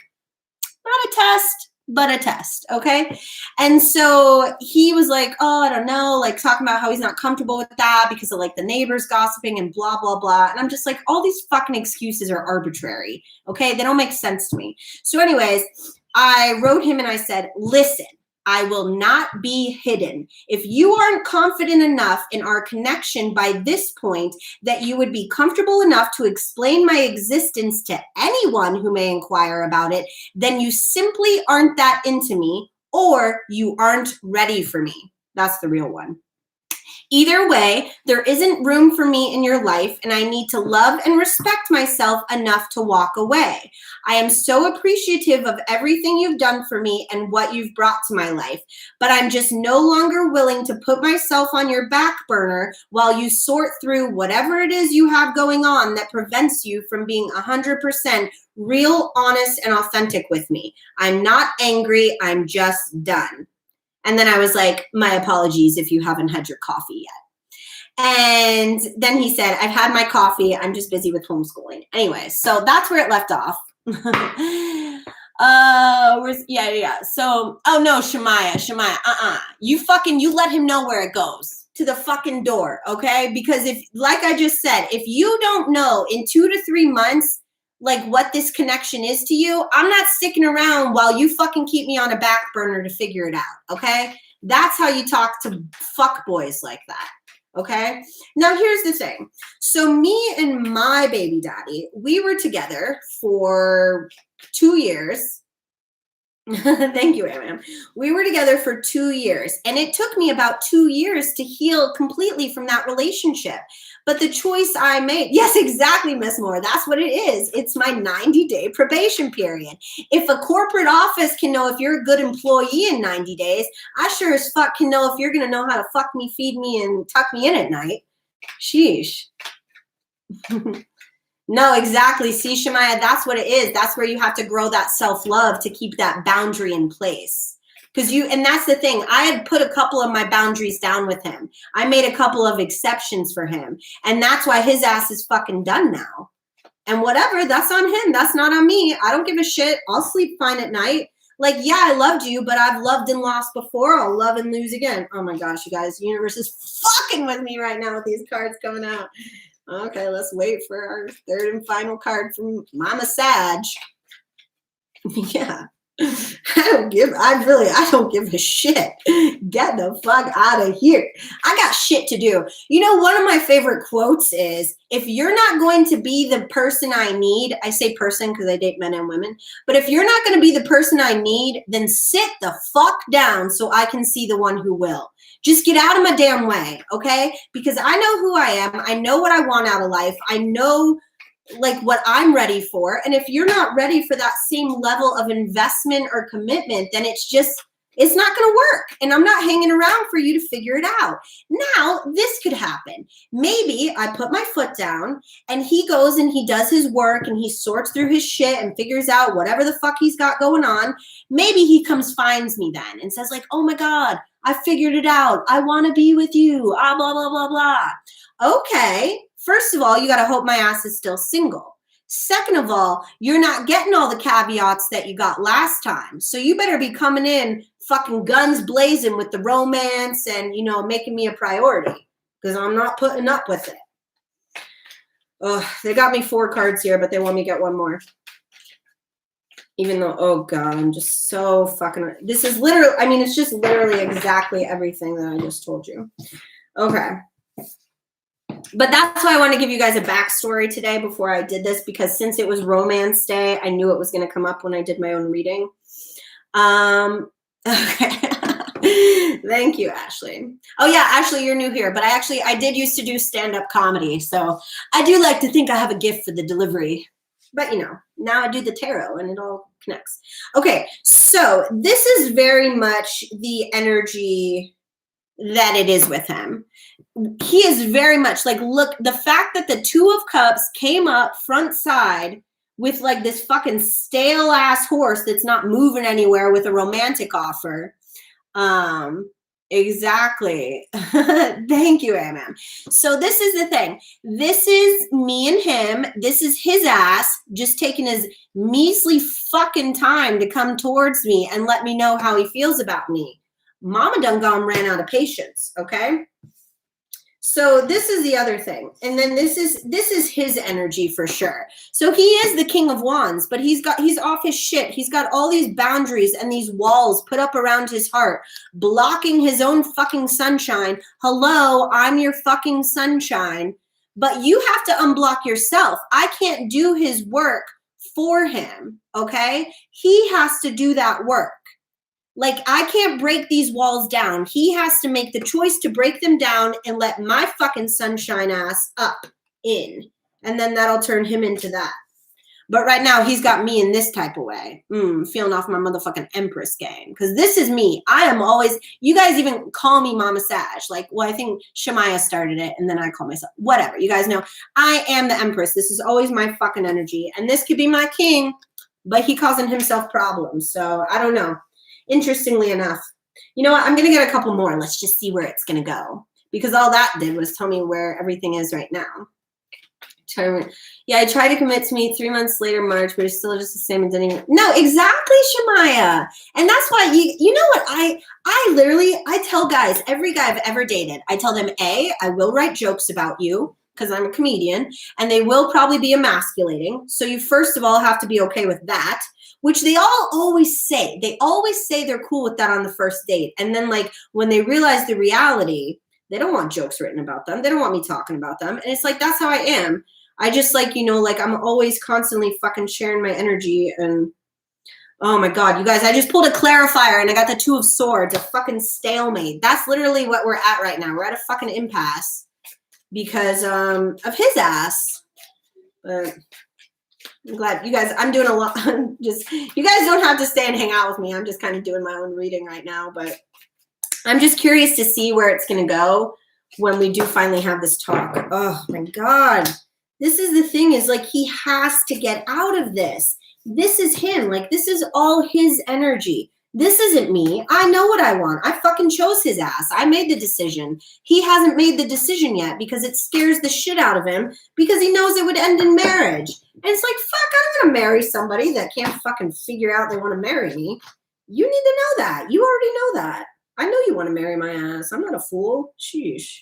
not a test, but a test. Okay. And so he was like, oh, I don't know, like talking about how he's not comfortable with that because of like the neighbors gossiping and blah, blah, blah. And I'm just like, all these fucking excuses are arbitrary. Okay. They don't make sense to me. So anyways, I wrote him and I said, listen, I will not be hidden. If you aren't confident enough in our connection by this point that you would be comfortable enough to explain my existence to anyone who may inquire about it, then you simply aren't that into me or you aren't ready for me. That's the real one. Either way, there isn't room for me in your life, and I need to love and respect myself enough to walk away. I am so appreciative of everything you've done for me and what you've brought to my life, but I'm just no longer willing to put myself on your back burner while you sort through whatever it is you have going on that prevents you from being 100% real, honest, and authentic with me. I'm not angry. I'm just done. And then I was like, my apologies if you haven't had your coffee yet. And then he said, I've had my coffee. I'm just busy with homeschooling. Anyway, so that's where it left off. So, oh no, Shemaya, you let him know where it goes, to the fucking door, okay? Because if, like I just said, if you don't know in 2 to 3 months, like what this connection is to you, I'm not sticking around while you fucking keep me on a back burner to figure it out, okay? That's how you talk to fuck boys like that, okay? Now, here's the thing. So me and my baby daddy, we were together for 2 years. Thank you, Amen. We were together for 2 years, and it took me about 2 years to heal completely from that relationship. But the choice I made, yes, exactly, Miss Moore. That's what it is. It's my 90-day probation period. If a corporate office can know if you're a good employee in 90 days, I sure as fuck can know if you're going to know how to fuck me, feed me, and tuck me in at night. Sheesh. No, exactly. See, Shemaya, that's what it is. That's where you have to grow that self-love to keep that boundary in place. And that's the thing. I had put a couple of my boundaries down with him. I made a couple of exceptions for him. And that's why his ass is fucking done now. And whatever, that's on him. That's not on me. I don't give a shit. I'll sleep fine at night. Like, yeah, I loved you, but I've loved and lost before. I'll love and lose again. Oh my gosh, you guys, the universe is fucking with me right now with these cards coming out. Okay, let's wait for our third and final card from Mama Sag. Yeah. I don't give a shit. Get the fuck out of here. I got shit to do. You know, one of my favorite quotes is, if you're not going to be the person I need, I say person because I date men and women, but if you're not going to be the person I need, then sit the fuck down so I can see the one who will. Just get out of my damn way, okay? Because I know who I am. I know what I want out of life. I know like what I'm ready for. And if you're not ready for that same level of investment or commitment, then it's not going to work. And I'm not hanging around for you to figure it out. Now, this could happen. Maybe I put my foot down and he goes and he does his work and he sorts through his shit and figures out whatever the fuck he's got going on. Maybe he finds me then and says like, oh my God, I figured it out. I want to be with you. Blah, blah, blah, blah. Okay, First of all, you got to hope my ass is still single. Second of all, you're not getting all the caveats that you got last time. So you better be coming in fucking guns blazing with the romance and, you know, making me a priority, because I'm not putting up with it. Ugh, they got me 4 cards here, but they want me to get one more. Even though, oh God, I'm just so fucking, this is literally, I mean, it's just literally exactly everything that I just told you. Okay. But that's why I want to give you guys a backstory today before I did this, because since it was Romance Day, I knew it was going to come up when I did my own reading. Okay. Thank you, Ashley. Oh yeah, Ashley, you're new here, but I did used to do stand-up comedy, so I do like to think I have a gift for the delivery. But you know, now I do the tarot and it all connects. Okay, so this is very much the energy that it is with him. He is very much like, look, the fact that the 2 of Cups came up front side with like this fucking stale ass horse that's not moving anywhere with a romantic offer. Exactly. Thank you, Amen. So this is the thing. This is me and him. This is his ass just taking his measly fucking time to come towards me and let me know how he feels about me. Mama done gone ran out of patience, okay? So this is the other thing. And then this is his energy for sure. So he is the King of Wands, but he's off his shit. He's got all these boundaries and these walls put up around his heart, blocking his own fucking sunshine. Hello, I'm your fucking sunshine. But you have to unblock yourself. I can't do his work for him, okay? He has to do that work. Like, I can't break these walls down. He has to make the choice to break them down and let my fucking sunshine ass up in. And then that'll turn him into that. But right now, he's got me in this type of way. Feeling off my motherfucking Empress gang. Because this is me. I am always, you guys even call me Mama Sag. Like, well, I think Shemaya started it, and then I call myself. Whatever. You guys know, I am the Empress. This is always my fucking energy. And this could be my king, but he causing himself problems. So, I don't know. Interestingly enough, you know what? I'm going to get a couple more. Let's just see where it's going to go. Because all that did was tell me where everything is right now. Yeah, I tried to commit to me 3 months later, March, but it's still just the same. And didn't even, no, exactly, Shemaya. And that's why, you know what? I tell guys, every guy I've ever dated, I tell them, A, I will write jokes about you because I'm a comedian, and they will probably be emasculating. So you first of all have to be okay with that. Which they all always say. They always say they're cool with that on the first date. And then like when they realize the reality, they don't want jokes written about them. They don't want me talking about them. And it's like, that's how I am. I just like, you know, like I'm always constantly fucking sharing my energy. And oh my God, you guys, I just pulled a clarifier and I got the 2 of Swords, a fucking stalemate. That's literally what we're at right now. We're at a fucking impasse because of his ass. But I'm glad you guys, I'm doing a lot. Just, you guys don't have to stay and hang out with me. I'm just kind of doing my own reading right now, but I'm just curious to see where it's going to go when we do finally have this talk. Oh my God. This is the thing is like, he has to get out of this. This is him. Like, this is all his energy. This isn't me. I know what I want. I fucking chose his ass. I made the decision. He hasn't made the decision yet because it scares the shit out of him because he knows it would end in marriage. And it's like, fuck, I don't want to marry somebody that can't fucking figure out they want to marry me. You need to know that. You already know that. I know you want to marry my ass. I'm not a fool. Sheesh.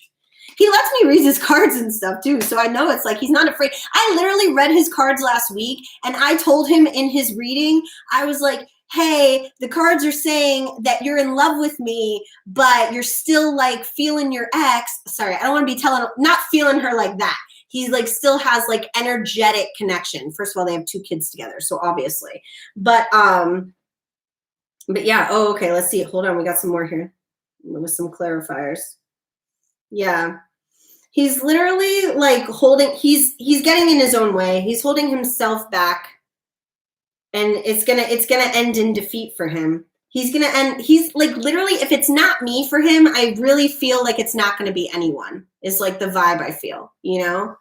He lets me read his cards and stuff too. So I know it's like, he's not afraid. I literally read his cards last week and I told him in his reading, I was like, hey, the cards are saying that you're in love with me, but you're still like feeling your ex. Sorry, I don't want to be not feeling her like that. He like still has like energetic connection. First of all, they have 2 kids together, so obviously. But yeah, oh, okay, let's see. Hold on, we got some more here with some clarifiers. Yeah. He's literally like holding, he's getting in his own way. He's holding himself back. And it's gonna end in defeat for him. He's like literally, if it's not me for him, I really feel like it's not gonna be anyone, is like the vibe I feel, you know?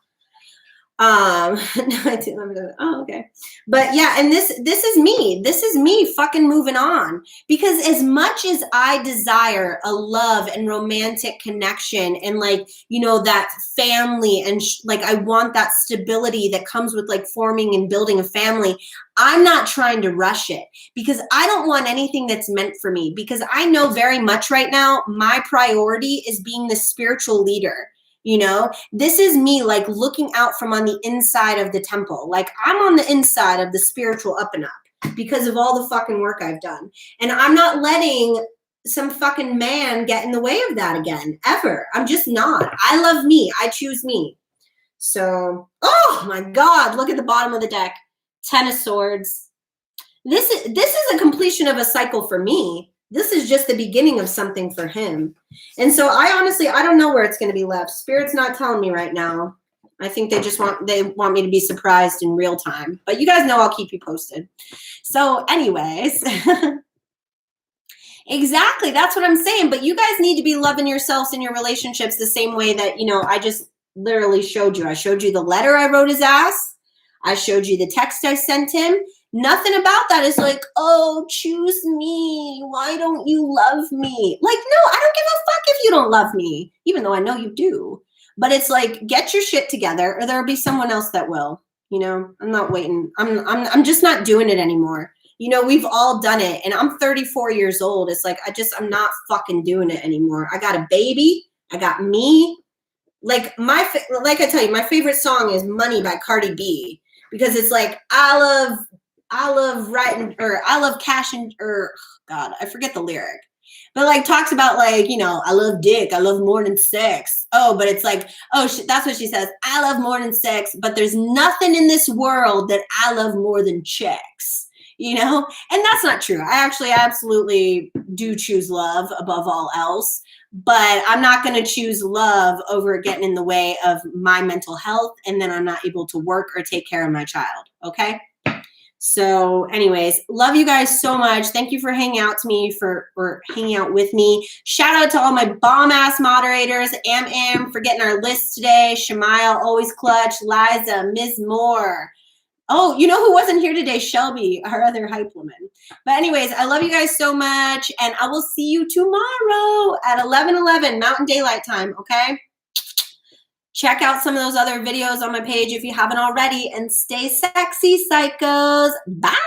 No, I didn't. Oh, okay. But yeah, and this is me. This is me fucking moving on. Because as much as I desire a love and romantic connection and like, you know, that family and like I want that stability that comes with like forming and building a family, I'm not trying to rush it because I don't want anything that's meant for me because I know very much right now my priority is being the spiritual leader. You know, this is me like looking out from on the inside of the temple. Like I'm on the inside of the spiritual up and up because of all the fucking work I've done. And I'm not letting some fucking man get in the way of that again, ever. I'm just not. I love me. I choose me. So, oh my God, look at the bottom of the deck. 10 of Swords. This is a completion of a cycle for me. This is just the beginning of something for him. And so I honestly, I don't know where it's going to be left. Spirit's not telling me right now. I think they want me to be surprised in real time. But you guys know I'll keep you posted. So anyways, exactly. That's what I'm saying. But you guys need to be loving yourselves in your relationships the same way that, you know, I just literally showed you. I showed you the letter I wrote his ass. I showed you the text I sent him. Nothing about that is like, oh, choose me. Why don't you love me? Like, no, I don't give a fuck if you don't love me, even though I know you do. But it's like, get your shit together or there'll be someone else that will. You know, I'm not waiting. I'm just not doing it anymore. You know, we've all done it. And I'm 34 years old. It's like, I'm not fucking doing it anymore. I got a baby. I got me. Like like I tell you, my favorite song is Money by Cardi B. Because it's like, I love writing, or I love cash and, or God, I forget the lyric. But like talks about like, you know, I love dick. I love more than sex. Oh, but it's like, oh, that's what she says. I love more than sex, but there's nothing in this world that I love more than checks. You know? And that's not true. I actually absolutely do choose love above all else. But I'm not going to choose love over getting in the way of my mental health. And then I'm not able to work or take care of my child. Okay. So anyways, love you guys so much. Thank you for hanging out to me, for hanging out with me. Shout out to all my bomb ass moderators. Am for getting our list today. Shemaya, always clutch. Liza, Ms. Moore. Oh, you know who wasn't here today? Shelby, our other hype woman. But anyways, I love you guys so much. And I will see you tomorrow at 11:11 Mountain Daylight Time, okay? Check out some of those other videos on my page if you haven't already. And stay sexy, psychos. Bye.